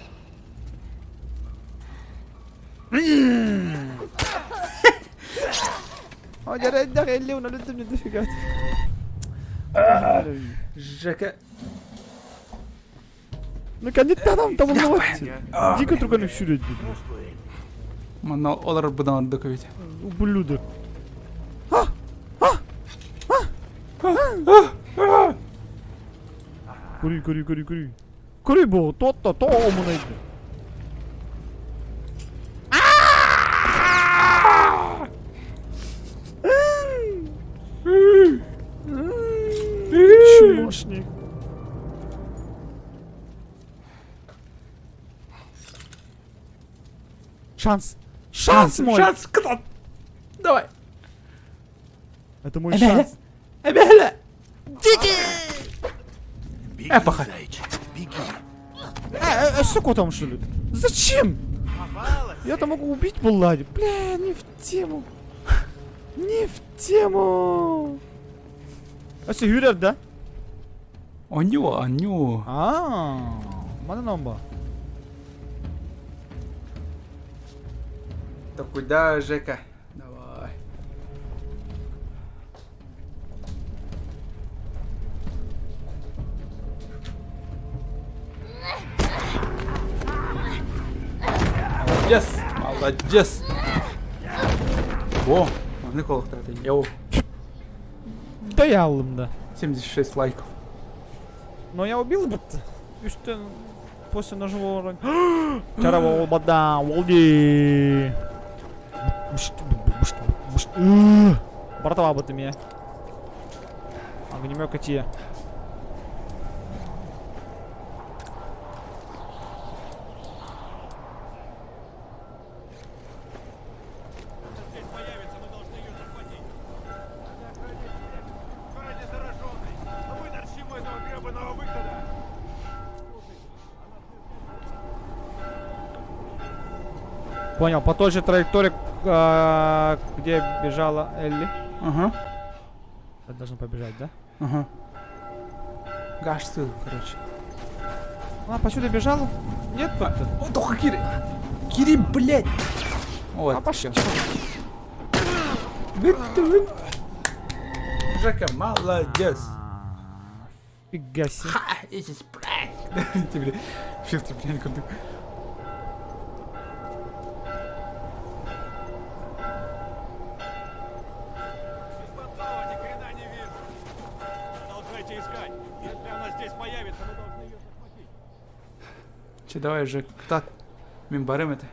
О, я лев на людям не дофига. Жека. Ну, конечно, там волноваться. Дико только не всюду. Мана олар будан докують. Ублюдок. Кури. Кури, бо, то ому найде. Чмошник. Шанс мой. Шанс, кто? Давай. Это мой шанс. Эбеля. Беги, Эпоха. зайчик, беги. Сука там что ли? Зачем? Попалась. Я-то могу убить Буллади. Бля, не в тему. Не в тему. А все, Юрий, да? Аню. Mana номер? Так куда, Жека? Давай. Молодец. О, не колоқтады. Йоу. Да я алым, да. 76 лайков. Но я убил бы-то. Üstten после ножевого ранения. Чарова олбада, волди. Братва, об этом я. Огнемёт коте. Понял, по той же траектории, где бежала Элли. Ага. Это должен побежать, да? Ага. Гашты, короче. Она посюда бежала? Нет, О, только Кири. Кири, блядь. Вот. А пошли. Жека, молодец. Фига себе. Ха, это спрайк. Ты, блядь, фильтр, блядь, как Че, давай же, так, мимбарем это.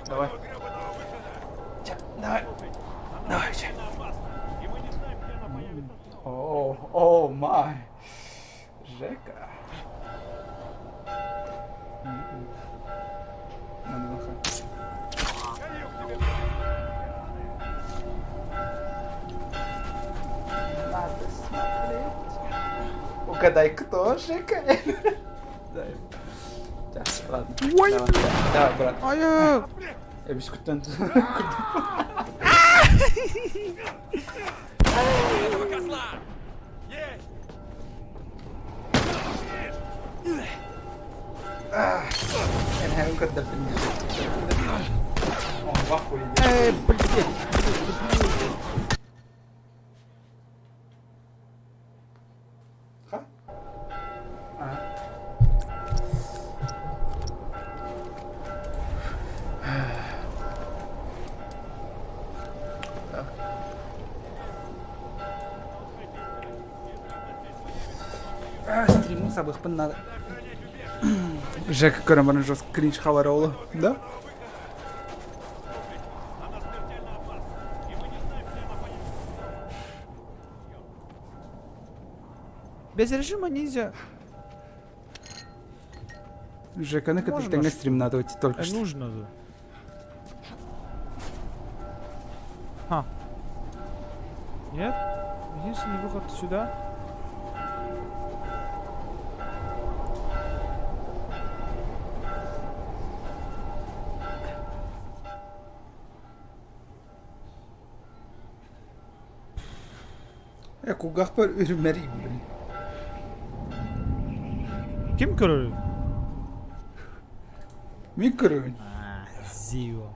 Давай. Че, давай. Давай, че. О, май. Жека. Надо смотреть. Угадай, кто Жека? Дай. Так, ладно. Ой, давай, брат. Ай-яй. Я без кутен. Этого козла! Есть! Я нunca допрыгнешь. Он в ахуе. Блядь. Ха? Стриму sabah pun надо. Жека көрімірін жос кринж хабары олы, да? Без режима нельзя. Жека, на который ты стрим надо уйти только что. Нужно же. Ха. Нет? Единственный выход сюда. Я кугах пар ürünleri gibi. Kim kırıyor? Ми кырыын. Зио.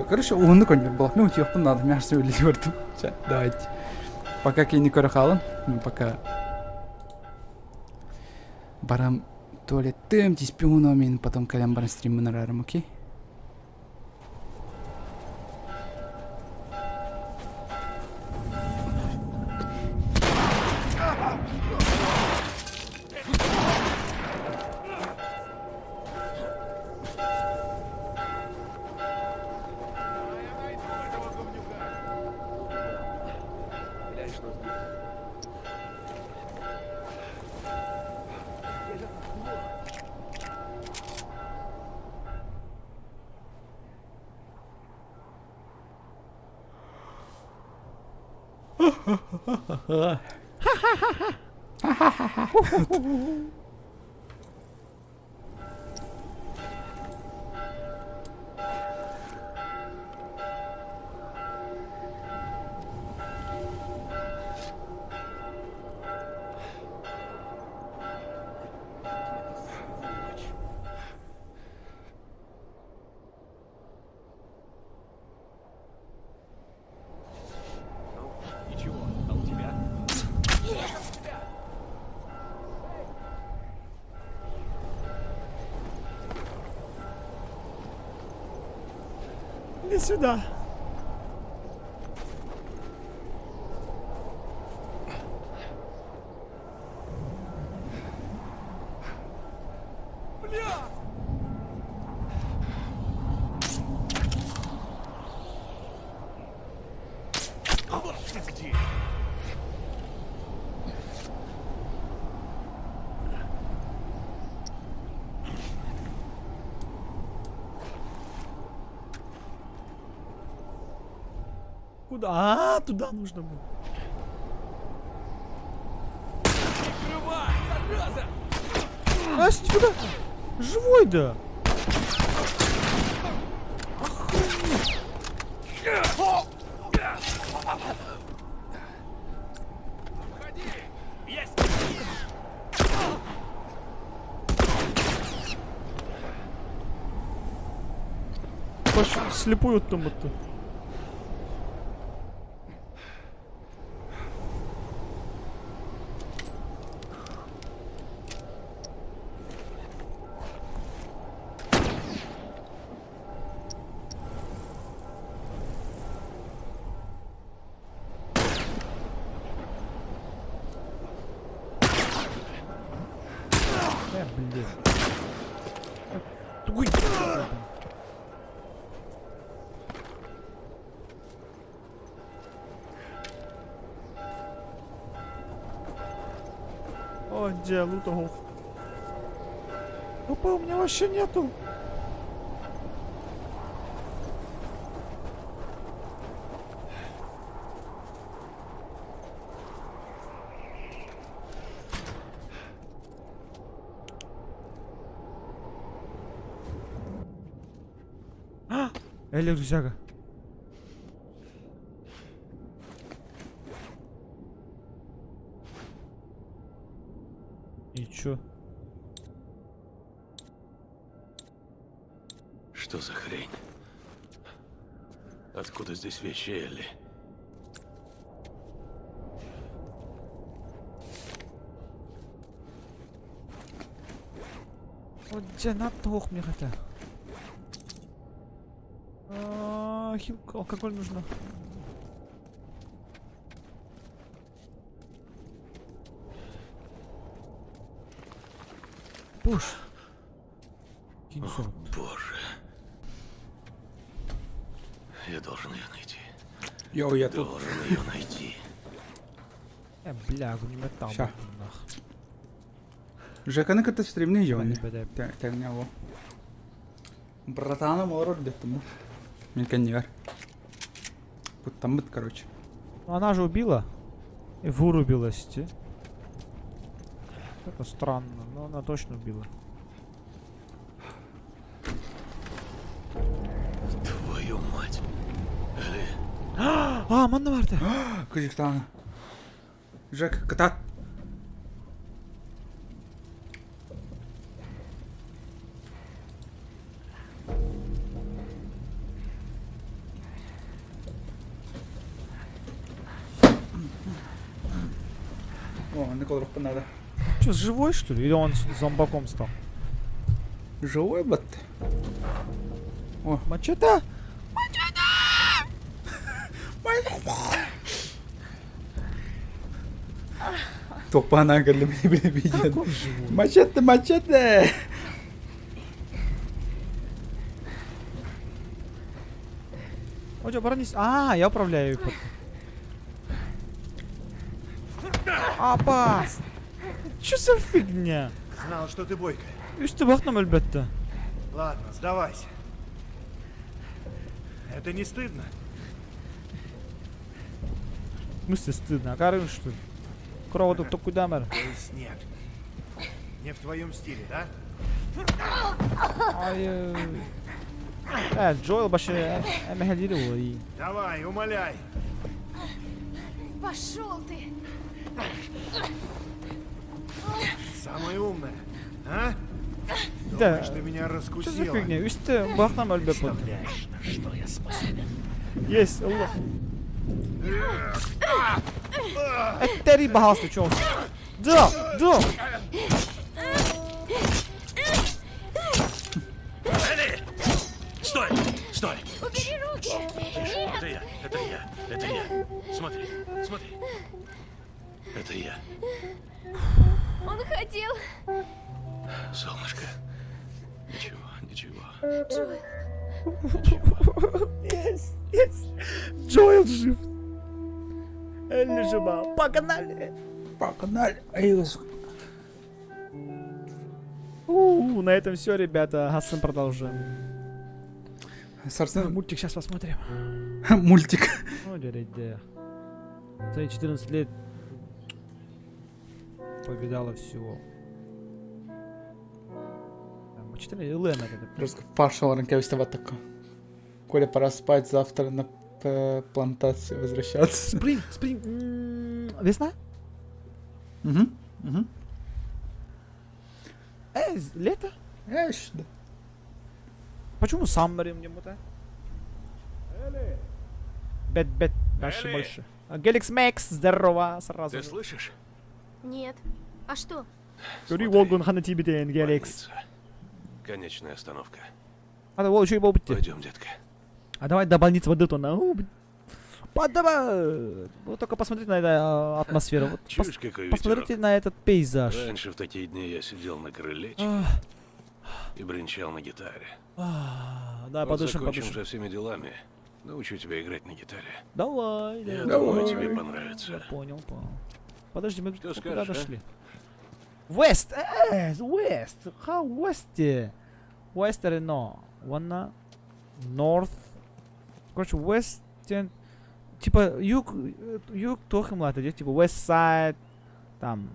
Короче, оны конер блок. Ну, тихо, надо, меня все улетел. Давайте. Пока кейни көрі қалын. Пока. Барам туалеттем, теспионом, мен потом калям барам стримы нарарым, окей? Ничего, а у тебя? Иди сюда. Вот ты где! Куда? А, туда нужно было. А, сюда! Живой, да! Есть! Пошел слепую там это. Блин. Ой. О, где лутов? Опа, у меня вообще нету. Электрозяга. И чё? Что за хрень? Откуда здесь вещи Элли? Вот где натох мне хотя. Хилка, алкоголь нужно. Пуш. О, боже. Я должен ее найти. Йоу, я тут. Должен ее найти. Бля, не метал. Ща. Жеканы ката стримный Йони. Тегня во. Братана мород где-то. Мельканьер. Вот там быт, короче. Она же убила. И вырубилась. Это странно, но она точно убила. Твою мать. Элли. А, манна варта. Кузиктана. Жек, катат. О, Никол надо. Че, живой что ли? Или он зомбаком стал? Живой бот. О, мачете! Топана для меня видит. Мачете, мачете! Ой, оборонись. А, я управляю ее. Апас! Чё за фигня? Знал, что ты бойкая. Üstü bakmam elbette. Ладно, сдавайся. Это не стыдно? В смысле стыдно? А Карин что ли? Кровоток то куда мэр? Нет. Не в твоем стиле, да? Ай. Джоэл баşı эмехедили ой. Давай, умоляй. Пошел ты! Самая умная, а? Да. Думаешь, ты меня раскусила? Что за фигня? Üstü bakmam elbette. Представляешь, на что я способен? Есть, Allah. Etteri bahası çok. Да, да. Элли! Стой! Стой! Убери руки! Нет! Это я, это я, это я. Смотри, смотри. Это я. Он хотел... Солнышко. Ничего, ничего. Джоэл. Yes, yes. Джоэл жив. Элли жива. Погнали. Погнали. Ай, на этом все, ребята. Хасан продолжим. Собственно, мультик сейчас посмотрим. Мультик. Ну, за 14 лет повидала всего. 14 лет это. Просто фаршаларын кәбістеп аттық. Коля, пора спать, завтра на плантацию возвращаться. Спринг. Весна? Угу. Лето? Да. Почему саммер мне мута? Бет, больше. Геликс Мэкс, здорово, сразу. Ты слышишь? Нет. А что? Говори, Волгун, хана тебе, Геликс. Конечная остановка. Пойдем, детка. А давай до больницы воды то на. Давай. Вот только посмотрите на эту атмосферу. Вот посмотрите на этот пейзаж. Раньше в такие дни я сидел на крылечке и бренчал на гитаре. Да, вот подышим. закончим со всеми делами. Научу тебя играть на гитаре. Давай. Я думаю, тебе понравится. Я понял. Подожди, мы Что куда скажешь, дошли? West. How West? Western, no. Wanna North. Короче, Western. Типа юг тохим лата, типа West Side, там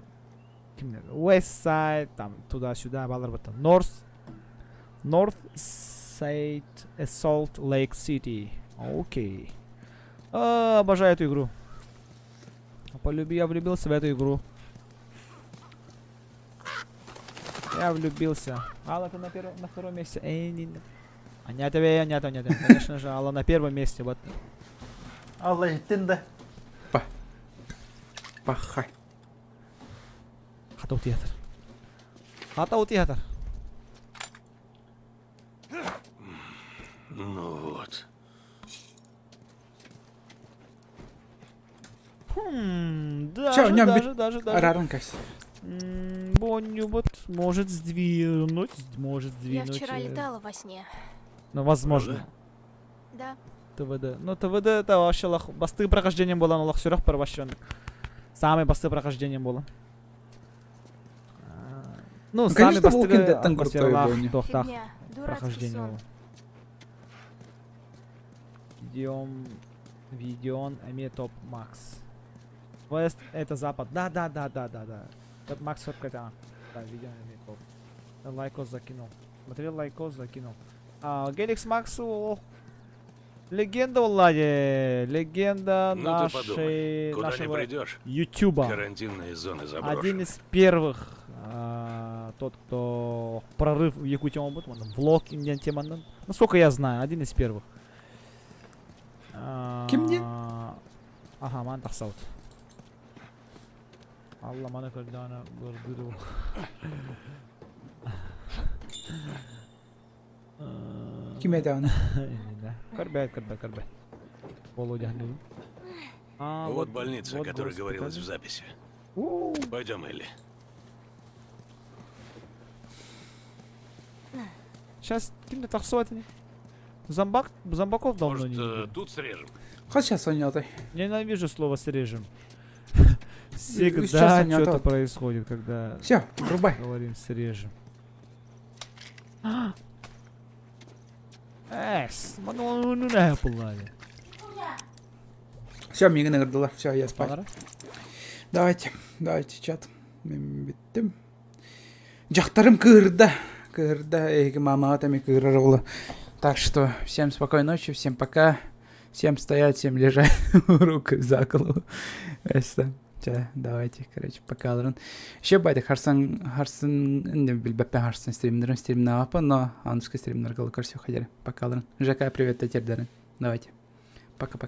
West Side, там туда-сюда, балар-бата. North Side, Salt Lake City. Окей. Обожаю эту игру. Я влюбился в эту игру. Я влюбился. Алла, ты на втором месте. Нет. Конечно же, Алла на первом месте. Вот. Алла, еттенді. Пахай. Хатау театр. Ну вот. Даже. Араранкайся. Боню вот может сдвинуть. Я вчера летала во сне. Ну, возможно. Да. ТВД. Ну, ТВД это вообще басты прохождением было, но лохсюрах порващен. Самые басты прохождением было. Ну, самые басты прохождения было. Видеон, топ Макс. Вест это запад. Да. Топ Макс фотка, да. Да, видеон, топ. Лайкос закинул. Смотрел, лайкос закинул. Геликс Максу. Легенда, Влади. Легенда нашего Ютуба. Карантинные зоны заброшены. Один из первых. Тот, кто прорыв в Якутии, он будет. Влог Индиан Теман. Насколько я знаю, один из первых. Кем не? Ага, ман тахсаут. Алла мана когда она гордыру. Кем это он? Карбай. Володя. Вот больница, о которой говорилось в записи. Пойдем, Элли. Сейчас кем-то тахсует. Зомбаков давно не видел. Тут срежем. Хоть сейчас он Ненавижу слово срежем. Всегда что-то происходит, когда все, врубай. Говорим срежем. Все, мига наградила. Все, я спать. Давайте, чат. Биттим. Жақтарым кырда. Мама там кырыла. Так что всем спокойной ночи, всем пока. Всем стоять, всем лежать. Руку за голову. Давайте, короче, пока. Еще байды харсан билбеппе харсан стримнерін апа, но анышка стримнер голы көрсе ходили. Пока. Жака, привет, тетердерін. Давайте. Пока.